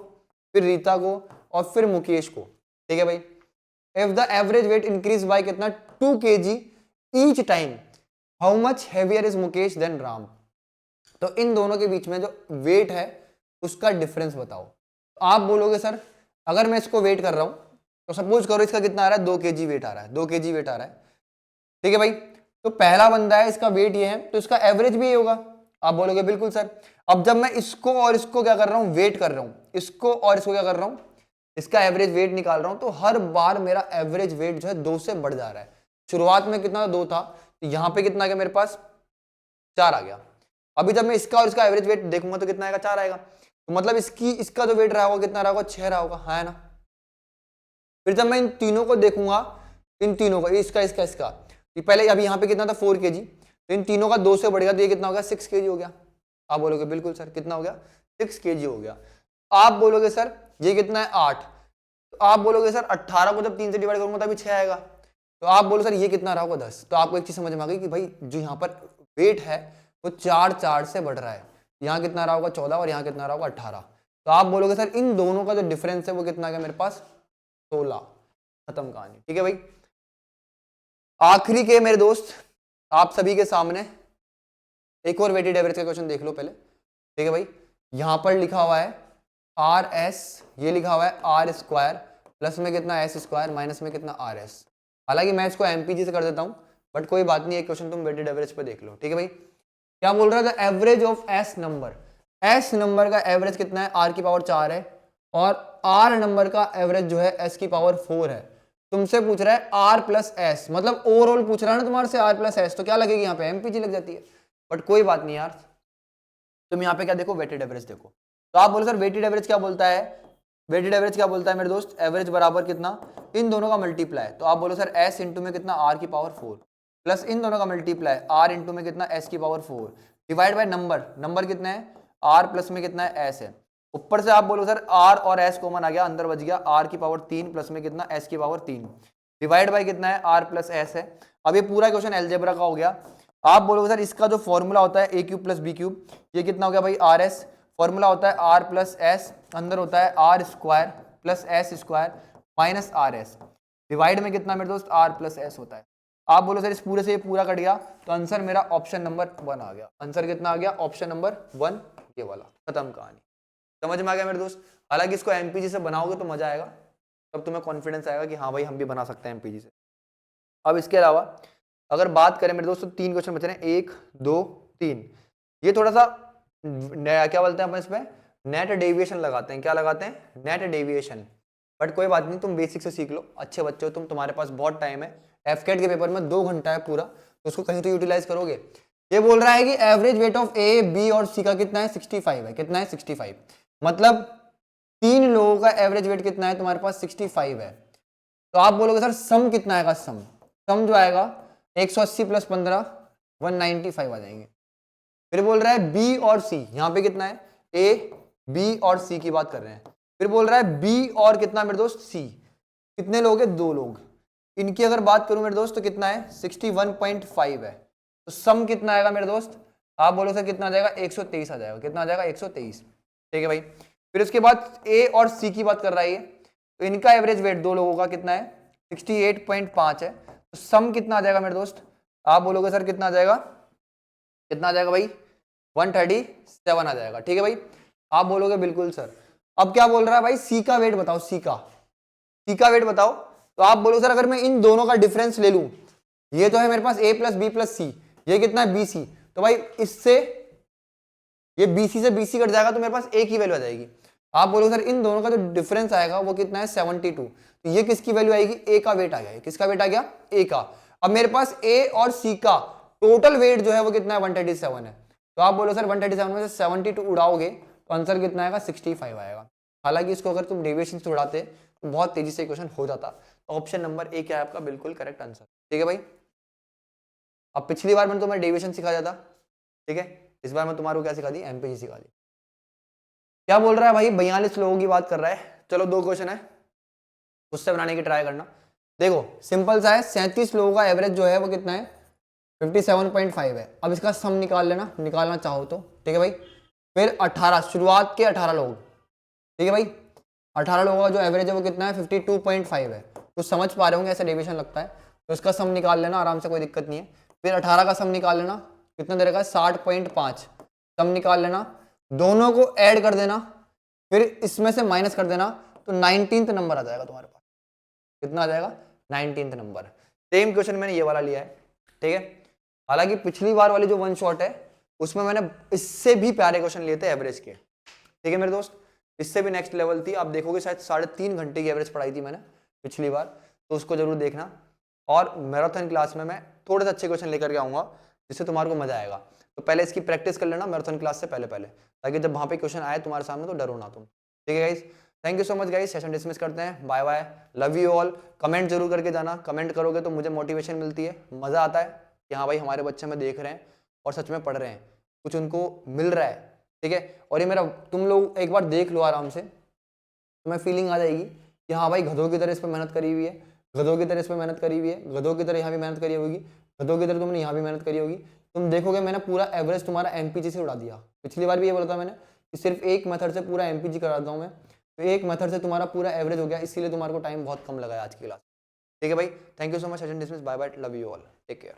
फिर रीता को, और फिर मुकेश को। ठीक है भाई, if the average weight increase by कितना 2 kg each time, how much heavier is Mukesh than Ram. तो इन दोनों के बीच में जो वेट है उसका डिफरेंस बताओ। तो आप बोलोगे सर अगर मैं इसको वेट कर रहा हूं तो सपोज करो इसका कितना आ रहा है 2 kg वेट आ रहा है, 2 kg वेट आ रहा है। ठीक है भाई, तो पहला बंदा है इसका वेट ये है तो इसका एवरेज भी ये होगा। आप बोलोगे बिल्कुल सर। अब जब मैं इसको और इसको क्या कर रहा हूं वेट कर रहा हूं, इसको और इसको क्या कर रहा हूं इसका एवरेज वेट निकाल रहा हूं, तो हर बार मेरा एवरेज वेट जो है 2 से बढ़ जा रहा है। शुरुआत में कितना 2 था, तो यहां पे कितना आ गया मेरे पास 4 आ गया। अभी जब मैं इसका और इसका एवरेज वेट देखूंगा तो कितना आएगा 4 आएगा, तो मतलब इसका जो वेट रहा होगा कितना रहा होगा 6 रहा होगा, है ना। फिर जब मैं इन तीनों को देखूंगा, इन तीनों को इसका इसका इसका, पहले अभी यहाँ पे कितना था 4 kg, तो इन तीनों का 2 से बढ़ गया तो ये कितना हो गया 6 kg हो गया। आप बोलोगे बिल्कुल सर कितना हो गया 6 kg हो गया। आप बोलोगे सर ये कितना है 8, तो आप बोलोगे सर 18 को जब 3 से डिवाइड करूंगा तभी 6 आएगा, तो आप बोलो सर ये कितना रहा होगा 10। तो आपको एक चीज समझ में आ गई कि भाई जो यहाँ पर वेट है वो 4 से बढ़ रहा है, यहाँ कितना रहा होगा 14 और यहाँ कितना रहा होगा 18। तो आप बोलोगे सर इन दोनों का जो डिफरेंस है वो कितना आ गया मेरे पास 16। खत्म कहानी, ठीक है भाई। आखिरी के मेरे दोस्त आप सभी के सामने एक और वेटेड एवरेज का क्वेश्चन देख लो पहले, ठीक है भाई। यहां पर लिखा हुआ है आर एस, ये लिखा हुआ है आर स्क्वायर प्लस में कितना एस स्क्वायर माइनस में कितना आर एस। हालांकि मैं इसको एमपीजी से कर देता हूं, बट कोई बात नहीं, एक क्वेश्चन तुम वेटेड एवरेज पे देख लो, ठीक है भाई। क्या बोल रहा था, average of S number, S number का एवरेज कितना है आर की पावर 4 है, और आर नंबर का एवरेज जो है एस की पावर 4 है। तुमसे पूछ रहा है आर प्लस एस, मतलब ओवरऑल पूछ रहा है ना तुम्हारे से आर प्लस एस, तो क्या लगेगी यहाँ पे एमपीजी लग जाती है, बट कोई बात नहीं यार। तुम यहाँ पे क्या देखो, वेटेड एवरेज देखो। तो आप बोलो सर वेटेड एवरेज क्या बोलता है, वेटेड एवरेज क्या बोलता है मेरे दोस्त, एवरेज बराबर कितना इन दोनों का मल्टीप्लाई। तो आप बोलो सर एस इंटू में कितना आर की पावर 4 प्लस इन दोनों का मल्टीप्लाई आर इंटू में कितना एस की power 4 divide by number, number कितना है आर प्लस में कितना है एस है। ऊपर से आप बोलो सर आर और एस कॉमन आ गया, अंदर बच गया आर की पावर 3 प्लस में कितना एस की पावर 3 डिवाइड बाय कितना है आर प्लस एस है। अब ये पूरा क्वेश्चन अलजेब्रा का हो गया। आप बोलोगे सर इसका जो फॉर्मूला होता है ए क्यूब प्लस बी क्यूब, ये कितना हो गया भाई आर एस, फॉर्मूला होता है आर प्लस एस, अंदर होता है R square plus S square minus R S, divide में कितना मेरे दोस्त आर प्लस एस होता है। आप बोलो सर इस पूरे से ये पूरा कट गया, तो आंसर मेरा ऑप्शन नंबर 1 आ गया। आंसर कितना आ गया, ऑप्शन नंबर 1, ये वाला। खत्म कहानी, समझ में आ गया मेरे दोस्त। हालांकि इसको एमपीजी से बनाओगे तो मजा आएगा, तब तुम्हें कॉन्फिडेंस आएगा कि हाँ भाई हम भी बना सकते हैं एमपीजी से। अब इसके अलावा अगर बात करें मेरे दोस्तों, 3 क्वेश्चन बचे हैं, 1 2 3। ये थोड़ा सा क्या बोलते हैं अपन इसमें, नेट डेविएशन लगाते हैं। क्या लगाते हैं, नेट डेविएशन। बट कोई बात नहीं, तुम बेसिक से सीख लो, अच्छे बच्चे हो तुम, तुम्हारे पास बहुत टाइम है। एफकेट के पेपर में 2 घंटा है पूरा, तो उसको कहीं तो यूटिलाइज करोगे। ये बोल रहा है कि average weight of A B और सी का कितना है 65 है, कितना है 65, मतलब 3 लोगों का एवरेज वेट कितना है तुम्हारे पास 65 है। तो आप बोलोगे सर सम कितना आएगा, सम जो आएगा 180 प्लस 15 195 आ जाएंगे। फिर बोल रहा है बी और सी, यहां पे कितना है ए बी और सी की बात कर रहे हैं। फिर बोल रहा है बी और कितना मेरे दोस्त सी, कितने लोग हैं 2 लोग। इनकी अगर बात करूं मेरे दोस्त तो कितना है 61.5 है। तो सम कितना आएगा मेरे दोस्त, आप बोलो सर कितना आ जाएगा 123 आ जाएगा, कितना आ जाएगा 123, ठीक है भाई। फिर उसके बाद ए और सी की बात कर रहा है, तो इनका एवरेज वेट 2 लोगों का कितना है 68.5 है। तो सम कितना आ जाएगा मेरे दोस्त, आप बोलोगे सर कितना आ जाएगा, कितना आ जाएगा भाई 137 आ जाएगा, ठीक है भाई। आप बोलोगे बिल्कुल सर। अब क्या बोल रहा है भाई, सी का वेट बताओ, सी का वेट बताओ। तो आप बोलो सर अगर मैं इन दोनों का डिफरेंस ले लूं, ये तो है मेरे पास ए प्लस बी प्लस सी, ये कितना है बी सी, तो भाई इससे ये बीसी से बीसी कट जाएगा तो मेरे पास ए की वैल्यू आ जाएगी। आप बोलो सर इन दोनों का जो डिफरेंस आएगा वो कितना है 72, तो ये किसकी वैल्यू आएगी, ए का वेट आ गया, किसका वेट आ गया ए का। अब मेरे पास ए और सी का टोटल वेट जो है वो कितना है 137 है। तो आप बोलो सर 137 में से 72 उड़ाओगे तो आंसर कितना आएगा 65 आएगा। हालांकि इसको अगर तुम डेविएशन से उड़ाते तो बहुत तेजी से क्वेश्चन हो जाता। तो ऑप्शन नंबर ए क्या है आपका बिल्कुल करेक्ट आंसर, ठीक है भाई। अब पिछली बार मैंने तुम्हें डेविएशन सिखाया था, ठीक है, इस बार मैं तुम्हारे को क्या सिखा दी, एमपीजी सिखा दी। क्या बोल रहा है भाई 42 लोगों की बात कर रहा है। चलो 2 क्वेश्चन है, उससे बनाने की ट्राई करना। देखो सिंपल सा है, 37 लोगों का एवरेज जो है वो कितना है 57.5 है। अब इसका सम निकाल लेना, निकालना चाहो तो, ठीक है भाई। फिर 18 शुरुआत के 18 लोग, ठीक है भाई, 18 लोगों का जो एवरेज है वो कितना है 52.5 है। तो समझ पा रहे होंगे ऐसे डेविएशन लगता है, तो इसका सम निकाल लेना आराम से, कोई दिक्कत नहीं है। फिर 18 का सम निकाल लेना, कितना दे रखा है 60.5, सम निकाल लेना, दोनों को ऐड कर देना, फिर इसमें से माइनस कर देना, तो 19th नंबर आ जाएगा तुम्हारे पास। कितना आ जाएगा 19th नंबर। सेम क्वेश्चन मैंने ये वाला लिया है, ठीक है। हालांकि पिछली बार वाली जो 1 शॉट है उसमें मैंने इससे भी प्यारे क्वेश्चन लिए थे एवरेज के, ठीक है मेरे दोस्त, इससे भी नेक्स्ट लेवल थी। आप देखोगे शायद 3.5 घंटे की एवरेज पढ़ाई थी मैंने पिछली बार, तो उसको जरूर देखना। और मैराथन क्लास में मैं थोड़े से अच्छे क्वेश्चन लेकर के आऊंगा जिससे तुम्हारे को मजा आएगा। तो पहले इसकी प्रैक्टिस कर लेना मैराथन क्लास से पहले, ताकि जब वहां पे क्वेश्चन आए तुम्हारे सामने तो डरो ना तुम, ठीक है guys. Thank you so much guys, session dismiss करते हैं, bye bye, love you all. Comment जरूर करके जाना, कमेंट करोगे तो मुझे मोटिवेशन मिलती है, मजा आता है कि हाँ भाई हमारे बच्चे में देख रहे हैं और सच में पढ़ रहे हैं, कुछ उनको मिल रहा है, ठीक है। और ये मेरा, तुम लोग एक बार देख लो आराम से, तुम्हें फीलिंग आ जाएगी कि हाँ भाई गधों की तरह इस पर मेहनत करी हुई है, गधों की तरह इस पर मेहनत करी हुई है, गधों की तरह यहाँ भी मेहनत करी होगी, गधों की तरह तुमने यहाँ भी मेहनत करी होगी। तुम देखोगे मैंने पूरा एवरेज तुम्हारा एमपीजी से उड़ा दिया। पिछली बार भी ये बोला था मैंने कि सिर्फ एक मेथड से पूरा एमपीजी कराता हूँ मैं, तो एक मेथड से तुम्हारा पूरा एवरेज हो गया, इसीलिए तुम्हारे को टाइम बहुत कम लगा आज की क्लास। ठीक है भाई, thank you so much Sachin dismiss, bye bye, love you all, take care.